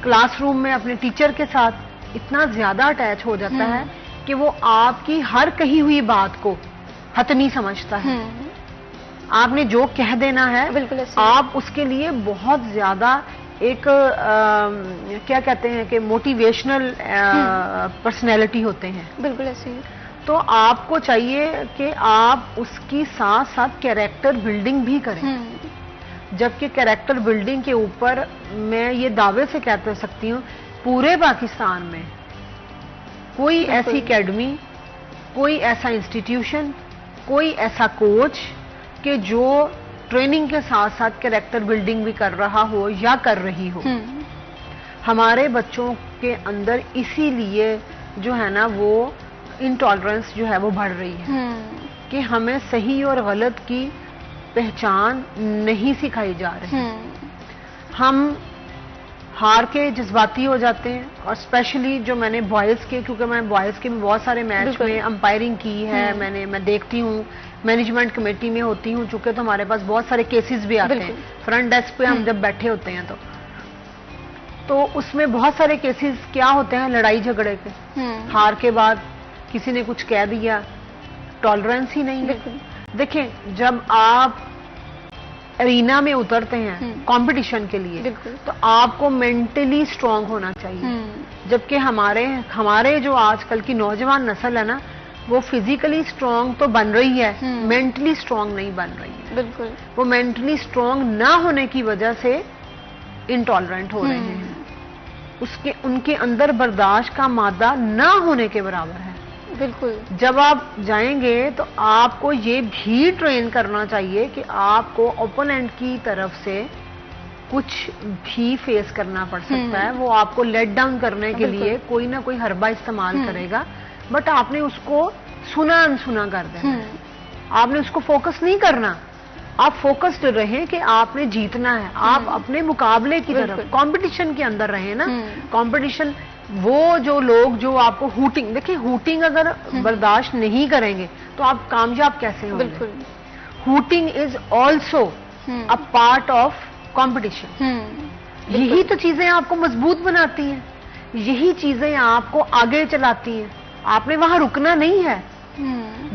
क्लासरूम में अपने टीचर के साथ इतना ज्यादा अटैच हो जाता है कि वो आपकी हर कही हुई बात को हतनी समझता है। आपने जो कह देना है बिल्कुल आप उसके लिए बहुत ज्यादा एक क्या कहते हैं कि मोटिवेशनल पर्सनैलिटी होते हैं। बिल्कुल ऐसे। तो आपको चाहिए कि आप उसकी साथ साथ कैरेक्टर बिल्डिंग भी करें। जबकि कैरेक्टर बिल्डिंग के ऊपर मैं ये दावे से कह सकती हूँ पूरे पाकिस्तान में कोई ऐसी एकेडमी, कोई ऐसा इंस्टीट्यूशन, कोई ऐसा कोच कि जो ट्रेनिंग के साथ साथ कैरेक्टर बिल्डिंग भी कर रहा हो या कर रही हो। हमारे बच्चों के अंदर इसीलिए जो है ना वो इंटॉलरेंस जो है वो बढ़ रही है कि हमें सही और गलत की पहचान नहीं सिखाई जा रही। हम हार के जज्बाती हो जाते हैं, और स्पेशली जो मैंने बॉयज के, क्योंकि मैं बॉयज के भी बहुत सारे मैच में अंपायरिंग की है, मैं देखती हूँ, मैनेजमेंट कमेटी में होती हूँ, चूंकि तो हमारे पास बहुत सारे केसेस भी आते हैं फ्रंट डेस्क पे हम जब बैठे होते हैं तो उसमें बहुत सारे केसेस क्या होते हैं, लड़ाई झगड़े के। हार के बाद किसी ने कुछ कह दिया, टॉलरेंस ही नहीं है। देखें, जब आप एरिना में उतरते हैं कंपटीशन के लिए तो आपको मेंटली स्ट्रांग होना चाहिए। जबकि हमारे जो आजकल की नौजवान नस्ल है ना, वो फिजिकली स्ट्रांग तो बन रही है, मेंटली स्ट्रांग नहीं बन रही है। बिल्कुल। वो मेंटली स्ट्रांग ना होने की वजह से इंटॉलरेंट हो रहे हैं। उनके अंदर बर्दाश्त का मादा ना होने के बराबर है। बिल्कुल। जब आप जाएंगे तो आपको ये भी ट्रेन करना चाहिए कि आपको ओपोनेंट की तरफ से कुछ भी फेस करना पड़ सकता है। वो आपको लेट डाउन करने के लिए कोई ना कोई हरबा इस्तेमाल करेगा, बट आपने उसको सुना अनसुना कर देना है। आपने उसको फोकस नहीं करना, आप फोकस्ड रहें कि आपने जीतना है। आप अपने मुकाबले की तरफ, कंपटीशन के अंदर रहें ना। कंपटीशन, वो जो लोग जो आपको हूटिंग, देखिए हूटिंग अगर बर्दाश्त नहीं करेंगे तो आप कामयाब कैसे होंगे। बिल्कुल। Hooting is also a part of competition. यही तो चीजें आपको मजबूत बनाती हैं, यही चीजें आपको आगे चलाती हैं। आपने वहां रुकना नहीं है।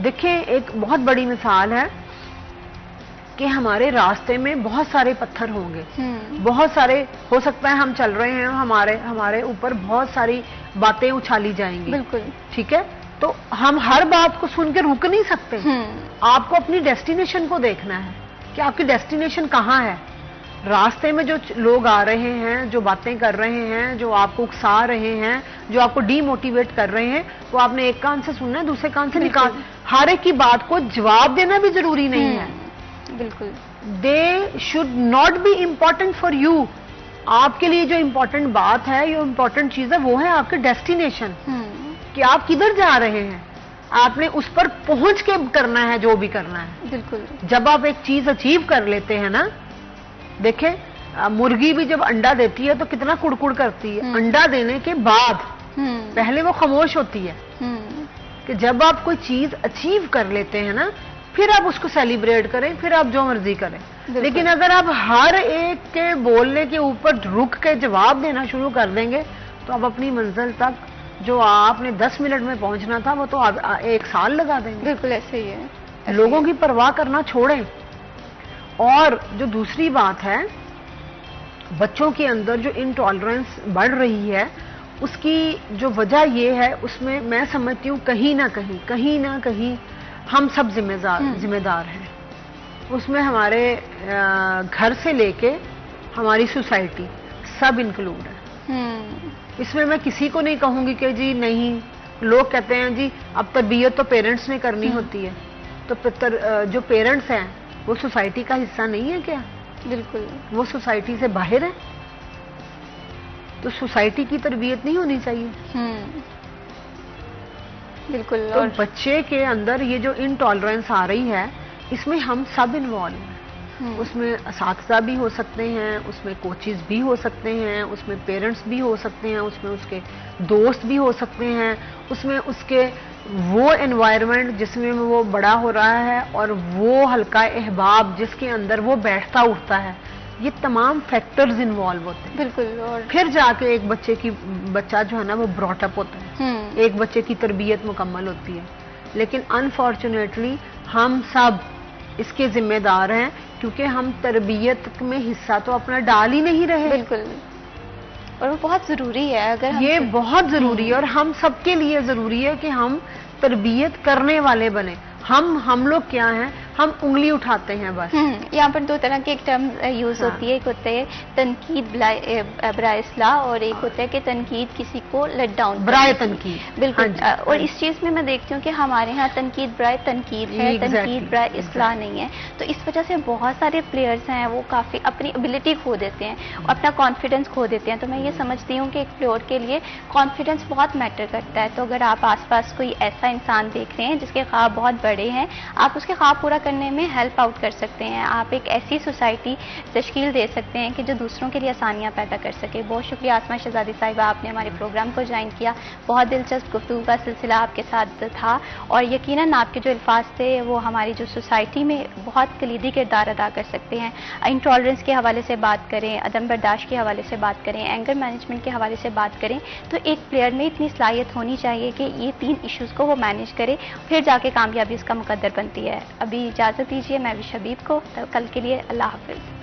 देखिए, एक बहुत बड़ी मिसाल है कि हमारे रास्ते में बहुत सारे पत्थर होंगे, बहुत सारे, हो सकता है हम चल रहे हैं, हमारे ऊपर बहुत सारी बातें उछाली जाएंगी। बिल्कुल। ठीक है, तो हम हर बात को सुन के रुक नहीं सकते। आपको अपनी डेस्टिनेशन को देखना है कि आपकी डेस्टिनेशन कहाँ है। रास्ते में जो लोग आ रहे हैं, जो बातें कर रहे हैं, जो आपको उकसा रहे हैं, जो आपको डीमोटिवेट कर रहे हैं, वो आपने एक कान से सुनना है, दूसरे कान से निकाल। हर एक की बात को जवाब देना भी जरूरी नहीं है। बिल्कुल। They should not be important for you. आपके लिए जो इम्पोर्टेंट बात है, जो इम्पोर्टेंट चीज है, वो है आपके डेस्टिनेशन, कि आप किधर जा रहे हैं। आपने उस पर पहुंच के करना है जो भी करना है। बिल्कुल। जब आप एक चीज अचीव कर लेते हैं ना, देखें, मुर्गी भी जब अंडा देती है तो कितना कुड़कुड़ करती है, अंडा देने के बाद पहले वो खामोश होती है। कि जब आप कोई चीज अचीव कर लेते हैं ना, फिर आप उसको सेलिब्रेट करें, फिर आप जो मर्जी करें। लेकिन अगर आप हर एक के बोलने के ऊपर रुक के जवाब देना शुरू कर देंगे तो आप अपनी मंजिल तक जो आपने 10 मिनट में पहुंचना था वो तो आप 1 साल लगा देंगे। बिल्कुल ऐसे ही है। लोगों की परवाह करना छोड़ें। और जो दूसरी बात है, बच्चों के अंदर जो इंटॉलरेंस बढ़ रही है उसकी जो वजह ये है, उसमें मैं समझती हूँ कहीं ना कहीं हम सब जिम्मेदार हैं। उसमें हमारे घर से लेके हमारी सोसाइटी सब इंक्लूड है। इसमें मैं किसी को नहीं कहूंगी कि जी नहीं, लोग कहते हैं जी अब तरबियत तो पेरेंट्स ने करनी होती है, तो जो पेरेंट्स हैं वो सोसाइटी का हिस्सा नहीं है क्या? बिल्कुल, वो सोसाइटी से बाहर है, तो सोसाइटी की तरबियत नहीं होनी चाहिए। बिल्कुल। तो बच्चे के अंदर ये जो इनटॉलरेंस आ रही है, इसमें हम सब इन्वॉल्व हैं। उसमें असातिज़ा भी हो सकते हैं, उसमें कोचेस भी हो सकते हैं, उसमें पेरेंट्स भी हो सकते हैं, उसमें उसके दोस्त भी हो सकते हैं, उसमें उसके वो एनवायरनमेंट जिसमें वो बड़ा हो रहा है और वो हल्का अहबाब जिसके अंदर वो बैठता उठता है, ये तमाम फैक्टर्स इन्वॉल्व होते हैं। बिल्कुल। और फिर जाके एक बच्चा जो है ना वो ब्रॉटअप होता है, एक बच्चे की तरबियत मुकम्मल होती है। लेकिन अनफॉर्चुनेटली हम सब इसके जिम्मेदार हैं, क्योंकि हम तरबियत में हिस्सा तो अपना डाल ही नहीं रहे। बिल्कुल, और वो बहुत जरूरी है। अगर ये बहुत जरूरी है और हम सबके लिए जरूरी है कि हम तरबियत करने वाले बने। हम लोग क्या हैं, हम उंगली उठाते हैं बस। यहाँ पर 2 तरह की एक टर्म यूज होती है, एक होता है तनकीद बराए इस्लाह और एक होता है कि तनकीद किसी को लेट डाउन बराए तनकीद। बिल्कुल। और इस चीज में मैं देखती हूँ कि हमारे यहाँ तनकीद बराए तनकीद है, तनकीद बराए इस्लाह नहीं है। तो इस वजह से बहुत सारे प्लेयर्स हैं वो काफी अपनी एबिलिटी खो देते हैं, अपना कॉन्फिडेंस खो देते हैं। तो मैं ये समझती हूँ कि एक प्लेयर के लिए कॉन्फिडेंस बहुत मैटर करता है। तो अगर आप आसपास कोई ऐसा इंसान देख रहे हैं जिसके ख्वाब बहुत बड़े हैं, आप उसके ख्वाब पूरा करने में हेल्प आउट कर सकते हैं। आप एक ऐसी सोसाइटी तश्कील दे सकते हैं कि जो दूसरों के लिए आसानियां पैदा कर सके। बहुत शुक्रिया आसमा शहजादी साहिबा, आपने हमारे प्रोग्राम को ज्वाइन किया। बहुत दिलचस्प गुफ्तगू का सिलसिला आपके साथ था और यकीनन आपके जो अल्फाज थे वो हमारी जो सोसाइटी में बहुत कलीदी किरदार अदा कर सकते हैं। इंटॉलरेंस के हवाले से बात करें, अदम बर्दाश्त के हवाले से बात करें, एंगर मैनेजमेंट के हवाले से बात करें, तो एक प्लेयर में इतनी सलाहियत होनी चाहिए कि ये 3 इश्यूज़ को वो मैनेज करे, फिर जाके कामयाबी उसका मुकद्दर बनती है। अभी इजाज़त दीजिए मैं भी शबीब को, कल के लिए अल्लाह हाफिज़।